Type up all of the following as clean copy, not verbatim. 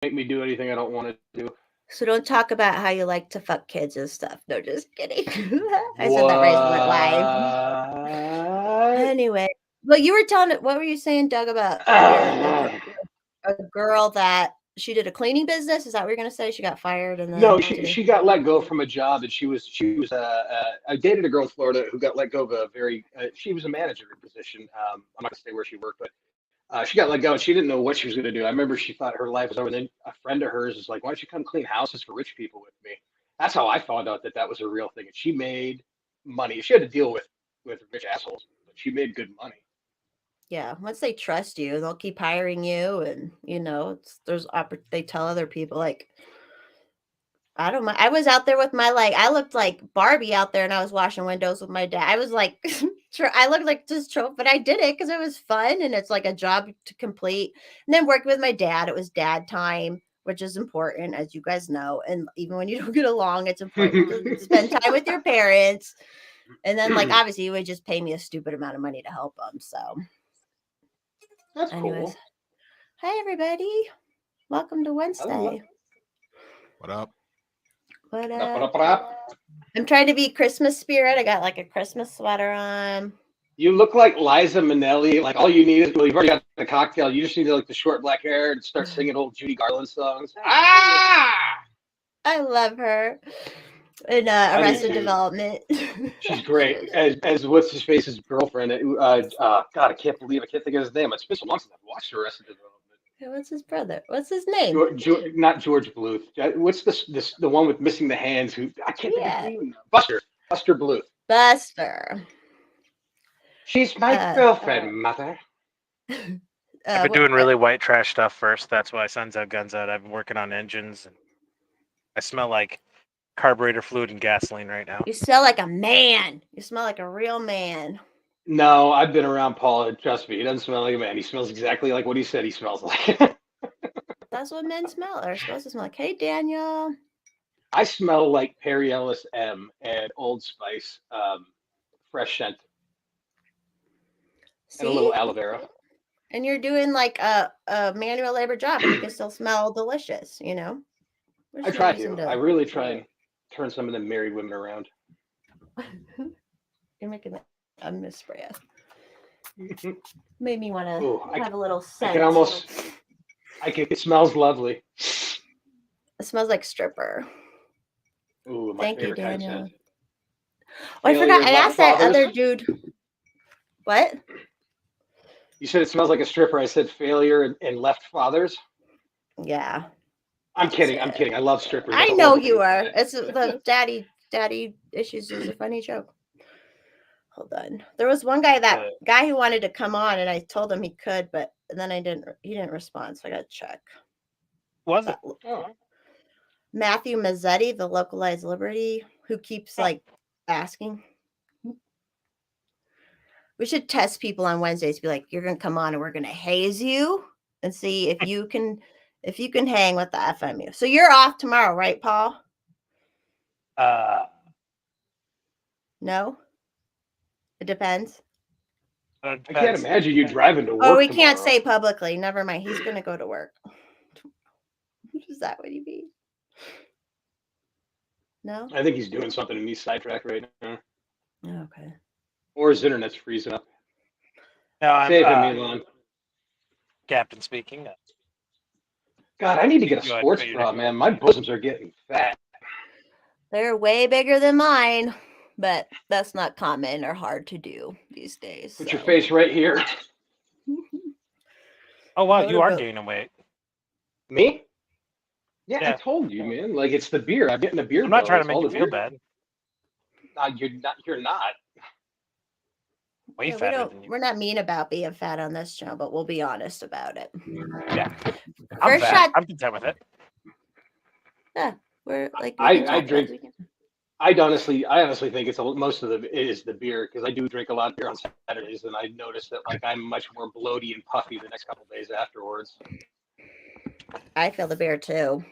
make me do anything I don't want to do. So don't talk about how you like to fuck kids and stuff. No, just kidding. I said that right live. What? Anyway, well, you were telling it. What were you saying, Doug, about a girl that she did a cleaning business? Is that what you're gonna say? She got fired and then No, she got let go from a job, and she was I dated a girl in Florida who got let go of a very she was a manager position. I'm not gonna say where she worked, but she got let go, and she didn't know what she was gonna do. I remember she thought her life was over. And then a friend of hers was like, "Why don't you come clean houses for rich people with me?" That's how I found out that that was a real thing, and she made money. She had to deal with rich assholes, but she made good money. yeah, once they trust you, they'll keep hiring you, and they tell other people like. I don't mind. I was out there with I looked like Barbie out there and I was washing windows with my dad. I was like, I looked like just but I did it because it was fun and it's like a job to complete. And then working with my dad, it was dad time, which is important, as you guys know. And even when you don't get along, it's important to spend time with your parents. And then, obviously, he would just pay me a stupid amount of money to help them. So, That's anyways, cool. hi, everybody. Welcome to Wednesday. What up? What Up? I'm trying to be Christmas spirit. I got like a Christmas sweater on. You look like Liza Minnelli. Like all you need is, well, you've already got the cocktail. You just need like the short black hair and start singing old Judy Garland songs. Ah! I love her. In Arrested Development. She's great. As what's his face's girlfriend. God, I can't think of his name. It's been so long since I've watched Arrested Development. What's his brother? What's his name? Not George Bluth. What's the one with missing the hands? Who I can't think of his name. Buster Bluth. Buster. She's my girlfriend, mother. I've been doing really white trash stuff first. That's why Sun's Out, Guns Out. I've been working on engines. And I smell like carburetor fluid and gasoline right now. You smell like a man. You smell like a real man. No, I've been around Paul. Trust me, he doesn't smell like a man. He smells exactly like what he said he smells like. That's what men smell. They're supposed to smell like. Hey, Daniel. I smell like Perry Ellis M and Old Spice fresh scent. See? And a little aloe vera. And you're doing like a manual labor job and you can still smell delicious, you know? I try to. I really try and turn some of them married women around. You're making a misspray. Made me want to have a little scent. It smells lovely. It smells like stripper. Ooh, my Thank you, favorite kind Daniel. of scent. Oh, I forgot. I asked that other dude. What? You said it smells like a stripper. I said failure and left fathers. Yeah. I'm kidding. I love strippers. I know you are. It's the daddy issues is a funny joke. Hold on. There was one guy who wanted to come on, and I told him he could, but then he didn't respond, so I got to check. Was it? Matthew Mazzetti, the Localized Liberty, who keeps asking. We should test people on Wednesdays. Be like, you're gonna come on, and we're gonna haze you and see if you can hang with the FMU. So you're off tomorrow, right, Paul? No. It depends. I can't imagine you driving to work. Oh, we can't say publicly. Never mind. He's gonna go to work. Is that what you mean? No? I think he's doing something and he's sidetracked right now. Okay. Or his internet's freezing up. No, Save him, Elon. Captain speaking. God, I need to get a sports bra, man. My bosoms are getting fat. They're way bigger than mine, but that's not common or hard to do these days. Put your face right here. Oh, wow, you are gaining weight. Me? Yeah, I told you, man. Like, it's the beer. I'm getting a beer. I'm not trying to make you feel bad. You're not. Way fatter than you. We're not mean about being fat on this show, but we'll be honest about it. Yeah. I'm content with it. Yeah. We're like, I drink. I honestly think it's most of it is the beer, because I do drink a lot of beer on Saturdays, and I notice that I'm much more bloaty and puffy the next couple of days afterwards. I feel the beer too.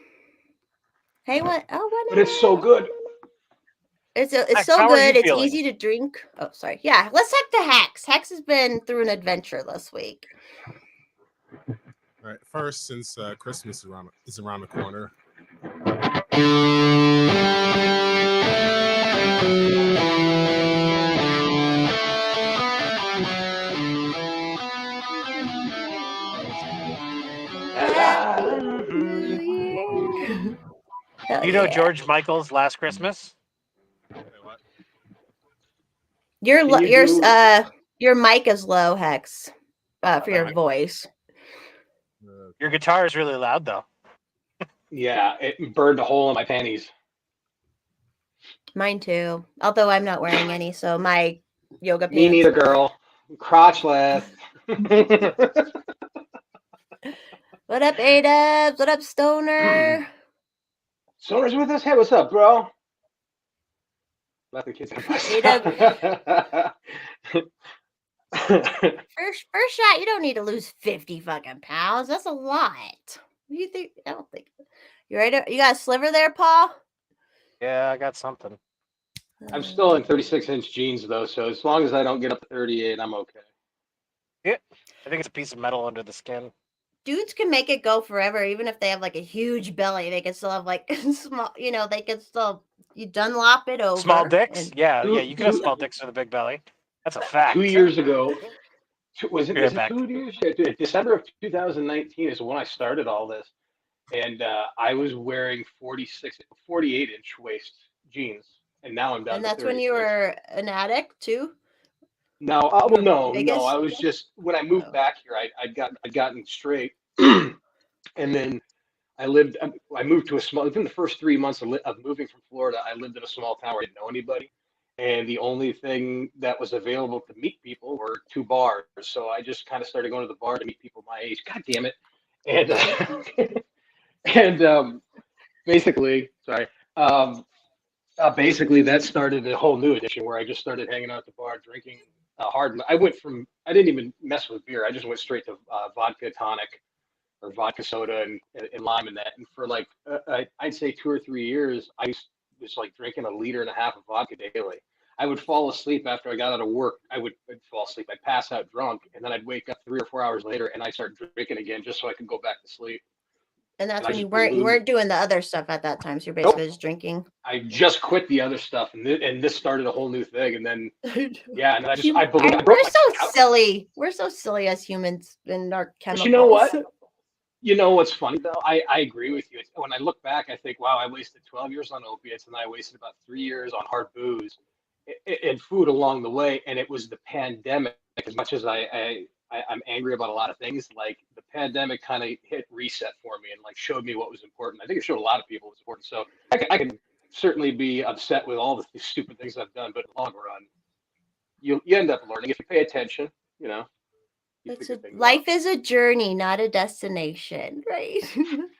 Hey, what? Oh, but it's so good. It's so good. It's easy to drink. Oh, sorry. Yeah, let's talk to Hex. Hex has been through an adventure this week. All right. First, since Christmas is around the corner. You know George Michael's Last Christmas? What? Your mic is low, Hex, for your voice. Your guitar is really loud, though. Yeah, it burned a hole in my panties. Mine too. Although I'm not wearing any, so my yoga pants. Me neither, girl. Crotchless. What up, A-Dubs? What up, Stoner? Stoner's with us? Hey, what's up, bro? Let the kids First shot, you don't need to lose 50 fucking pounds. That's a lot. What do you think? I don't think. You ready? You got a sliver there, Paul? Yeah, I got something. I'm still in 36-inch jeans, though, so as long as I don't get up to 38, I'm okay. Yeah, I think it's a piece of metal under the skin. Dudes can make it go forever, even if they have like a huge belly. They can still have like small, they can still, you Dunlop it over. Small dicks? Yeah, you can have small dicks with a big belly. That's a fact. 2 years ago, was it 2 years? December of 2019 is when I started all this. And I was wearing 48-inch waist jeans. And now I'm down and to that's 36. when you were an addict too? No, no. I was just, when I moved back here, I'd gotten straight. And then I moved to a small, within the first 3 months of moving from Florida, I lived in a small town where I didn't know anybody. And the only thing that was available to meet people were 2 bars. So I just kind of started going to the bar to meet people my age. God damn it. And, and basically, basically that started a whole new addiction where I just started hanging out at the bar, drinking hard. I didn't even mess with beer. I just went straight to vodka tonic or vodka soda and lime and that. And for like, I'd say 2 or 3 years, I was like drinking 1.5 liters of vodka daily. I would fall asleep after I got out of work. I'd fall asleep. I'd pass out drunk, and then I'd wake up 3 or 4 hours later, and I'd start drinking again just so I could go back to sleep. And that's when you weren't doing the other stuff at that time. So you're basically just drinking. I just quit the other stuff, and this started a whole new thing. And then, yeah, and I believe we're so silly. We're so silly as humans in our chemicals. But you know what? You know what's funny though? I agree with you. When I look back, I think, wow, I wasted 12 years on opiates, and I wasted about 3 years on hard booze and food along the way. And it was the pandemic. As much as I'm angry about a lot of things, like the pandemic kind of hit reset for me and like showed me what was important. I think it showed a lot of people what was important. So I can certainly be upset with all the stupid things I've done, but in the long run, you end up learning if you pay attention. Life is a journey, not a destination, right?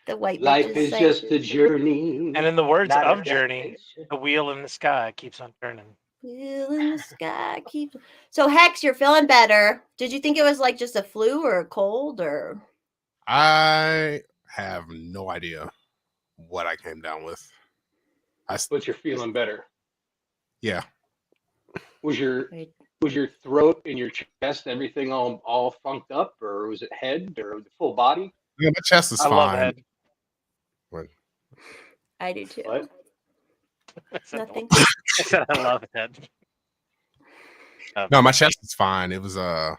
The white life is just a journey. And in the words of Journey, the wheel in the sky keeps on turning. Wheel in the sky keeps. So Hex, you're feeling better. Did you think it was like just a flu or a cold or? I have no idea what I came down with. But you're feeling better. Yeah. Was your throat and your chest, everything all funked up, or was it head or the full body? Yeah, my chest is fine. Love head. What? I do too. What? Nothing. I said I love head. No, my chest is fine. It was what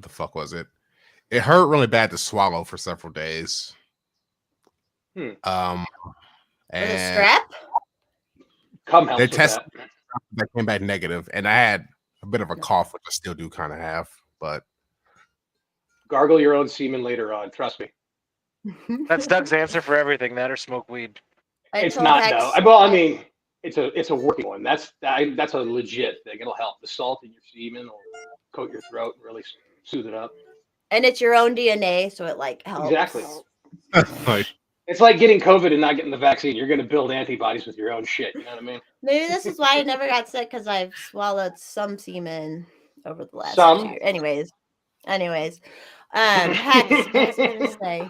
the fuck was it? It hurt really bad to swallow for several days. And and strep? Come help. They tested that came back negative, and I had a bit of a cough, which I still do kind of have. But gargle your own semen later on. Trust me. That's Doug's answer for everything. That or smoke weed. It's not though. Well, I mean, it's a working one. That's a legit thing. It'll help. The salt in your semen will coat your throat and really soothe it up. And it's your own DNA, so it like helps. Exactly. like, it's like getting COVID and not getting the vaccine. You're going to build antibodies with your own shit. You know what I mean? Maybe this is why I never got sick, because I've swallowed some semen over the last year. Anyways. Hex, I was gonna say.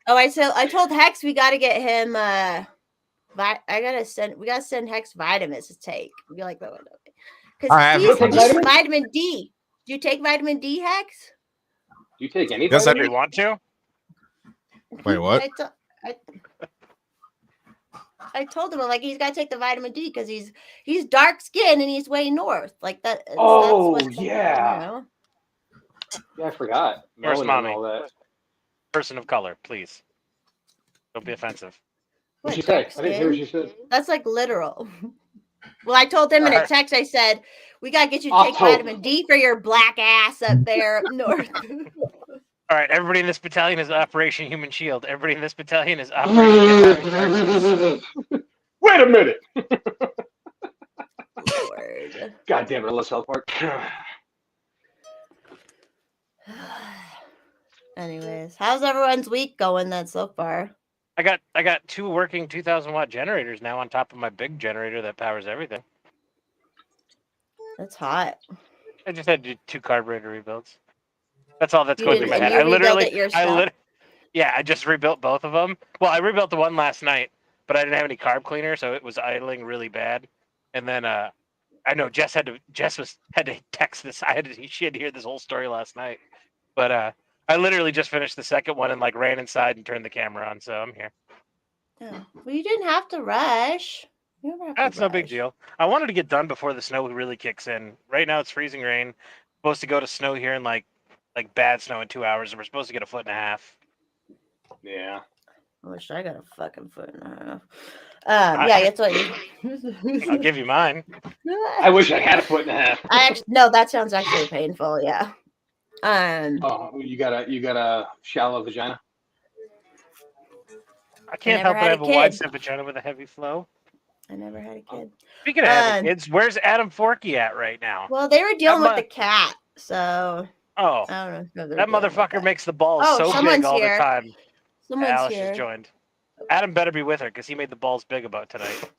Oh, I told Hex we got to get him. We gotta send Hex vitamins to take. Be like that one, because he's vitamin D. Do you take vitamin D, Hex? Do you take any? Yes, I Do you want to? Wait, what? I told him, I'm like, he's got to take the vitamin D because he's dark skinned and he's way north. Like that. Yeah, I forgot. Where's Melanin mommy? and all that. Person of color, please. Don't be offensive. What'd she say? I didn't hear what she said. That's like literal. Well, I told him in a text, I said, we got to get you to take vitamin D for your black ass up there up north. All right, everybody in this battalion is Operation Human Shield. Everybody in this battalion is Operation Wait a minute. Lord. God damn it, I love South Park. Anyways, how's everyone's week going then so far? I got 2 working 2,000 watt generators now on top of my big generator that powers everything. That's hot. I just had to do 2 carburetor rebuilds. That's all that's You going through my didn't- head. and you rebuilt it yourself? I just rebuilt both of them. Well, I rebuilt the one last night, but I didn't have any carb cleaner, so it was idling really bad. And then I know Jess had to text this. She had to hear this whole story last night. But I literally just finished the second one and like ran inside and turned the camera on, so I'm here. Oh, well, you didn't have to rush. You never have to That's no big rush. deal. I wanted to get done before the snow really kicks in. Right now it's freezing rain. Supposed to go to snow here in like bad snow in 2 hours, and we're supposed to get 1.5 feet. Yeah. I wish I got a fucking foot and a half. Yeah, that's what you. I'll give you mine. I wish I had 1.5 feet. No, that sounds actually painful. Yeah. Oh, you got a shallow vagina? I can't help but have a wide set vagina with a heavy flow. I never had a kid. Speaking of having kids, where's Adam Forkey at right now? Well, they were dealing with the cat, so. Oh, I don't know. That motherfucker makes the balls so big all the time. Alice just joined. Adam better be with her because he made the balls big about tonight.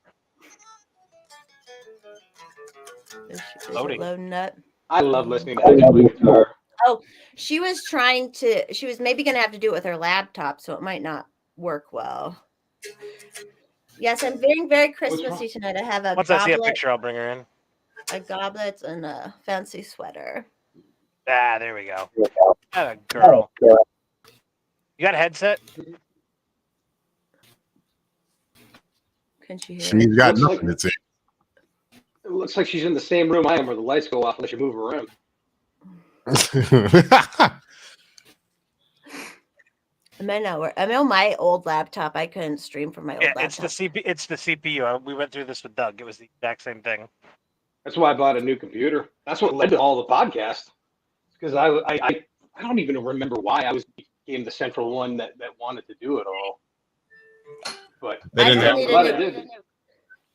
Loading up. I love listening to that guitar. Oh, she was maybe going to have to do it with her laptop, so it might not work well. Yes, I'm feeling very Christmassy tonight. I have a Once I see a picture, I'll bring her in. A goblet and a fancy sweater. Ah, there we go. That a girl. You got a headset? Can she hear? She's got nothing to say. It looks like she's in the same room I am where the lights go off unless you move her around. It might not work. I mean, on my old laptop, I couldn't stream from my old laptop. It's the CPU. We went through this with Doug. It was the exact same thing. That's why I bought a new computer. That's what led to all the podcasts. Because I don't even remember why I became the central one that wanted to do it all. But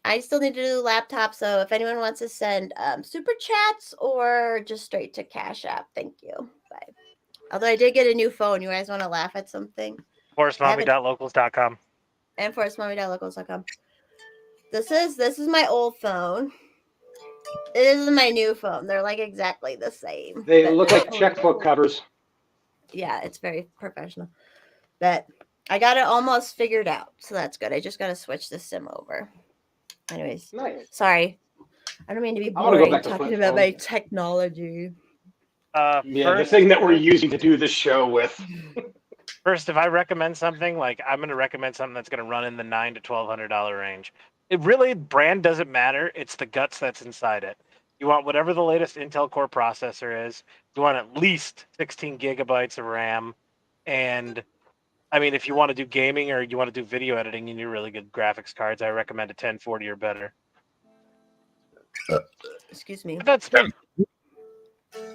I still need to do laptop. So if anyone wants to send super chats or just straight to Cash App, thank you. Bye. Although I did get a new phone. You guys want to laugh at something? ForestMommy.locals.com. And ForestMommy.locals.com. This is my old phone. This is my new phone. They're like exactly the same. They look like checkbook covers. Yeah, it's very professional. But I got it almost figured out, so that's good. I just got to switch the SIM over. Anyways, nice. Sorry, I don't mean to be boring talking about my technology. The thing that we're using to do this show with. First, if I recommend something, like I'm going to recommend something that's going to run in the $900 to $1,200 range. It really, brand doesn't matter. It's the guts that's inside it. You want whatever the latest Intel Core processor is. You want at least 16 gigabytes of RAM. And, I mean, if you want to do gaming or you want to do video editing, you need really good graphics cards. I recommend a 1040 or better. Excuse me. But that's me.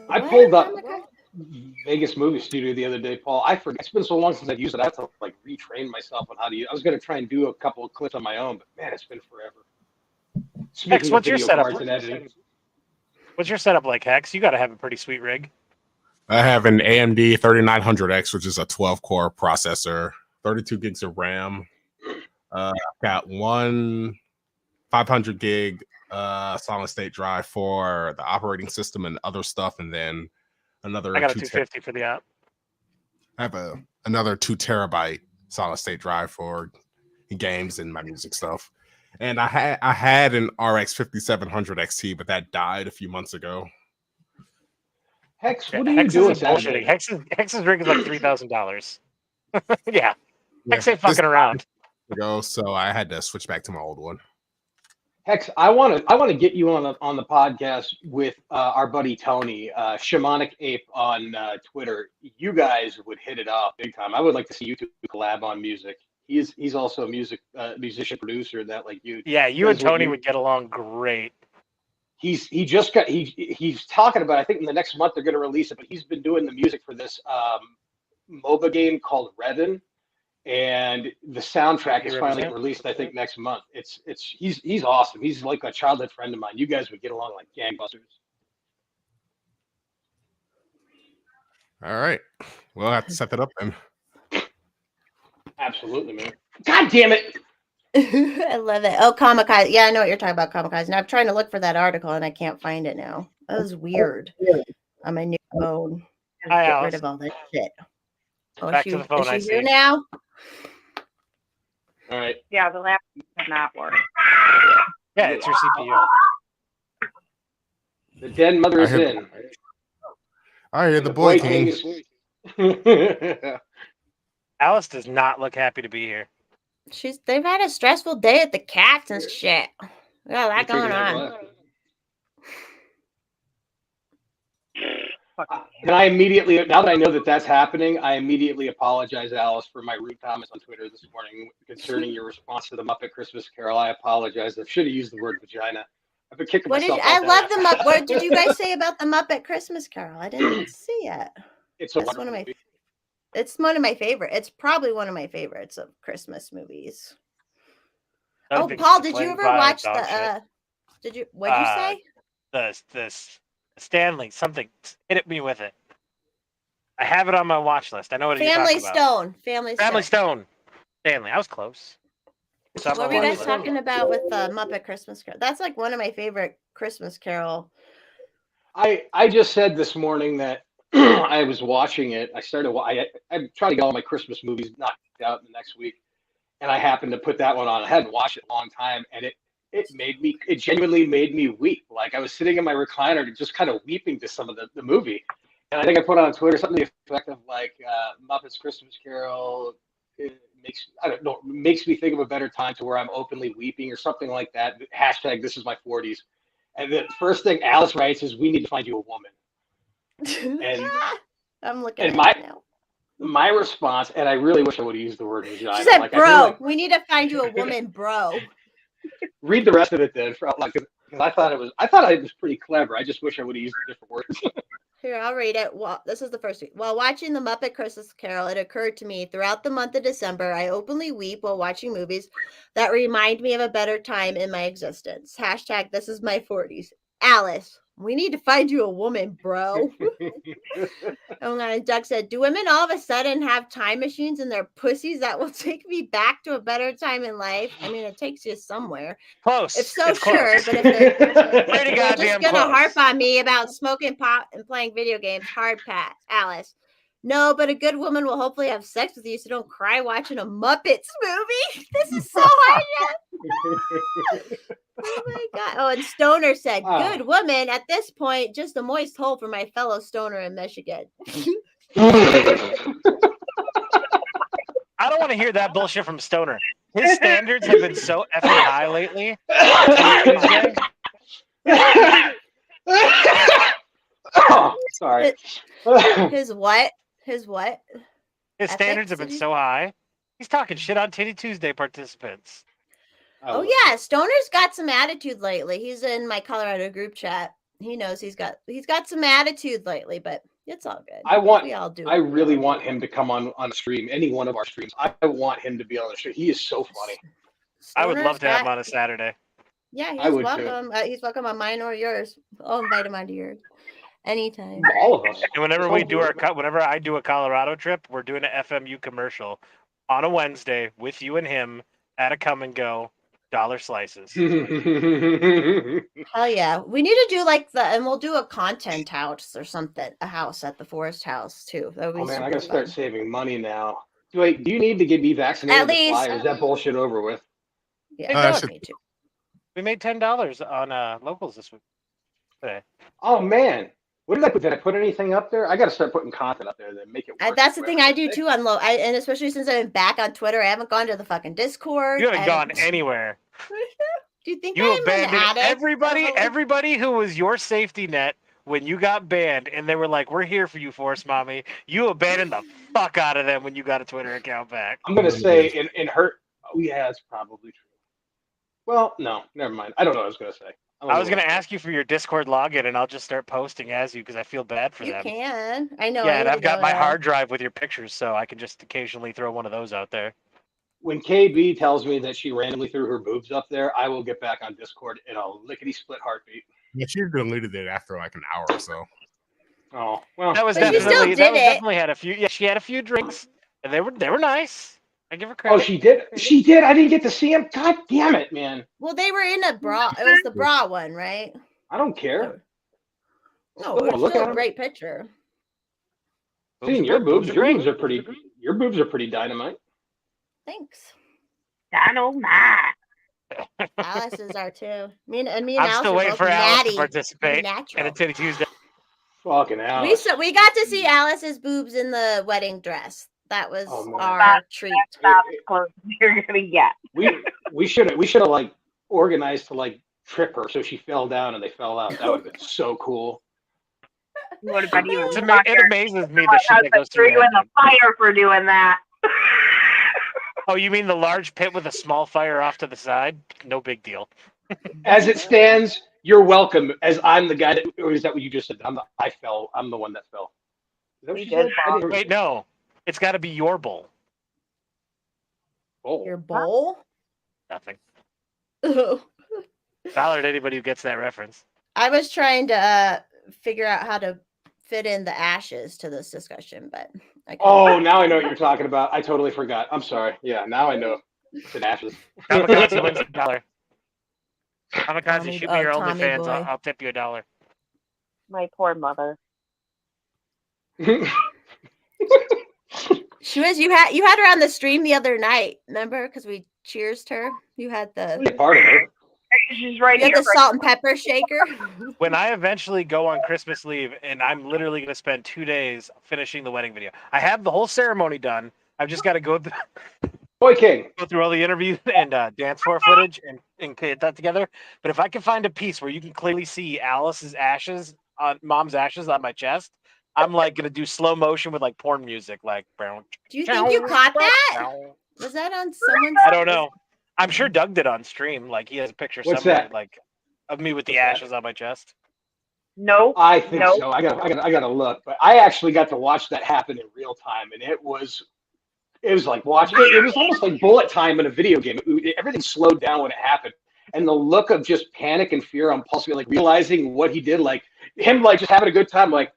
I pulled up Vegas Movie Studio the other day, Paul. I forgot. It's been so long since I've used it. I have to like retrain myself on how to use it. I was going to try and do a couple of clips on my own, but man, it's been forever. Hex, what's your setup? What's your setup like, Hex? You got to have a pretty sweet rig. I have an AMD 3900X, which is a 12-core processor, 32 gigs of RAM. I've got one 500 gig solid state drive for the operating system and other stuff, and then another. I got a 250 for the app. I have another 2 terabyte solid state drive for games and my music stuff. And I had an RX 5700 XT, but that died a few months ago. Hex, what are you Hex doing isn't bullshitting. Hex's rig is like $3,000. Yeah. Hex ain't fucking around. Ago, so I had to switch back to my old one. Hex, I want to get you on the podcast with our buddy Tony, Shamanic Ape on Twitter. You guys would hit it off big time. I would like to see you two collab on music. He's also a musician producer that like you. Yeah, you and Tony would get along great. He's talking about. I think in the next month they're going to release it, but he's been doing the music for this MOBA game called Revan. And the soundtrack is finally released, I think, next month. He's awesome. He's like a childhood friend of mine. You guys would get along like gangbusters. All right. We'll have to set that up then. Absolutely, man. God damn it. I love it. Oh, Kamikaze. Yeah, I know what you're talking about, Kamikaze. And I'm trying to look for that article and I can't find it now. That was weird on my new phone. Get rid of all that shit. Oh, Back to the phone. Is she here now? All right. Yeah, the laptop does not work. Yeah, it's your CPU. The den mother is in. I hear the boy king. Alice does not look happy to be here. They've had a stressful day at the cats and shit. We got a lot going on. And I immediately, now that I know that that's happening, I immediately apologize, Alice, for my rude comments on Twitter this morning concerning your response to the Muppet Christmas Carol. I apologize. I should have used the word vagina. I've been kicking myself. I love the Muppet. What did you guys say about the Muppet Christmas Carol? I didn't see it. It's one of my. It's one of my favorite. It's probably one of my favorites of Christmas movies. Oh, Paul, did you ever watch the? Did you? What'd you say? The Stanley something. Hit me with it. I have it on my watch list. I know what you're talking about. Family Stone. Stanley. I was close. What were you guys talking about with the Muppet Christmas Carol? That's like one of my favorite Christmas Carol. I just said this morning that I was watching it. I try to get all my Christmas movies knocked out in the next week, and I happened to put that one on. I hadn't watched it in a long time, and it genuinely made me weep. Like I was sitting in my recliner just kind of weeping to some of the movie. And I think I put on Twitter something to the effect of like Muppets Christmas Carol makes me think of a better time to where I'm openly weeping or something like that. Hashtag this is my 40s. And the first thing Alice writes is, we need to find you a woman. And I'm looking at it now. My response, and I really wish I would have used the word vagina. She said, bro, we need to find you a woman, bro. Read the rest of it then. I thought it was pretty clever. I just wish I would have used different words. Here, I'll read it. Well, this is the first week. While watching the Muppet Christmas Carol, it occurred to me throughout the month of December, I openly weep while watching movies that remind me of a better time in my existence. Hashtag this is my 40s. Alice, we need to find you a woman, bro. And Doug said, do women all of a sudden have time machines in their pussies that will take me back to a better time in life? I mean, it takes you somewhere. Close. If so, it's sure. Close. But if they're pretty goddamn just going to close. harp on me about smoking pot and playing video games, hard pass. Alice. No, but a good woman will hopefully have sex with you so don't cry watching a Muppets movie. This is so hard. Oh my God. Oh, and Stoner said, good woman. At this point, just a moist hole for my fellow Stoner in Michigan. I don't want to hear that bullshit from Stoner. His standards have been so effing high lately. Oh, sorry. His what? His what? His standards have been so high. He's talking shit on Titty Tuesday participants. Oh yeah, Stoner's got some attitude lately. He's in my Colorado group chat. He knows he's got some attitude lately, but it's all good. I really want him to come on stream, any one of our streams. I want him to be on the stream. He is so funny. I would love to have him on a Saturday. Yeah, he's welcome. He's welcome on mine or yours. I'll invite him onto yours anytime. All of us. And whenever whenever I do a Colorado trip, we're doing an FMU commercial on a Wednesday with you and him at a come and go. Dollar slices. Hell yeah. We need to do and we'll do a content house or something, a house at the Forest House too. That would be man, I gotta start saving money now. Wait, do you need to be vaccinated? At least. Or is that bullshit over with? Yeah, don't need to. We made $10 on locals this week. Today. Oh man. What did I put? Did I put anything up there? I got to start putting content up there that make it work. That's the thing I do too on low. And especially since I've been back on Twitter, I haven't gone to the fucking Discord. You haven't gone anywhere. Do you think You I'm abandoned an addict? everybody who was your safety net when you got banned, and they were like, "We're here for you, Force Mommy." You abandoned the fuck out of them when you got a Twitter account back. I'm gonna say in her. Oh yeah, that's probably true. Well, no, never mind. I don't know what I was gonna say. I was going to ask you for your Discord login, and I'll just start posting as you because I feel bad for You them. can. I know. Yeah, and I've got my hard drive with your pictures, so I can just occasionally throw one of those out there. When KB tells me that she randomly threw her boobs up there, I will get back on Discord in a lickety-split heartbeat. Yeah, she deleted it after like an hour or so. Oh well, That was But you still definitely did it. definitely had a few. Yeah, she had a few drinks, and they were nice. I give her credit. Oh, she did. She did. I didn't get to see him. God damn it, man. Well, they were in a bra. It was the bra one, right? I don't care. No, Oh, it was look still at a 'em. great picture. Seeing your boobs, great. your boobs are pretty dynamite. Thanks. Dynamite. Alice's are too. Me and I'm Alice still are waiting both for Alice natty, to participate. natural. And it's Titty Tuesday. Fucking Alice. We got to see Alice's boobs in the wedding dress. That was Oh, man. our treat. That's close you're gonna get. We should have like organized to like trip her so she fell down and they fell out. That would have been so cool. You would have been even It luckier. amazes me the shit that goes Threw through you in your the head. fire for doing that. Oh, you mean the large pit with a small fire off to the side? No big deal. As it stands, you're welcome. As I'm the guy that, or is that what you just said? I fell. I'm the one that fell. Is that what You she did said? I didn't hear Wait, you. no. It's got to be your bowl. Oh. Your bowl? Nothing. I Ballard, anybody who gets that reference. was trying to figure out how to fit in the ashes to this discussion, but I couldn't. Oh, now I know what you're talking about. I totally forgot. I'm sorry. Yeah, now I know. It's an ashes. Kamikaze wins $1. Kamikaze, Tommy- shoot me your Tommy OnlyFans. boy. I'll tip you $1. My poor mother. She was you had her on the stream the other night, remember? Because we cheersed her. You had the Part of it. She's right you had here. the salt and pepper shaker. When I eventually go on Christmas leave, and I'm literally going to spend 2 days finishing the wedding video. I have the whole ceremony done. I've just got to go Boy King. through all the interviews and dance floor footage and get that together. But if I can find a piece where you can clearly see Alice's ashes on mom's ashes on my chest, I'm like gonna do slow motion with like porn music, like. Do you think you caught that? Was that on someone's? I don't know. I'm sure Doug did on stream. Like he has a picture What's somewhere, that? like of me with the What's that? ashes on my chest. Nope. I think Nope. so. I got to look, but I actually got to watch that happen in real time, and it was like watching. It was almost like bullet time in a video game. Everything slowed down when it happened, and the look of just panic and fear on Paul's face, like realizing what he did, like him, like just having a good time, like.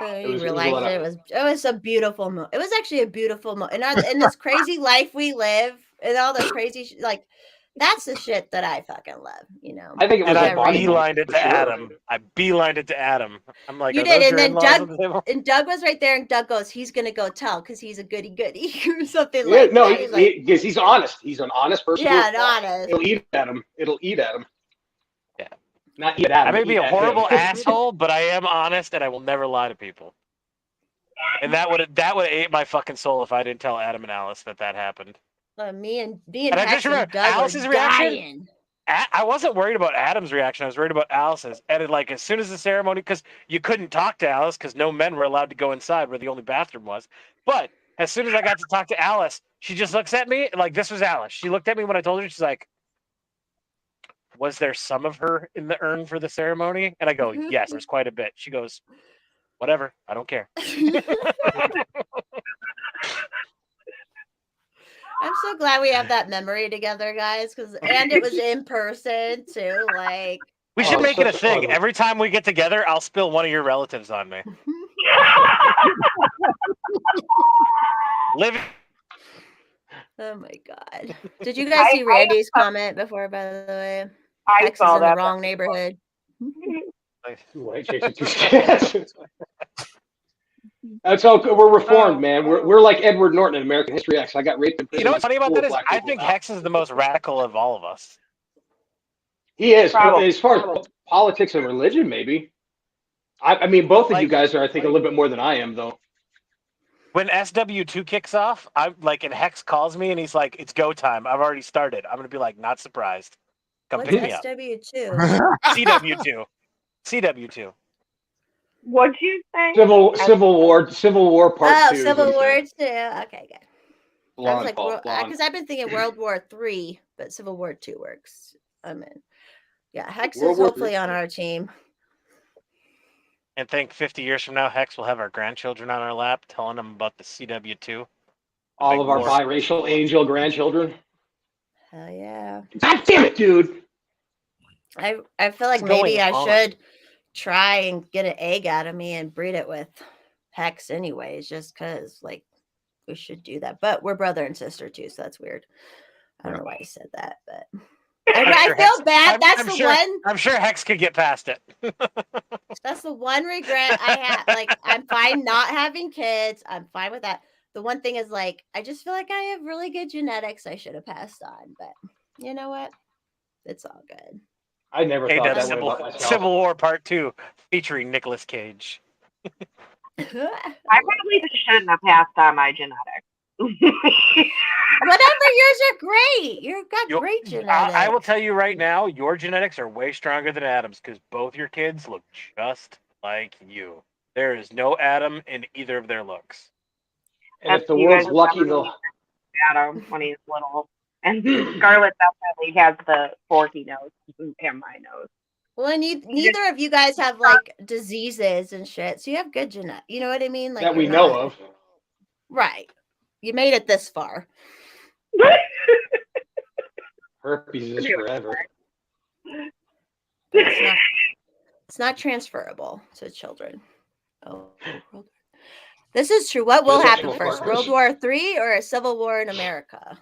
You realized it was a beautiful moment. It was actually a beautiful moment. In this crazy life we live, and all the crazy like that's the shit that I fucking love. You know. I think it was And a I body beelined it for to sure. Adam. I beelined it to Adam. I'm like, You are did, those and your then in-laws Doug on the table? and Doug was right there, and Doug goes, "He's gonna go tell because he's a goody goody or something Yeah, like no, that." He's like, because he's honest. He's an honest person. yeah, and honest. It'll eat at him. It'll eat at him. Yeah. Not eat at him. I may eat be a at horrible him. asshole, but I am honest, and I will never lie to people. And that would have ate my fucking soul if I didn't tell Adam and Alice that happened. Me and And I Hex just remember and Doug Alice's were reaction. dying. I wasn't worried about Adam's reaction. I was worried about Alice's. And like as soon as the ceremony, because you couldn't talk to Alice because no men were allowed to go inside where the only bathroom was. But as soon as I got to talk to Alice, she just looks at me like this was Alice. She looked at me when I told her. She's like, "Was there some of her in the urn for the ceremony?" And I go, "Yes, there's quite a bit." She goes, "Whatever, I don't care." I'm so glad we have that memory together, guys. And it was in person too. Like We should Oh, make it a such thing. fun. Every time we get together, I'll spill one of your relatives on me. Live. oh my god. Did you guys see Randy's comment before, by the way? I Hex is saw in the that. wrong neighborhood. White chicks are too scared. That's all. We're reformed, man. We're like Edward Norton in American History X. I got raped in prison. You know what's funny about Full that of is black I people think now. Hex is the most radical of all of us. He is. Probably. As far as politics and religion, maybe. I mean, both of you Like- guys are, I think, a little bit more than I am, though. When SW2 kicks off, I'm like, and Hex calls me and he's like, "It's go time. I've already started." I'm gonna be like, "Not surprised. Come What's pick me up." SW2? CW2. CW2 What'd you say? Civil War Part Oh, 2. is Civil what he War said. 2. Okay, good. I was Blonde, like, Paul, blonde. because I've been thinking World War 3, but Civil War 2 works. I'm in. Yeah, Hex World is War hopefully III. on our team. and think 50 years from now, Hex will have our grandchildren on our lap telling them about the CW2. All big of our war. biracial angel grandchildren. Hell yeah. God damn it, dude! I feel like What's maybe going I on? should try and get an egg out of me and breed it with Hex anyways, just because like we should do that. But we're brother and sister too, so that's weird. I don't know why I said that, but I sure feel Hex- bad. That's I'm the sure, one. I'm sure Hex could get past it. That's the one regret I have. Like, I'm fine not having kids. I'm fine with that. The one thing is, like, I just feel like I have really good genetics I should have passed on. But you know what? It's all good. I never thought A-Dub that way Civil, about myself. Civil War Part 2 featuring Nicolas Cage. I probably shouldn't have passed on my genetics. Whatever, yours are great. You've got Yo- great genetics. I will tell you right now, your genetics are way stronger than Adam's because both your kids look just like you. There is no Adam in either of their looks. And if the You world's guys lucky, remember they'll. Adam when he's little. And Scarlett definitely has the forky nose and my nose. Well, and neither of you guys have like diseases and shit, so you have good genetics. You know what I mean? Like that we you're know not- of. Right. You made it this far. Herpes is forever. It's not transferable to children. Oh, this is true. What will happen first? World War III or a civil war in America?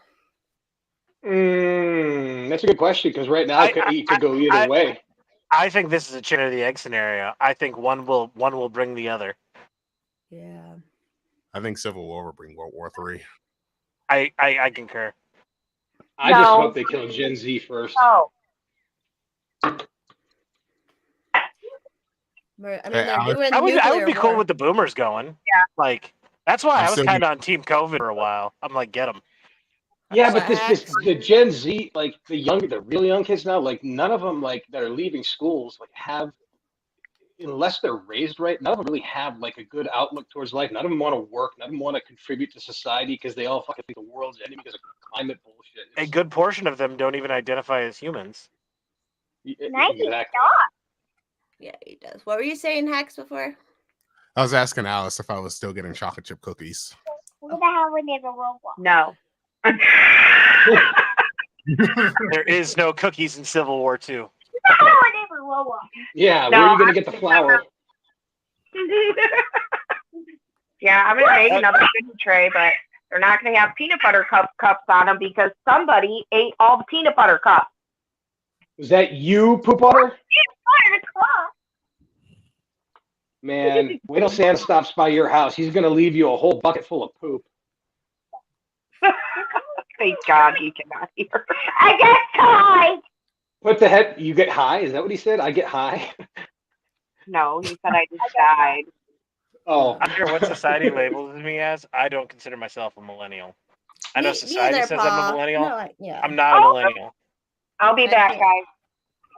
That's a good question because right now it could go either way. I think this is a chicken or the egg scenario. I think one will bring the other. Yeah. I think Civil War will bring World War III. I concur. I just hope they kill Gen Z first. Oh, I mean, Hey, they're Alex, doing I would nuclear be cool war. with the boomers going. Yeah. Like that's why I'm I was still kind of on Team COVID for a while. I'm like, get them. Yeah, but Facts. the Gen Z, like the really young kids now, like none of them like that are leaving schools like have, unless they're raised right, none of them really have like a good outlook towards life. None of them want to work. None of them want to contribute to society because they all fucking think the world's ending because of climate bullshit. A good portion of them don't even identify as humans. Exactly. Yeah, he does. What were you saying, Hex, before? I was asking Alice if I was still getting chocolate chip cookies. no. There is no cookies in Civil War 2. Yeah, No, where are you gonna get the flour? Yeah, I'm gonna make another cookie tray, but they're not gonna have peanut butter cups on them because somebody ate all the peanut butter cups. Was that you, poop butter? Man, wait till Santa stops by your house. He's gonna leave you a whole bucket full of poop. Thank God you cannot hear. I get high. What the heck? You get high? Is that what he said? I get high? No, he said I just died. Oh. I don't care what society labels me as. I don't consider myself a millennial. I know Me society either, says I'm a Paul. millennial. No, yeah. I'm not a millennial. I'll be back, guys.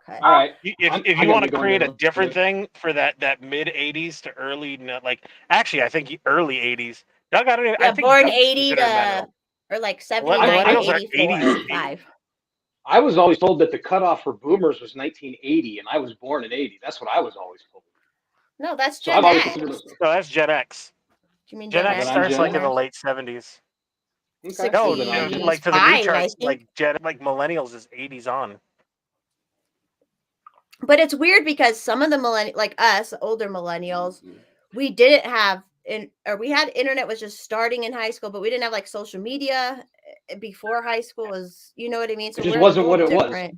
Okay. All right. If you want to create a different thing for that mid '80s to early, like actually, I think early '80s. Doug, I don't even. Yeah, I think born Doug's 80 considered to millennial. or like 79 Millennials to are 84, 80s. 85. I was always told that the cutoff for boomers was 1980, and I was born in '80. That's what I was always told. No, that's So Gen I've always X. considered. No, that's Gen X. Do you mean Gen X Then I'm starts Gen like in the X. late '70s. Okay. No, Then I'm Gen like for the fine, new I charts, think. like millennials is '80s on. But it's weird because some of the like us, older millennials, we didn't have or we had internet was just starting in high school, but we didn't have like social media before high school was, you know what I mean? So It just we're wasn't a what little it was. different.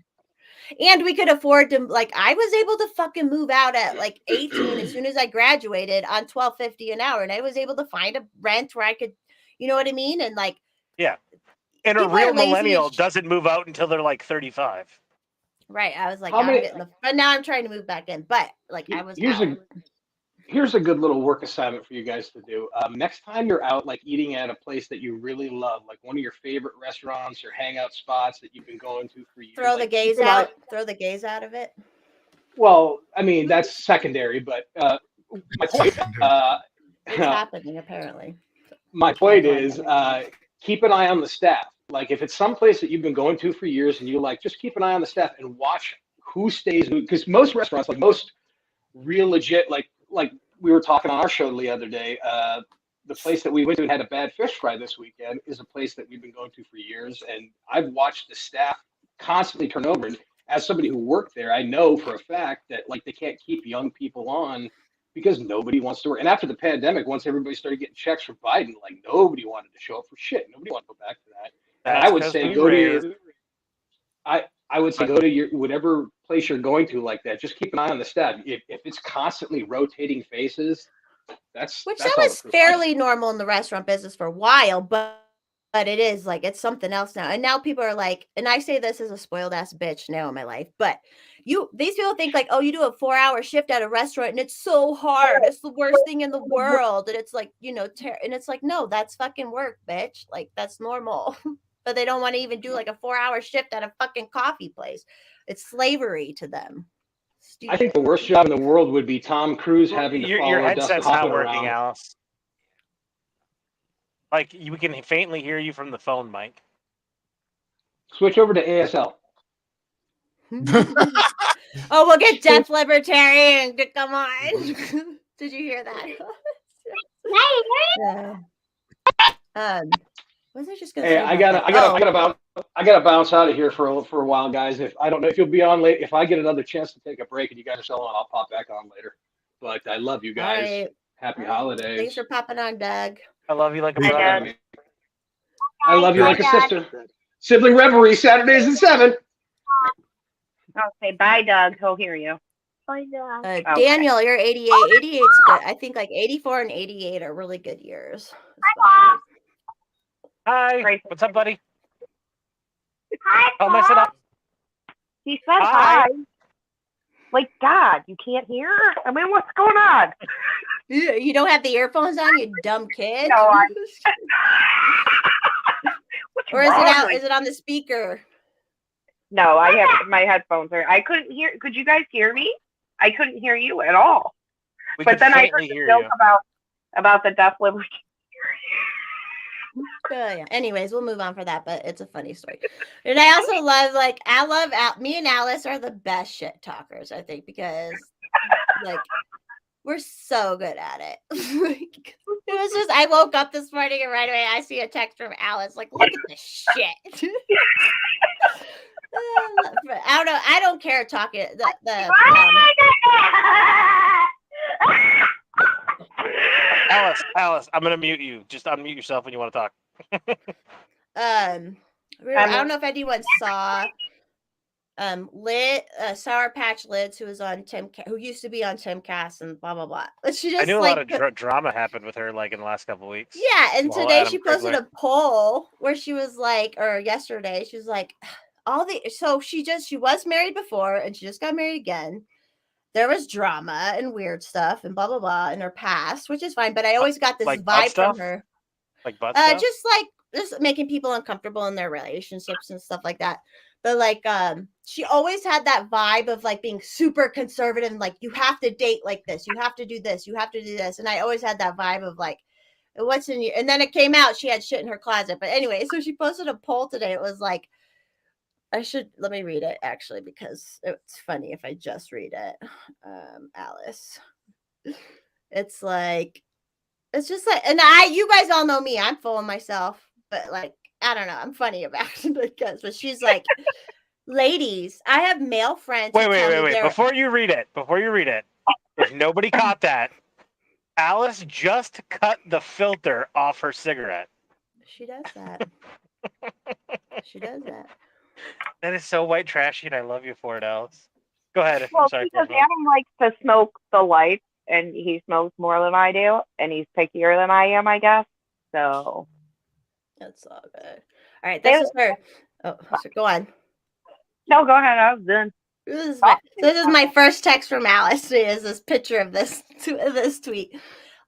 And we could afford to, like, I was able to fucking move out at like 18 as soon as I graduated on $12.50 an hour, and I was able to find a rent where I could, you know what I mean? And like, Yeah. And a people real are lazy millennial as doesn't move out until they're like 35. Right. I was like, How I'm many? getting but now I'm trying to move back in. But like I was Here's out. here's a good little work assignment for you guys to do. Next time you're out, like eating at a place that you really love, like one of your favorite restaurants or hangout spots that you've been going to for years, Throw the like keep gays an eye. out. Throw the gays out of it. Well, I mean that's secondary, but my point, It's happening apparently. my point is keep an eye on the staff. Like if it's someplace that you've been going to for years, and you like just keep an eye on the staff and watch who stays. Because most restaurants, like most real legit, like we were talking on our show the other day. The place that we went to and had a bad fish fry this weekend is a place that we've been going to for years, and I've watched the staff constantly turn over. And as somebody who worked there, I know for a fact that like they can't keep young people on because nobody wants to work. And after the pandemic, once everybody started getting checks from Biden, like nobody wanted to show up for shit. Nobody wanted to go back to that. And That's I would 'cause say we go to raised- your I would say go to your whatever place you're going to like that. Just keep an eye on the staff. If it's constantly rotating faces, that's Which that's that all was the proof. fairly normal in the restaurant business for a while, but it is like it's something else now. And now people are like, and I say this as a spoiled ass bitch now in my life, but these people think like, oh, you do a 4-hour shift at a restaurant and it's so hard. It's the worst thing in the world. And it's like, and it's like, no, that's fucking work, bitch. Like that's normal. But they don't want to even do like a 4-hour shift at a fucking coffee place. It's slavery to them. I think the worst job in the world would be Tom Cruise having to your follow Dustin headset's not Hoffman working, around. Alice. Like we can faintly hear you from the phone, Mike. Switch over to ASL. Oh, we'll get Def Libertarian to come on. Did you hear that? Was I just gonna Hey, say? I gotta bounce out of here for a while, guys. If I don't know if you'll be on late, if I get another chance to take a break and you guys are still on, I'll pop back on later. But I love you guys. Right. Happy holidays. Thanks for popping on, Doug. I love you like a Hi, brother. Dad. I love you Hi, like a Dad. sister. Sibling revelry Saturdays at 7. Okay, bye, Doug. He'll hear you. Bye, Doug. Okay. Daniel, you're 88. 88's good. I think like 84 and 88 are really good years. Hi. Great. What's up, buddy? Hi, Oh, mess it up. He said Hi. hi. Like, God, you can't hear? I mean, what's going on? You don't have the earphones on, you dumb kid? No, What's Or is it wrong out? with- Is it on the speaker? No, I have my headphones are. I couldn't hear. Could you guys hear me? I couldn't hear you at all. We But could then I faintly heard the hear joke you. about the Def Liberty. Yeah. Anyways, we'll move on for that, but it's a funny story. And I also love, me and Alice are the best shit talkers, I think, because like we're so good at it. Like, it was just, I woke up this morning and right away I see a text from Alice, like, look at this shit. I don't know. I don't care talking. Alice, I'm gonna mute you. Just unmute yourself when you want to talk. I don't know if anyone saw Sour Patch Lids, who was on who used to be on Timcast and blah blah blah. But she just I knew a lot of drama happened with her like in the last couple of weeks. Yeah, and Well, today Adam she posted Krigler. a poll where she was like, or yesterday she was like, she was married before and she just got married again. There was drama and weird stuff and blah blah blah in her past, which is fine. But I always got this Like butt vibe stuff? from her, Like butt stuff? just making people uncomfortable in their relationships and stuff like that. But like, she always had that vibe of like being super conservative and like, you have to date like this, you have to do this, you have to do this. And I always had that vibe of like, what's in you? And then it came out she had shit in her closet. But anyway, so she posted a poll today. It was like, let me read it actually, because it's funny if I just read it. Alice. It's just like, and you guys all know me, I'm full of myself, but like, I don't know, I'm funny about it but she's like, ladies, I have male friends. Wait. Before you read it, if nobody caught that, Alice just cut the filter off her cigarette. She does that. She does that. That is so white trashy, and I love you for it, Alice. Go ahead. Well, I'm sorry. because Adam likes to smoke the lights, and he smokes more than I do, and he's pickier than I am, I guess. So That's all good. All right, this is her. Oh, so go on. no, go ahead. I was done. This is my first text from Alice. Is this picture of this tweet?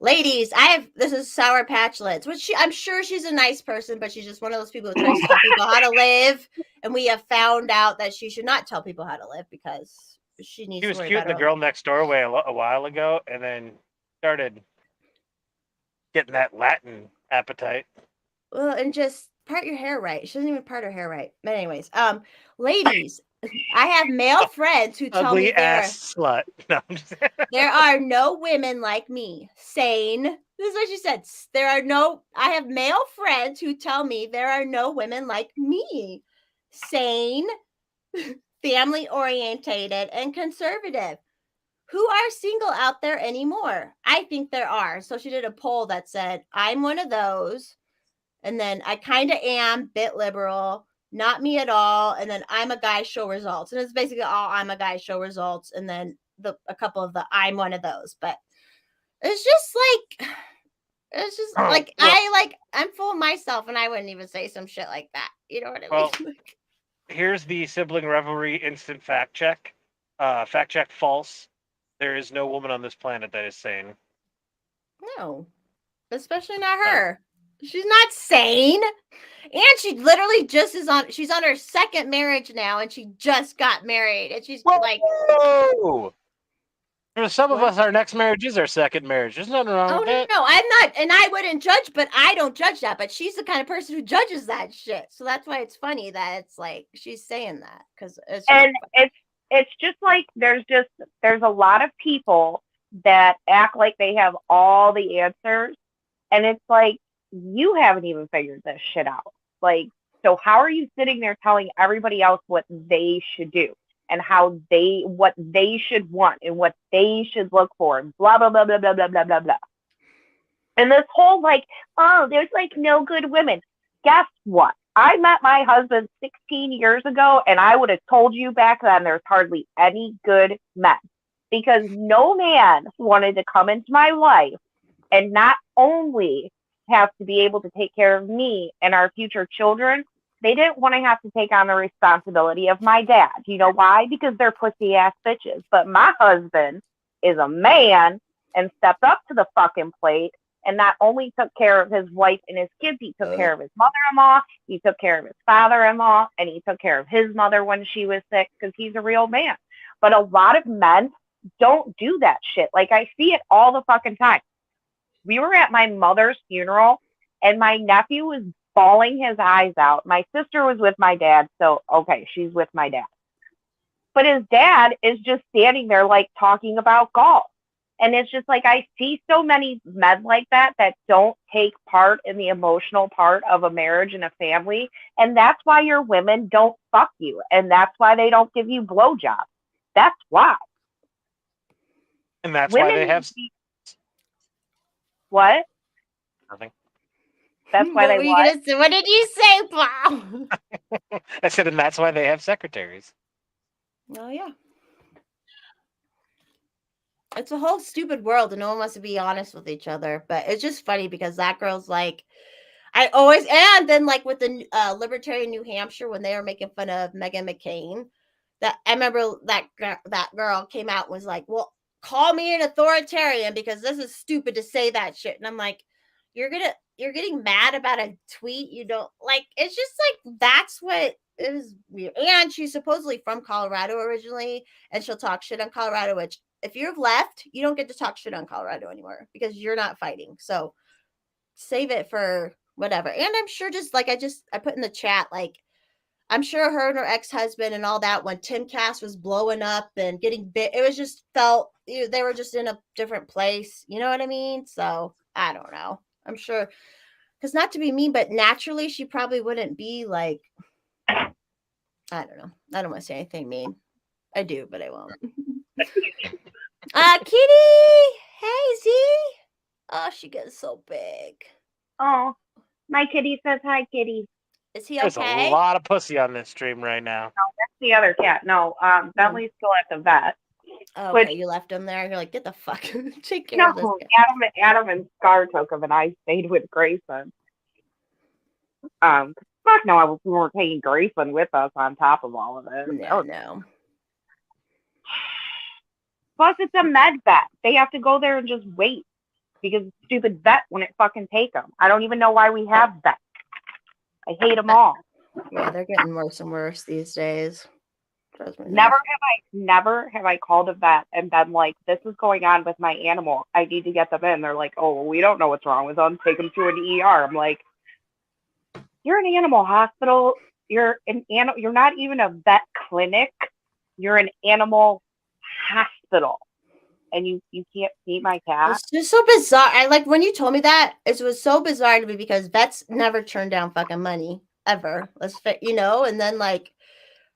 Ladies, this is Sour Patch Lids, which I'm sure she's a nice person, but she's just one of those people who tries to tell people how to live. And we have found out that she should not tell people how to live because she needs She was to worry cute about in the girl next door way a while ago, and then started getting that Latin appetite. Well, and just part your hair right. She doesn't even part her hair right. But anyways, ladies, I have male friends who tell me Ugly ass slut. No, there are no women like me. Sane. This is what she said. I have male friends who tell me there are no women like me. Sane, family orientated, and conservative. Who are single out there anymore? I think there are. So she did a poll that said, I'm one of those. And then I kind of am, bit liberal, not me at all. And then I'm a guy, show results. And it's basically all I'm a guy, show results. And then a couple of the I'm one of those. But it's just like, I'm full of myself and I wouldn't even say some shit like that. You know what I mean? Here's the sibling revelry instant fact check. Fact check false. There is no woman on this planet that is sane. No, especially not her. She's not sane. And she literally she's on her second marriage now and she just got married. And she's like, whoa! For some of us, our next marriage is our second marriage. There's nothing wrong with that. No, I'm not. And I wouldn't judge, but I don't judge that. But she's the kind of person who judges that shit. So that's why it's funny that it's like she's saying that. It's just like there's a lot of people that act like they have all the answers. And it's like, you haven't even figured this shit out. Like, so how are you sitting there telling everybody else what they should do and what they should want and what they should look for and blah, blah, blah, blah, blah, blah, blah, blah, blah. And this whole like, oh, there's like no good women. Guess what? I met my husband 16 years ago and I would have told you back then there's hardly any good men because no man wanted to come into my life and not only have to be able to take care of me and our future children, they didn't want to have to take on the responsibility of my dad. You know why? Because they're pussy ass bitches. But my husband is a man and stepped up to the fucking plate and not only took care of his wife and his kids, he took care of his mother-in-law, he took care of his father-in-law, and he took care of his mother when she was sick because he's a real man. But a lot of men don't do that shit. Like, I see it all the fucking time. We were at my mother's funeral and my nephew was bawling his eyes out. My sister was with my dad. So, okay, she's with my dad. But his dad is just standing there like talking about golf. And it's just like, I see so many men like that don't take part in the emotional part of a marriage and a family. And that's why your women don't fuck you. And that's why they don't give you blowjobs. That's why. And that's women why they have... What? Nothing. That's why they what? What did you say, Paul? I said, and that's why they have secretaries. Oh, yeah. It's a whole stupid world and no one wants to be honest with each other. But it's just funny because that girl's like, and then like with the Libertarian New Hampshire, when they were making fun of Meghan McCain, that I remember that girl came out and was like, well, call me an authoritarian because this is stupid to say that shit. And I'm like, you're getting mad about a tweet. You don't like, it's just like, that's what is weird. And she's supposedly from Colorado originally. And she'll talk shit on Colorado, which if you're left, you don't get to talk shit on Colorado anymore because you're not fighting. So save it for whatever. And I'm sure just like, I put in the chat, like, I'm sure her and her ex-husband and all that when Timcast was blowing up and getting bit, it was just felt they were just in a different place. You know what I mean? So I don't know. I'm sure, because not to be mean, but naturally she probably wouldn't be like, I don't know. I don't want to say anything mean. I do, but I won't. Kitty. Hey, Z. Oh, she gets so big. Oh, my kitty says hi, kitty. Is he okay? There's a lot of pussy on this stream right now. No, that's the other cat. No, Bentley's still at the vet. Oh, okay, you left him there. You're like, get the fuck, take care of this guy. Adam and Scar took him, and I stayed with Grayson. Fuck no, we weren't taking Grayson with us on top of all of it. No. Plus, it's a med vet. They have to go there and just wait because the stupid vet wouldn't fucking take them. I don't even know why we have vets. I hate them all. Yeah, they're getting worse and worse these days. Never have I called a vet and been like, this is going on with my animal. I need to get them in. They're like, oh, well, we don't know what's wrong with them. Take them to an ER. I'm like, you're an animal hospital. You're not even a vet clinic. You're an animal hospital. And you can't see my cat. It's just so bizarre. I like when you told me that, it was so bizarre to me because vets never turn down fucking money ever. And then like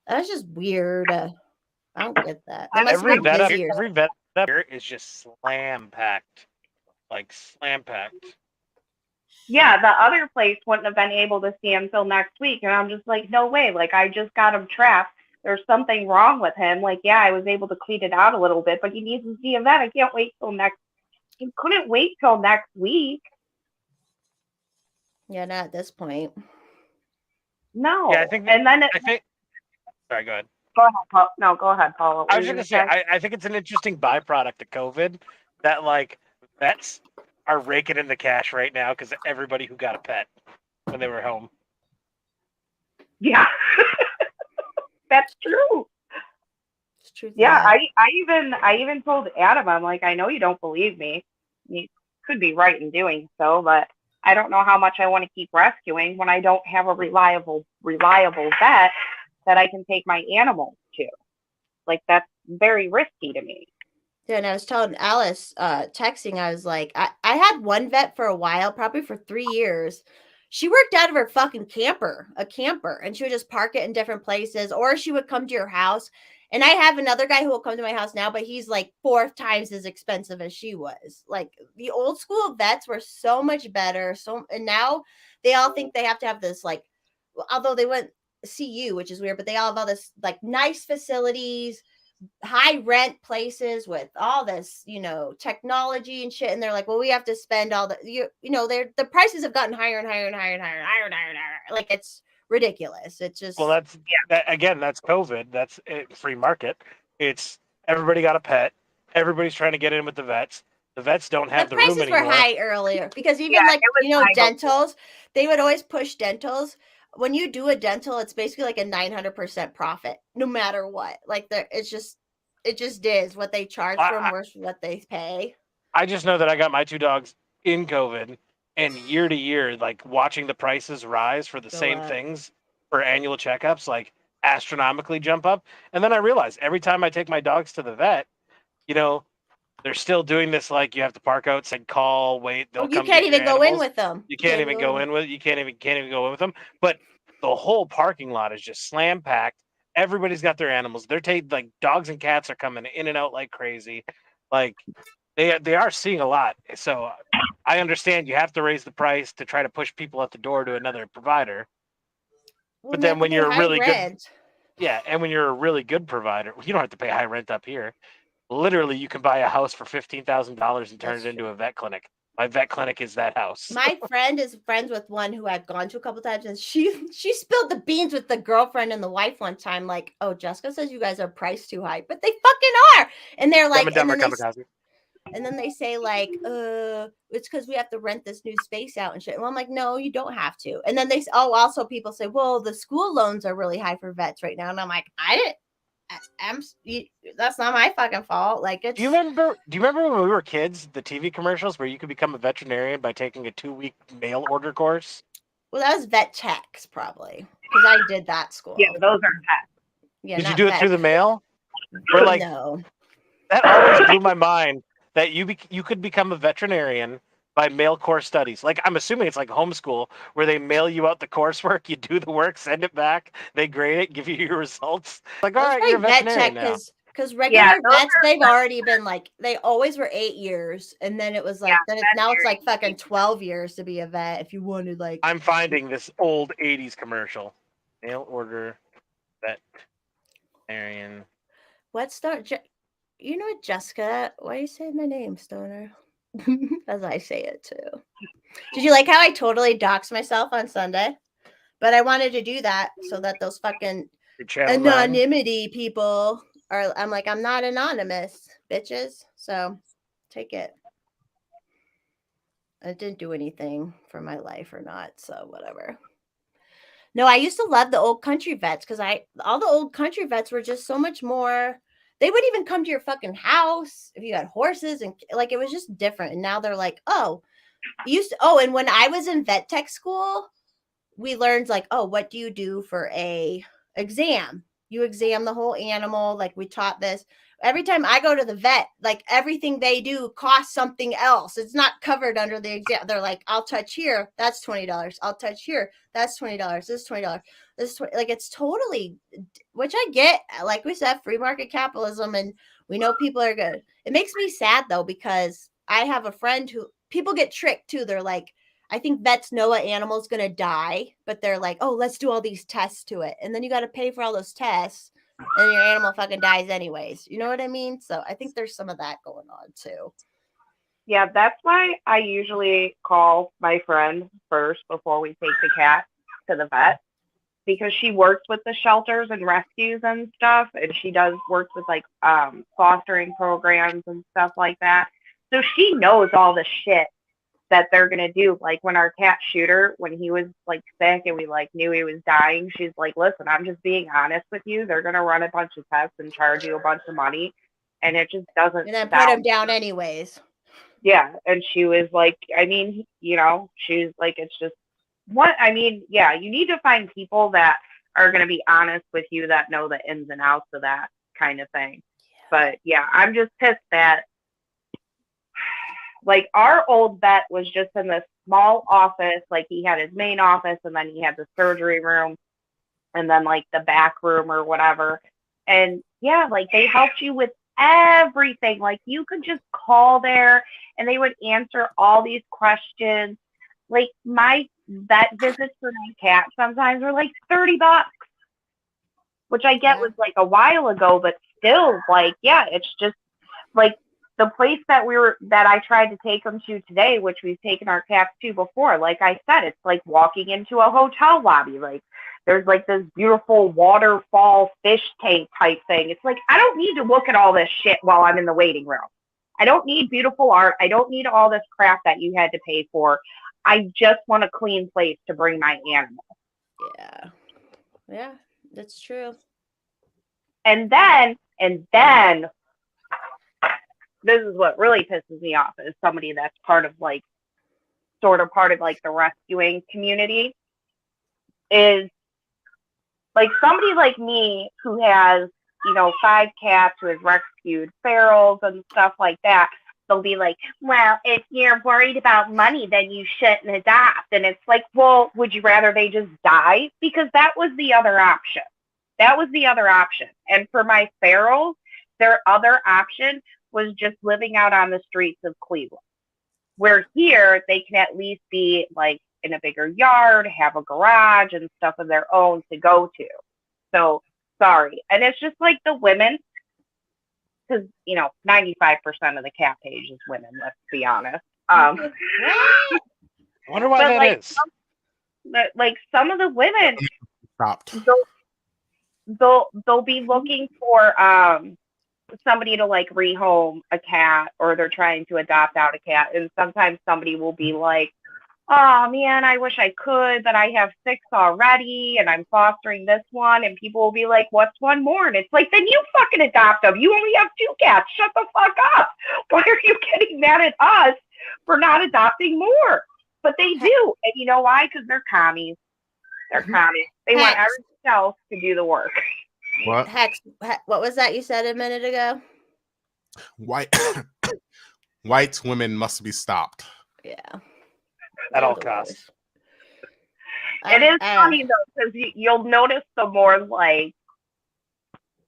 that's just weird. I don't get that. Every vet up here is just slam packed. Like slam packed. Yeah, the other place wouldn't have been able to see him till next week. And I'm just like, no way. Like, I just got him trapped. There's something wrong with him. Like, yeah, I was able to clean it out a little bit, but he needs to see a vet. I can't wait till you couldn't wait till next week. Yeah, not at this point. No. Yeah, sorry, go ahead. Go ahead, Paul. No, go ahead, Paul. I was going to say, I think it's an interesting byproduct of COVID that, like, vets are raking in the cash right now because everybody who got a pet when they were home. Yeah. That's true. It's true. Yeah, I even told Adam, I'm like, I know you don't believe me. You could be right in doing so, but I don't know how much I want to keep rescuing when I don't have a reliable vet that I can take my animals to. Like, that's very risky to me. Yeah, and I was telling Alice, texting, I was like, I had one vet for a while, probably for 3 years. She worked out of her fucking camper, and she would just park it in different places, or she would come to your house. And I have another guy who will come to my house now, but he's like 4 times as expensive as she was. Like the old school vets were so much better. And now they all think they have to have this, like, although they wouldn't see you, which is weird, but they all have all this like nice facilities, high rent places with all this, technology and shit. And they're like, well, we have to spend all the, the prices have gotten higher and higher and higher and higher and higher and higher and higher. Like it's ridiculous. It's just, well, that's COVID. That's it, free market. It's everybody got a pet. Everybody's trying to get in with the vets. The vets don't have the room anymore. The prices were high earlier because even dentals, they would always push dentals. When you do a dental, it's basically like a 900% profit, no matter what. Like it just is what they charge for them versus what they pay. I just know that I got my 2 dogs in COVID, and year to year, like watching the prices rise for the same things for annual checkups, like astronomically jump up. And then I realized every time I take my dogs to the vet, they're still doing this, like you have to park outside, call, wait. They'll come. You can't even go in with them. You can't even go in with. You can't even go in with them. But the whole parking lot is just slam packed. Everybody's got their animals. They're like dogs and cats are coming in and out like crazy. Like they are seeing a lot. So I understand you have to raise the price to try to push people out the door to another provider. Well, but then when you're a really good, and when you're a really good provider, you don't have to pay high rent up here. Literally, you can buy a house for $15,000 and turn it into a vet clinic. My vet clinic is that house. My friend is friends with one who I've gone to a couple times, and she spilled the beans with the girlfriend and the wife one time. Like, oh, Jessica says you guys are priced too high, but they fucking are. And they're like, and then they say like, it's because we have to rent this new space out and shit. Well, I'm like, no, you don't have to. And then also people say, well, the school loans are really high for vets right now, and I'm like, that's not my fucking fault. Like, it's. Do you remember when we were kids, the TV commercials where you could become a veterinarian by taking a 2-week mail order course? Well, that was vet techs probably because I did that school. Yeah, those are vets. Yeah, did you do it through the mail? Or like, no. That always blew my mind that you could become a veterinarian by mail course studies. Like, I'm assuming it's like homeschool where they mail you out the coursework, you do the work, send it back, they grade it, give you your results. Like, all right, you're a veterinarian now. Because regular vets, they've already been like, they always were 8 years. And then it was like, now it's like fucking 12 years to be a vet if you wanted like. I'm finding this old 80s commercial. Mail order veterinarian. You know what, Jessica? Why are you saying my name, Stoner? As I say it too. Did you like how I totally doxed myself on Sunday? But I wanted to do that so that those fucking anonymity people are. I'm like, I'm not anonymous. bitches. So take it. I didn't do anything for my life or not, so whatever. No, I used to love the old country vets because all the old country vets were just so much more. They would even come to your fucking house if you had horses, and like it was just different. And now they're like, oh, and when I was in vet tech school, we learned like, oh, what do you do for a exam? You exam the whole animal. Like we taught this. Every time I go to the vet, like everything they do costs something else. It's not covered under the exam. They're like, I'll touch here. That's $20. I'll touch here. That's $20. This is $20. This is 20. Like it's totally, which I get. Like we said, free market capitalism, and we know people are good. It makes me sad though because I have a friend who people get tricked too. They're like, I think vets know an animal's going to die, but they're like, oh, let's do all these tests to it. And then you got to pay for all those tests and your animal fucking dies anyways. You know what I mean? So I think there's some of that going on too. Yeah, that's why I usually call my friend first before we take the cat to the vet, because she works with the shelters and rescues and stuff, and she does work with like fostering programs and stuff like that. So she knows all the shit that they're gonna do. Like when our cat Shooter, when he was like sick and we like knew he was dying, she's like, listen, I'm just being honest with you. They're gonna run a bunch of tests and charge you a bunch of money, and it just doesn't. And then put him down anyways. Yeah, and she was like, I mean, you know, she's like, it's just what I mean. Yeah, you need to find people that are gonna be honest with you, that know the ins and outs of that kind of thing. But yeah, I'm just pissed that. Like our old vet was just in this small office. Like he had his main office and then he had the surgery room and then like the back room or whatever. And yeah, like they helped you with everything. Like you could just call there and they would answer all these questions. Like my vet visits for my cat sometimes were like $30, which I get was like a while ago, but still like, yeah, it's just like, the place that I tried to take them to today, which we've taken our cats to before, like I said, it's like walking into a hotel lobby. Like there's like this beautiful waterfall fish tank type thing. It's like, I don't need to look at all this shit while I'm in the waiting room. I don't need beautiful art. I don't need all this crap that you had to pay for. I just want a clean place to bring my animal. Yeah, that's true. And then this is what really pisses me off is somebody that's part of like, sort of part of like the rescuing community is like somebody like me who has, you know, 5 cats, who has rescued ferals and stuff like that. They'll be like, well, if you're worried about money, then you shouldn't adopt. And it's like, well, would you rather they just die? Because that was the other option. And for my ferals, their other option was just living out on the streets of Cleveland, where here they can at least be like in a bigger yard, have a garage and stuff of their own to go to. So sorry. And it's just like the women, because, you know, 95% of the cat page is women, let's be honest. I wonder why that like, is. Like some of the women, Stopped. they'll be looking for somebody to like rehome a cat, or they're trying to adopt out a cat, and sometimes somebody will be like, oh man, I wish I could, but I have 6 already and I'm fostering this one, and people will be like, what's one more? And it's like, then you fucking adopt them. You only have 2 cats. Shut the fuck up. Why are you getting mad at us for not adopting more? But they do. And you know why? Because they're commies. They want everything else to do the work. What? Hex, what was that you said a minute ago? White women must be stopped. Yeah. At all costs. It is funny though, because you'll notice the more like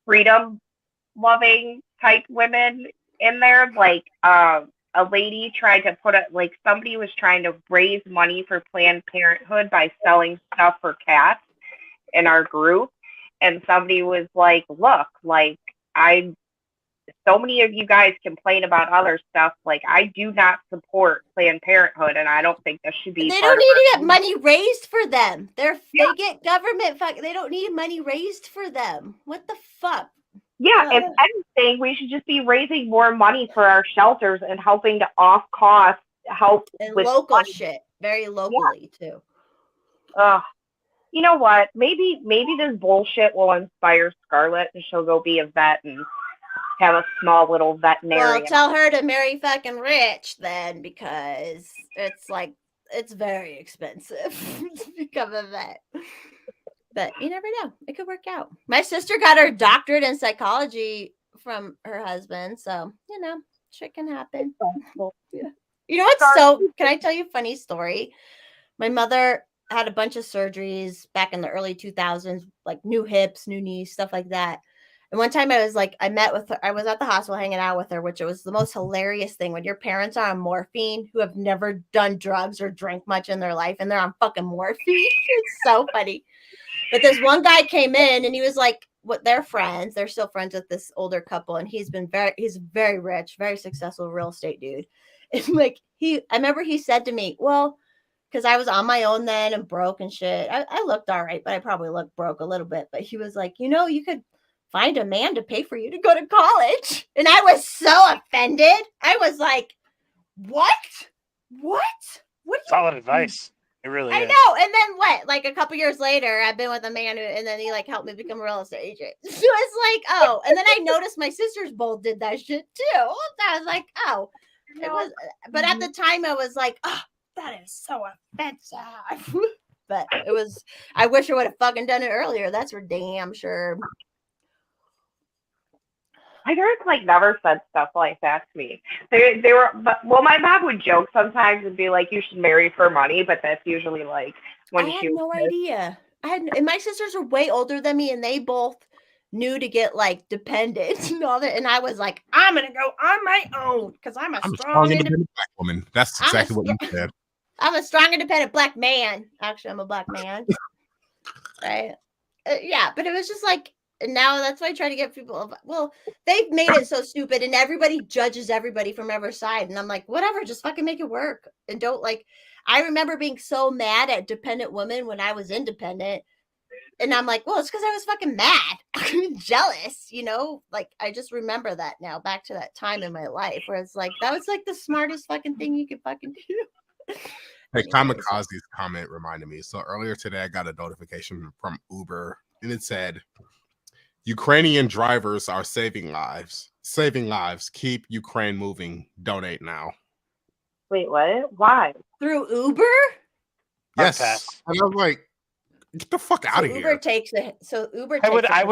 freedom loving type women in there. Like a lady tried to somebody was trying to raise money for Planned Parenthood by selling stuff for cats in our group. And somebody was like, look, like so many of you guys complain about other stuff. Like I do not support Planned Parenthood, and I don't think this should be. They don't need to get money raised for them. They get government. They don't need money raised for them. What the fuck? Yeah, if anything, we should just be raising more money for our shelters and helping to off cost help and with local money. shit, very locally too. You know what? Maybe this bullshit will inspire Scarlett, and she'll go be a vet and have a small little veterinarian. Well, tell her to marry fucking rich then, because it's very expensive to become a vet. But you never know. It could work out. My sister got her doctorate in psychology from her husband, so shit can happen. Yeah. You know what's can I tell you a funny story? My mother had a bunch of surgeries back in the early 2000s, like new hips, new knees, stuff like that. And one time I met with her, I was at the hospital hanging out with her, which was the most hilarious thing when your parents are on morphine, who have never done drugs or drank much in their life, and they're on fucking morphine. It's so funny. But this one guy came in and he was like, what, they're friends. They're still friends with this older couple. And he's very rich, very successful real estate dude. And I remember he said to me, well, because I was on my own then and broke and shit. I looked all right, but I probably looked broke a little bit. But he was like, you could find a man to pay for you to go to college. And I was so offended. I was like, what? Solid advice. It really I is. know. And then what? Like a couple years later, I've been with a man and then he helped me become a real estate agent. So it's like, oh, and then I noticed my sisters both did that shit too. I was like, oh, it was, but at the time I was like, oh, that is so offensive. But I wish I would have fucking done it earlier. That's for damn sure. My parents never said stuff like that to me. They were, my mom would joke sometimes and be like, "You should marry for money," but that's usually when I had no idea. And my sisters are way older than me, and they both knew to get dependent and all that. And I was like, I'm gonna go on my own because I'm a strong independent black woman. That's exactly what you said. I'm a strong independent black man. Actually, I'm a black man. Right? Yeah, but it was just and now that's why I try to get people. Well, they've made it so stupid, and everybody judges everybody from every side. And I'm like, whatever, just fucking make it work. And don't I remember being so mad at dependent women when I was independent. And I'm like, well, it's because I was fucking mad. I'm jealous, I just remember that now, back to that time in my life where it's that was the smartest fucking thing you could fucking do. Hey, Kamikaze's comment reminded me. So earlier today, I got a notification from Uber, and it said, Ukrainian drivers are saving lives. Saving lives. Keep Ukraine moving. Donate now. Wait, what? Why? Through Uber? Yes. And I was like, get the fuck out of here. Uber takes it. So Uber takes I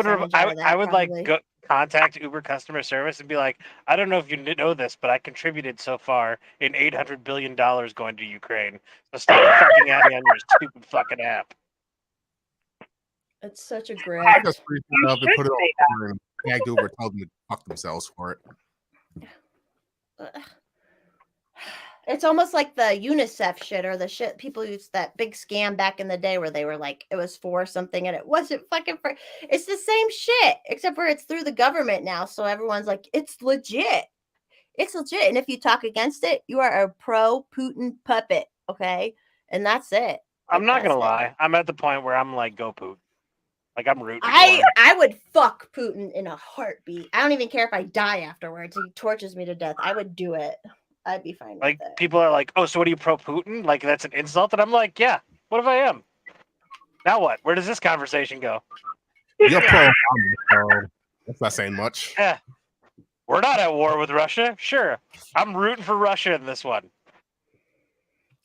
would go contact Uber customer service and be like, I don't know if you know this, but I contributed so far in $800 billion going to Ukraine. So stop fucking at me on your stupid fucking app. It's such a grab. I just freaked it up and put it on and tagged Uber, told them to fuck themselves for it. It's almost like the UNICEF shit or the shit people used, that big scam back in the day where they were like, it was for something and it wasn't fucking for. It's the same shit, except for it's through the government now. So everyone's like, it's legit. It's legit. And if you talk against it, you are a pro-Putin puppet. Okay. And that's it. I'm not going to lie. I'm at the point where I'm like, go Putin. I'm rooting. I would fuck Putin in a heartbeat. I don't even care if I die afterwards. He tortures me to death. I would do it. I'd be fine with it. People are like, oh, so what are you pro Putin? That's an insult? And I'm like, yeah, what if I am? Now what? Where does this conversation go? You're pro. That's not saying much. Yeah. We're not at war with Russia. Sure. I'm rooting for Russia in this one.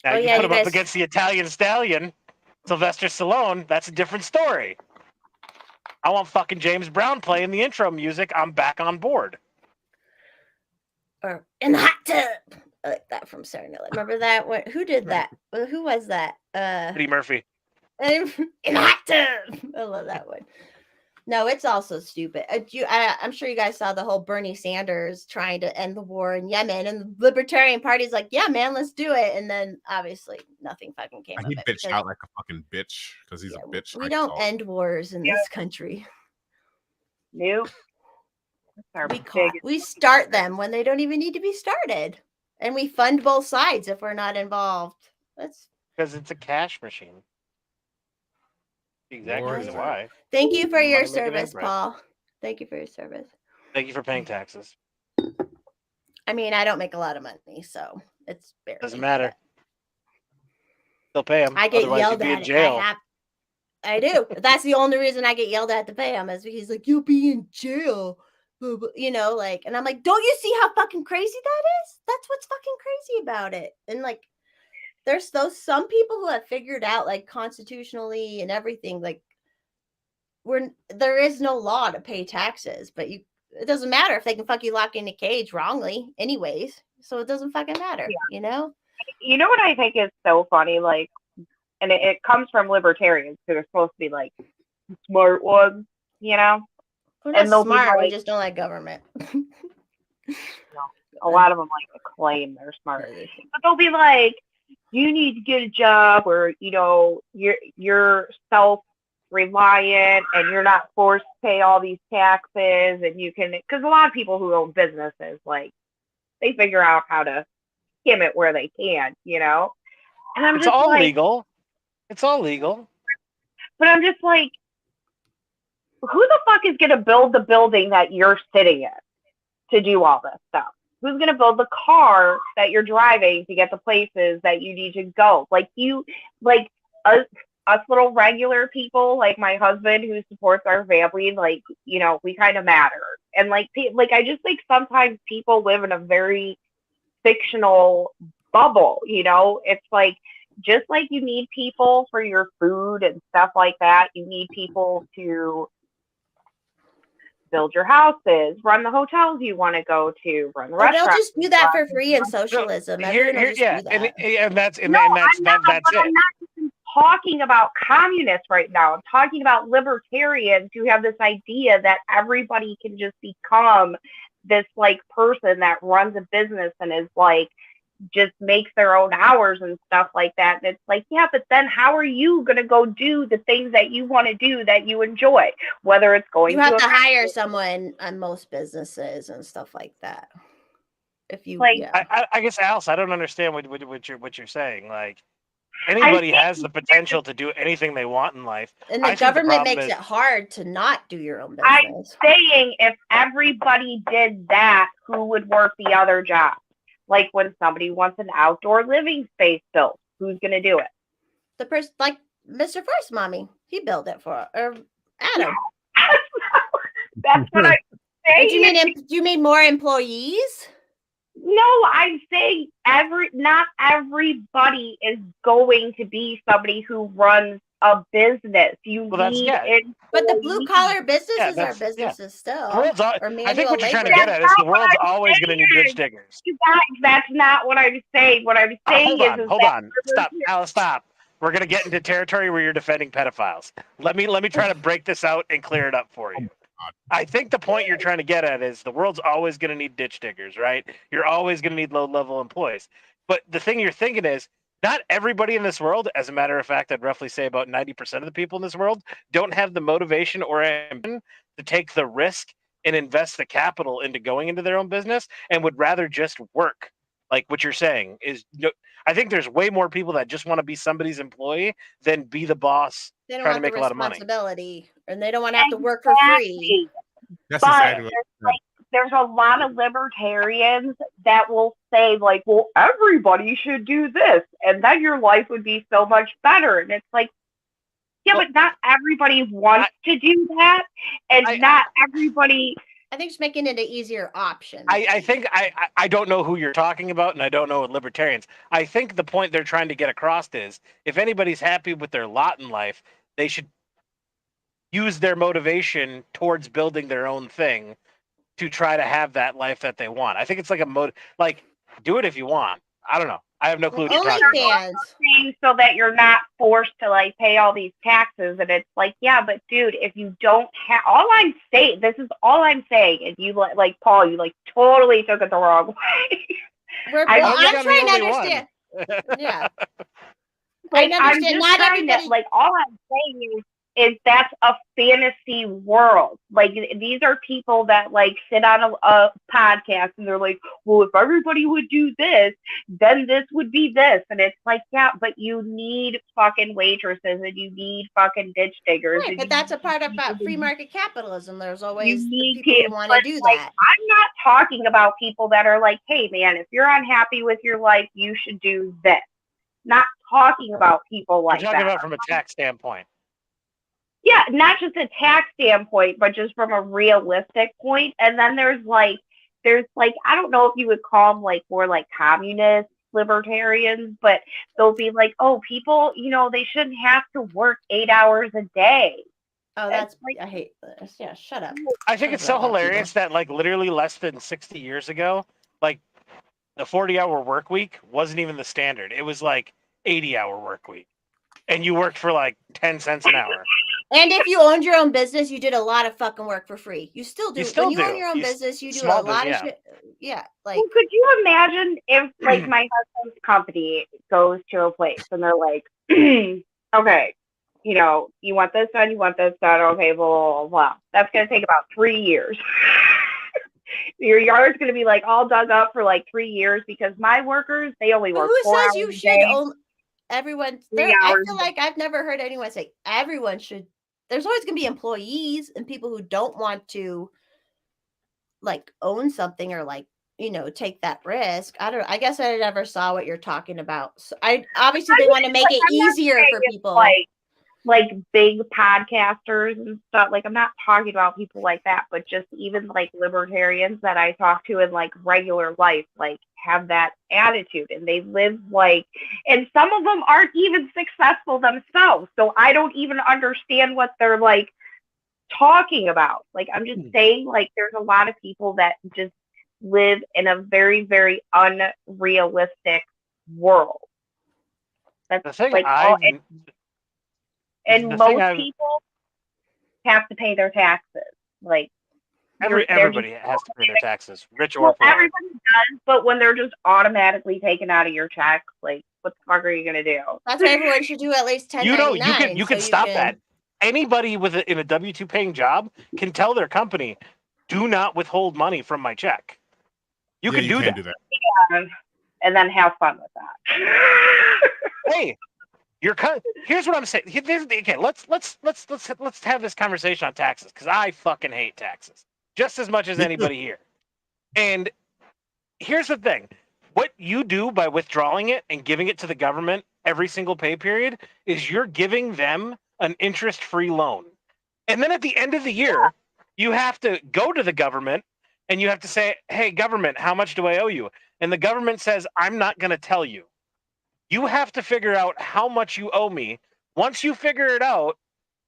Now you put him up against the Italian stallion, Sylvester Stallone, that's a different story. I want fucking James Brown playing the intro music. I'm back on board. Or in the hot tub. I like that from Sarah Miller. Remember that? Who did that? Who was that? Eddie Murphy. In the hot tub. I love that one. No, it's also stupid. I'm sure you guys saw the whole Bernie Sanders trying to end the war in Yemen, and the Libertarian Party's like, yeah, man, let's do it. And then obviously nothing fucking came of it. He bitched out like a fucking bitch because he's a bitch. We don't end wars in this country. Nope. We start them when they don't even need to be started. And we fund both sides if we're not involved. That's because it's a cash machine. Exactly why. Thank you for your service, Paul. Thank you for your service. Thank you for paying taxes. I mean, I don't make a lot of money, so it's barely. Doesn't matter. but They'll pay them. I get Otherwise, yelled you'd be in at. jail. I do. That's the only reason I get yelled at to pay him is because he's like, you'll be in jail. You know, like, and I'm like, don't you see how fucking crazy that is? That's what's fucking crazy about it. And like, there's some people who have figured out like constitutionally and everything, like there is no law to pay taxes, but it doesn't matter if they can fuck you lock in a cage wrongly anyways. So it doesn't fucking matter, you know? You know what I think is so funny? Like, and it comes from libertarians who are supposed to be like smart ones, you know? We're not And they'll be smart. We like- just don't like government. A lot of them like to claim they're smart, but they'll be like, you need to get a job where, you know, you're self-reliant and you're not forced to pay all these taxes, and you can, because a lot of people who own businesses, like, they figure out how to skim it where they can, you know? And I'm It's just all like, legal. It's all legal. but I'm just like, who the fuck is going to build the building that you're sitting in to do all this stuff? Who's going to build the car that you're driving to get the places that you need to go? Like us little regular people, like my husband who supports our family, like, you know, we kind of matter. And like I just think sometimes people live in a very fictional bubble, you know? It's like, just like you need people for your food and stuff like that, you need people to build your houses, run the hotels you want to go to, run the restaurants. They'll just do that for free in socialism. Everyone will just do that. And that's I'm it. not even talking about communists right now. I'm talking about libertarians who have this idea that everybody can just become this like person that runs a business and is like just makes their own hours and stuff like that. And it's like, yeah, but then how are you going to go do the things that you want to do that you enjoy? Whether it's going you have to hire someone on most businesses and stuff like that. If you like, I guess, Alice, I don't understand what you're saying. Like, anybody has the potential to do anything they want in life. And the government makes it hard to not do your own business. I'm saying if everybody did that, who would work the other job? Like when somebody wants an outdoor living space built, who's going to do it? The person, like Mr. First Mommy, he built it for, or Adam. That's what I'm saying. Do you mean more employees? No, I'm saying not everybody is going to be somebody who runs a business. But the blue collar businesses are businesses still. I think what you're trying to get at is the world's always going to need ditch diggers. That's not what I'm saying. What I'm saying hold on. Stop, Alice. Stop. We're going to get into territory where you're defending pedophiles. Let me try to break this out and clear it up for you. I think the point you're trying to get at is the world's always going to need ditch diggers, right? You're always going to need low-level employees. But the thing you're thinking is, not everybody in this world, as a matter of fact, I'd roughly say about 90% of the people in this world don't have the motivation or ambition to take the risk and invest the capital into going into their own business and would rather just work. Like what you're saying is, I think there's way more people that just want to be somebody's employee than be the boss trying to make a lot of money. And they don't want to have to work for free. That's exactly there's a lot of libertarians that will say, like, well, everybody should do this, and then your life would be so much better. And it's like, yeah, but not everybody wants to do that, and not everybody. I think it's making it an easier option. I think I don't know who you're talking about, and I don't know what libertarians. I think the point they're trying to get across is, if anybody's happy with their lot in life, they should use their motivation towards building their own thing to try to have that life that they want. I think it's like do it if you want. I don't know. I have no clue what you're talking about. So that you're not forced to like pay all these taxes, and it's like, yeah, but dude, if you don't have, this is all I'm saying, and you like Paul, you like totally took it the wrong way. I'm trying to understand. Yeah. Like, I'm just trying to, like, all I'm saying is, is that's a fantasy world. Like, these are people that like sit on a podcast and they're like, well, if everybody would do this, then this would be this. And it's like, yeah, but you need fucking waitresses and you need fucking ditch diggers. Right, And but that's a part of free market capitalism. There's you always the need people to, who want but to do like, that. I'm not talking about people that are like, hey man, if you're unhappy with your life, you should do this. Not talking about people You're like talking that. about from a tax standpoint. Yeah, not just a tax standpoint, but just from a realistic point. And then there's like I don't know if you would call them like more like communist libertarians, but they'll be like, oh, people, they shouldn't have to work 8 hours a day. Oh, And that's like, I hate this. Yeah, shut up. I think Shut it's up so about that, hilarious that like literally less than 60 years ago, like the 40-hour work week wasn't even the standard. It was like 80-hour work week. And you worked for like 10 cents an hour. And if you owned your own business, you did a lot of fucking work for free. You still do. You still When you own do. your own You business, you do a small lot of business, shit. Yeah, like well, could you imagine if like my husband's company goes to a place and they're like, okay, you want this done, okay, blah, blah, blah, blah. That's going to take about 3 years. Your yard's going to be like all dug up for like 3 years because my workers, they only work who 4 says hours you a should day. own everyone? 3 I hours feel a day. like I've never heard anyone say everyone should. There's always going to be employees and people who don't want to like own something or like take that risk. I guess I never saw what you're talking about. So obviously they want to make it I'm not easier saying for it's people. like big podcasters and stuff. Like, I'm not talking about people like that, but just even like libertarians that I talk to in like regular life, like have that attitude and they live like, and some of them aren't even successful themselves. So I don't even understand what they're like talking about. Like, I'm just saying, like, there's a lot of people that just live in a very, very unrealistic world. That's the thing like I and most people have to pay their taxes. Like, everybody has to pay their taxes, rich or well, poor. everybody does, but when they're just automatically taken out of your check, like, what the fuck are you gonna do? That's why everyone should do at least 1099. You can stop that. Anybody in a W-2 paying job can tell their company, do not withhold money from my check. You can do that. Yeah, and then have fun with that. Hey, here's what I'm saying. Okay, let's have this conversation on taxes because I fucking hate taxes just as much as anybody here. And here's the thing: what you do by withdrawing it and giving it to the government every single pay period is you're giving them an interest-free loan, and then at the end of the year, you have to go to the government and you have to say, "Hey, government, how much do I owe you?" And the government says, "I'm not going to tell you." You have to figure out how much you owe me. Once you figure it out,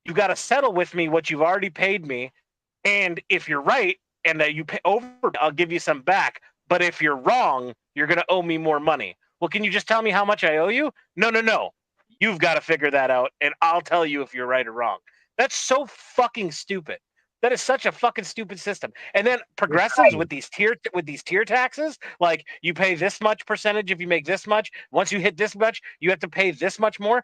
you got to settle with me what you've already paid me. And if you're right and that you pay over, I'll give you some back. But if you're wrong, you're going to owe me more money. Well, can you just tell me how much I owe you? No. You've got to figure that out, and I'll tell you if you're right or wrong. That's so fucking stupid. That is such a fucking stupid system. And then progressives with these tier taxes, like you pay this much percentage if you make this much. Once you hit this much, you have to pay this much more.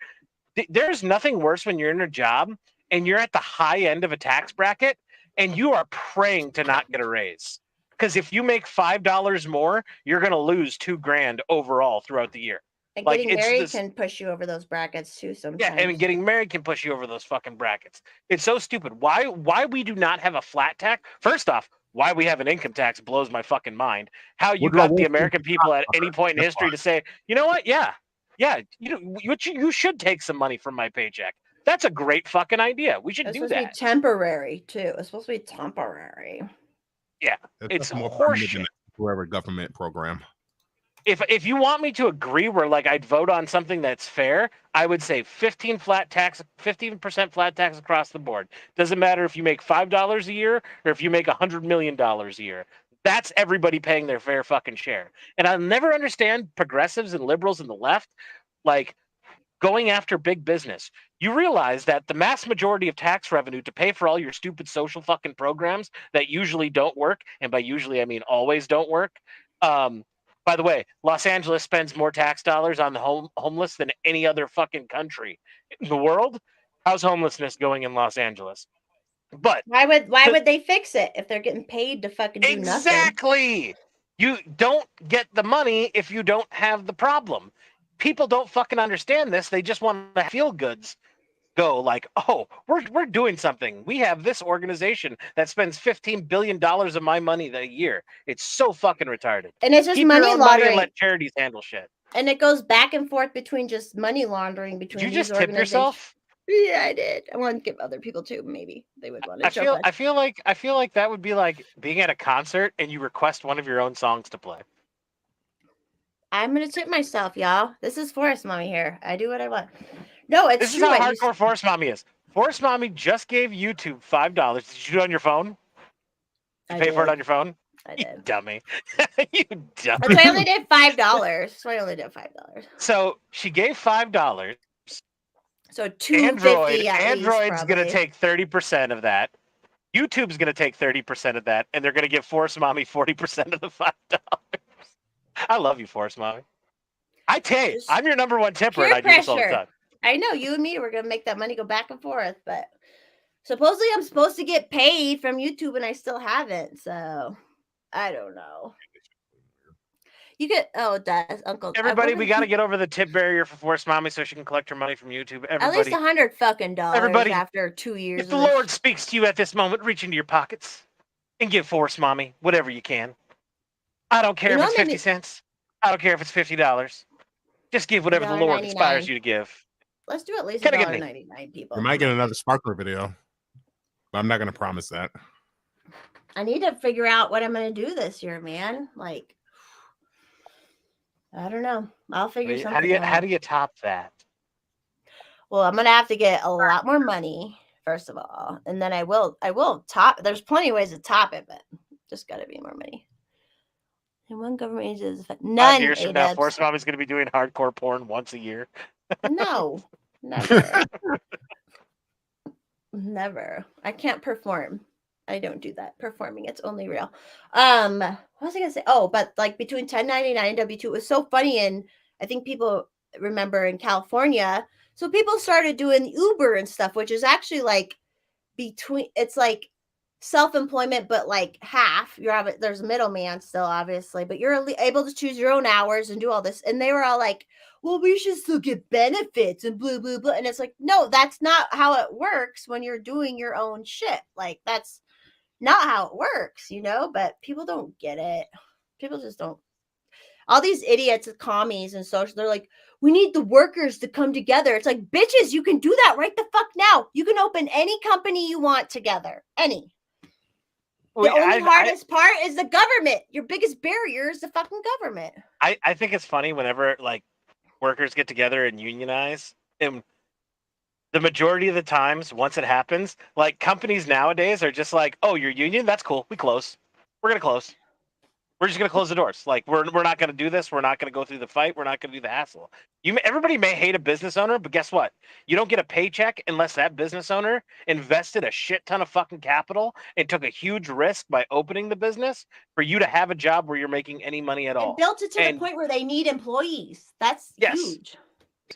There's nothing worse when you're in a job and you're at the high end of a tax bracket and you are praying to not get a raise. Because if you make $5 more, you're going to lose $2,000 overall throughout the year. And getting married can push you over those brackets too sometimes. Yeah, and getting married can push you over those fucking brackets. It's so stupid. Why we do not have a flat tax? First off, why we have an income tax blows my fucking mind. How you got the American people at any point in history to say, you know what? Yeah, you should take some money from my paycheck. That's a great fucking idea. We should do that. It's supposed to be temporary too. It's supposed to be temporary. Yeah, it's horseshit. Forever government program. If you want me to agree where like I'd vote on something that's fair, I would say 15% flat tax across the board. Doesn't matter if you make $5 a year or if you make $100 million a year. That's everybody paying their fair fucking share. And I'll never understand progressives and liberals in the left like going after big business. You realize that the mass majority of tax revenue to pay for all your stupid social fucking programs that usually don't work, and by usually I mean always don't work. By the way, Los Angeles spends more tax dollars on the homeless than any other fucking country in the world. How's homelessness going in Los Angeles? But Why would they fix it if they're getting paid to fucking do nothing? exactly. You don't get the money if you don't have the problem. People don't fucking understand this. They just want to feel goods. Go like, oh, we're doing something. We have this organization that spends $15 billion of my money a year. It's so fucking retarded. And it's just Keep money your own money and laundering. let charities handle shit. And it goes back and forth between just money laundering Did between you these just tip organizations. yourself? Yeah, I did. I want to give other people too. Maybe they would want to. I feel like that would be like being at a concert and you request one of your own songs to play. I'm gonna tip myself, y'all. This is Forest Mommy here. I do what I want. No, it's This true. is how hardcore Forest Mommy is. Forest Mommy just gave YouTube $5. Did you do it on your phone? Did you pay for it on your phone? I You did. dummy. You dummy. That's why I only did $5. So I only did $5. So she gave $5. So $2.50 Android's going to take 30% of that. YouTube's going to take 30% of that, and they're going to give Forest Mommy 40% of the $5. I love you, Forest Mommy. I tell you, I'm your number one tipper, and I do this all the time. I know you and me, we're going to make that money go back and forth, but supposedly I'm supposed to get paid from YouTube, and I still haven't, so I don't know. You get, it does, Uncle. Everybody, we got to get over the tip barrier for Forest Mommy so she can collect her money from YouTube. Everybody, at least $100 fucking everybody, after 2 years. If the Lord speaks to you at this moment, reach into your pockets and give Forest Mommy whatever you can. I don't care if it's 50 cents. I don't care if it's $50. Just give whatever the Lord inspires you to give. Let's do at least $1.99, people. We might get another Sparkler video, but I'm not going to promise that. I need to figure out what I'm going to do this year, man. Like, I don't know. I'll figure something out. How do you top that? Well, I'm going to have to get a lot more money, first of all. And then I will top. There's plenty of ways to top it, but just got to be more money. And one government agency, none. 5 years from now, Forest Mommy's going to be doing hardcore porn once a year. No, never. Never. I can't perform. I don't do that. Performing, it's only real. What was I gonna say? Oh, but like between 1099 and W2, it was so funny, and I think people remember in California. So people started doing Uber and stuff, which is actually like it's like self-employment, but like half. There's a middleman still, obviously, but you're able to choose your own hours and do all this. And they were all like, well, we should still get benefits and blah, blah, blah. And it's like, no, that's not how it works when you're doing your own shit. Like, that's not how it works, but people don't get it. People just don't. All these idiots, commies and social, they're like, we need the workers to come together. It's like, bitches, you can do that right the fuck now. You can open any company you want together. Any. The only hardest part is the government. Your biggest barrier is the fucking government. I think it's funny whenever like workers get together and unionize. And the majority of the times, once it happens, like companies nowadays are just like, oh, you're union? That's cool. We close. We're going to close. We're just going to close the doors. Like, we're not going to do this. We're not going to go through the fight. We're not going to do the hassle. Everybody may hate a business owner, but guess what? You don't get a paycheck unless that business owner invested a shit ton of fucking capital and took a huge risk by opening the business for you to have a job where you're making any money at all. And built it to the point where they need employees. That's huge.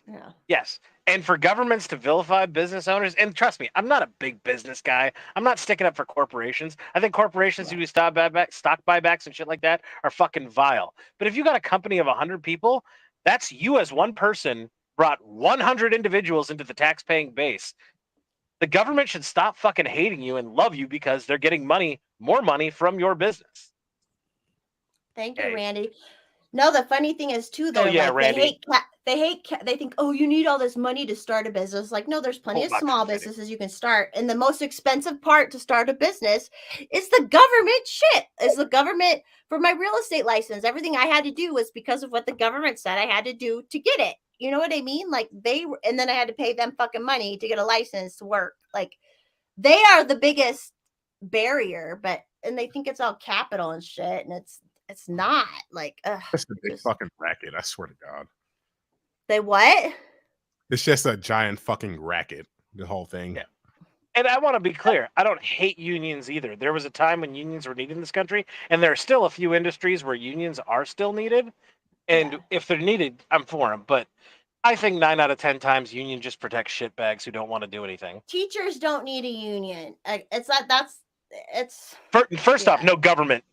Yeah. Yes. And for governments to vilify business owners, and trust me, I'm not a big business guy. I'm not sticking up for corporations. I think corporations who do stock buybacks and shit like that are fucking vile. But if you got a company of 100 people, that's you as one person brought 100 individuals into the tax-paying base. The government should stop fucking hating you and love you because they're getting more money from your business. Thank you, Randy. No, the funny thing is too, though, Randy. they think, oh, you need all this money to start a business. Like, no, there's plenty of small businesses you can start. And the most expensive part to start a business is the government shit. Is the government for my real estate license. Everything I had to do was because of what the government said I had to do to get it. You know what I mean? Like and then I had to pay them fucking money to get a license to work. Like, they are the biggest barrier, and they think it's all capital and shit. And it's not. Like, it's a big fucking racket. I swear to God. They what? It's just a giant fucking racket. The whole thing. Yeah. And I want to be clear. I don't hate unions either. There was a time when unions were needed in this country, and there are still a few industries where unions are still needed. And if they're needed, I'm for them. But I think 9 out of 10 times union just protects shitbags who don't want to do anything. Teachers don't need a union. It's not. It's. First off, no government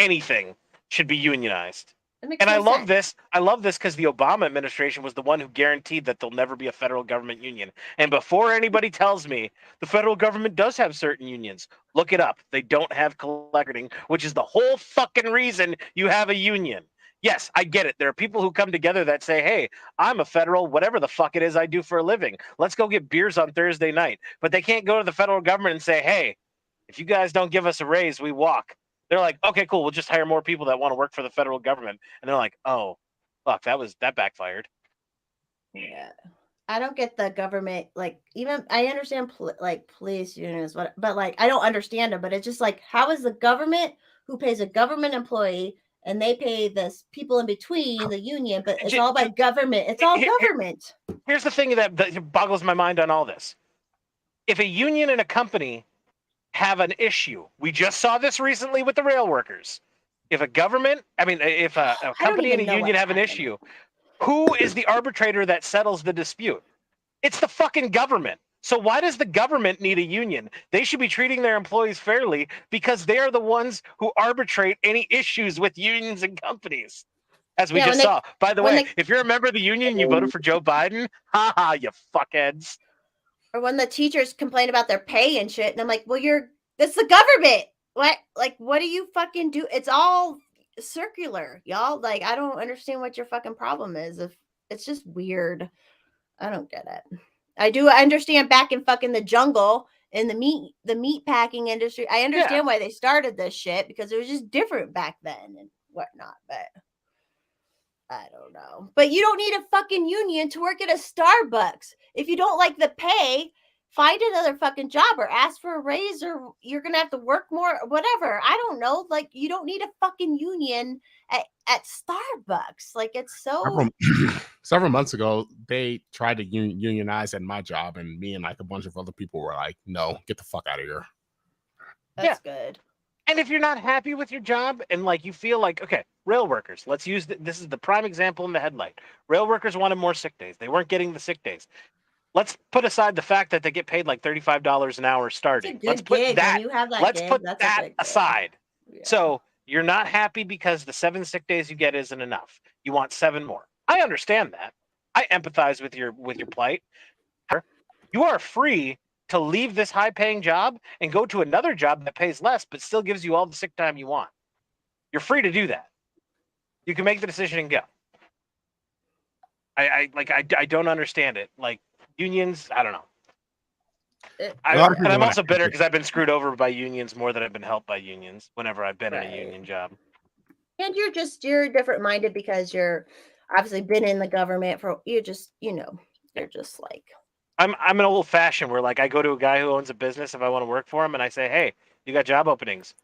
anything should be unionized. It makes And no I love sense. this. I love this because the Obama administration was the one who guaranteed that there'll never be a federal government union. And before anybody tells me the federal government does have certain unions, look it up. They don't have collecting, which is the whole fucking reason you have a union. Yes, I get it. There are people who come together that say, hey, I'm a federal, whatever the fuck it is I do for a living. Let's go get beers on Thursday night. But they can't go to the federal government and say, hey, if you guys don't give us a raise, we walk. They're like, okay, cool. We'll just hire more people that want to work for the federal government. And they're like, oh, fuck, that backfired. Yeah. I don't get the government, like, even I understand like police unions, but like I don't understand them. But it's just like, how is the government who pays a government employee and they pay this people in between the union, but it's all by government. It's all government. Here's the thing that boggles my mind on all this. If a union and a company have an issue, we just saw this recently with the rail workers. If a company and a union have an issue, who is the arbitrator that settles the dispute? It's the fucking government. So why does the government need a union? They should be treating their employees fairly because they are the ones who arbitrate any issues with unions and companies. As we just saw. By the way, if you're a member of the union, you voted for Joe Biden, haha, you fuckheads. Or when the teachers complain about their pay and shit, and I'm like, well, that's the government. What? Like, what do you fucking do? It's all circular, y'all. Like, I don't understand what your fucking problem is. If it's just weird. I don't get it. I do understand back in fucking the jungle in the meat packing industry. I understand why they started this shit because it was just different back then and whatnot. But I don't know. But you don't need a fucking union to work at a Starbucks. If you don't like the pay, find another fucking job or ask for a raise or you're going to have to work more, whatever. I don't know. Like, you don't need a fucking union at Starbucks. Like, it's so... Several months ago, they tried to unionize at my job, and me and like a bunch of other people were like, no, get the fuck out of here. That's good. And if you're not happy with your job and like you feel like, okay, rail workers, let's use this is the prime example in the headlight. Rail workers wanted more sick days. They weren't getting the sick days. Let's put aside the fact that they get paid like $35 an hour starting. Let's put that aside. Yeah. So you're not happy because the 7 sick days you get isn't enough. You want 7 more. I understand that. I empathize with your plight. You are free to leave this high-paying job and go to another job that pays less but still gives you all the sick time you want. You're free to do that. You can make the decision and go. I don't understand it. Like unions, I don't know. I'm also bitter because I've been screwed over by unions more than I've been helped by unions whenever I've been in a union job. And you're different minded because you're obviously been in the government you're just like. I'm an old fashioned where like I go to a guy who owns a business if I want to work for him and I say, hey, you got job openings.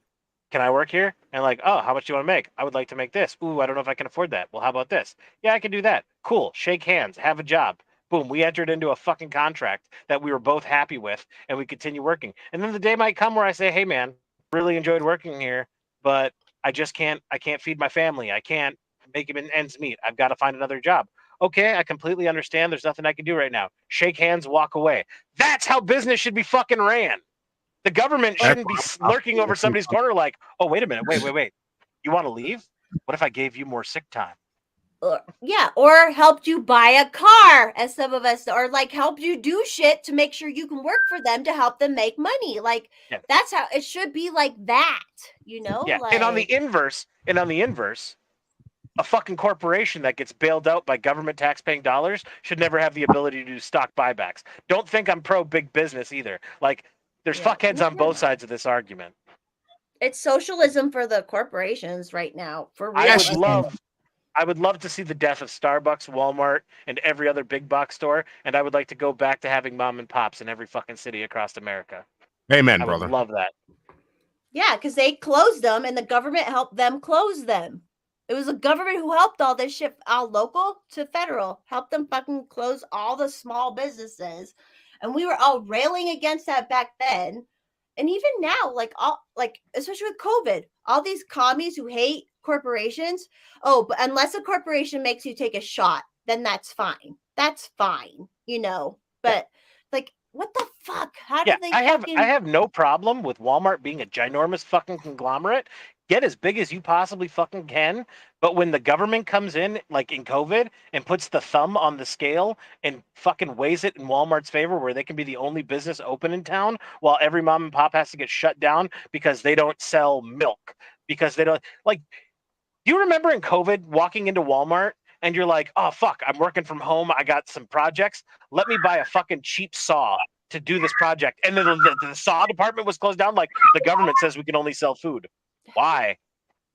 Can I work here? And like, oh, how much do you want to make? I would like to make this. Ooh, I don't know if I can afford that. Well, how about this? Yeah, I can do that. Cool. Shake hands. Have a job. Boom. We entered into a fucking contract that we were both happy with and we continue working. And then the day might come where I say, hey man, really enjoyed working here, but I can't feed my family. I can't make ends meet. I've got to find another job. Okay, I completely understand. There's nothing I can do right now. Shake hands, walk away. That's how business should be fucking ran. The government shouldn't be lurking over somebody's corner like, oh, wait a minute. Wait. You want to leave? What if I gave you more sick time? Or helped you buy a car, as some of us, or like helped you do shit to make sure you can work for them to help them make money. Like that's how it should be, like that, Yeah. Like, and on the inverse, a fucking corporation that gets bailed out by government tax-paying dollars should never have the ability to do stock buybacks. Don't think I'm pro big business either. Like there's fuckheads on both sides of this argument. It's socialism for the corporations right now. For real. I would love to see the death of Starbucks, Walmart, and every other big box store, and I would like to go back to having mom and pops in every fucking city across America. Amen, brother. I would love that. Yeah, because they closed them, and the government helped them close them. It was the government who helped all this shit, all local to federal, helped them fucking close all the small businesses, and we were all railing against that back then. And even now, especially with COVID, all these commies who hate corporations. Oh, but unless a corporation makes you take a shot, then that's fine. That's fine, you know. But like, what the fuck? How do they? I have no problem with Walmart being a ginormous fucking conglomerate. Get as big as you possibly fucking can. But when the government comes in, like in COVID, and puts the thumb on the scale and fucking weighs it in Walmart's favor, where they can be the only business open in town, while every mom and pop has to get shut down because they don't sell milk, because they don't like. Do you remember in COVID walking into Walmart and you're like, oh fuck, I'm working from home, I got some projects. Let me buy a fucking cheap saw to do this project. And then the saw department was closed down. Like, the government says we can only sell food. Why?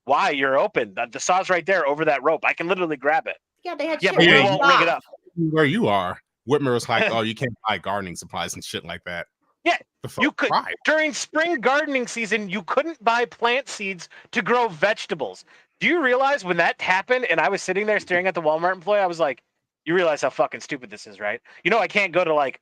You're open. The saw's right there over that rope. I can literally grab it. Yeah, they had Yeah, shit but we roped won't rig it off. up. Where you are, Whitmer was like, "Oh, you can't buy gardening supplies and shit like that." Yeah, The fuck? you could Why? during spring gardening season. You couldn't buy plant seeds to grow vegetables. Do you realize when that happened? And I was sitting there staring at the Walmart employee. I was like, "You realize how fucking stupid this is, right? You know, I can't go to like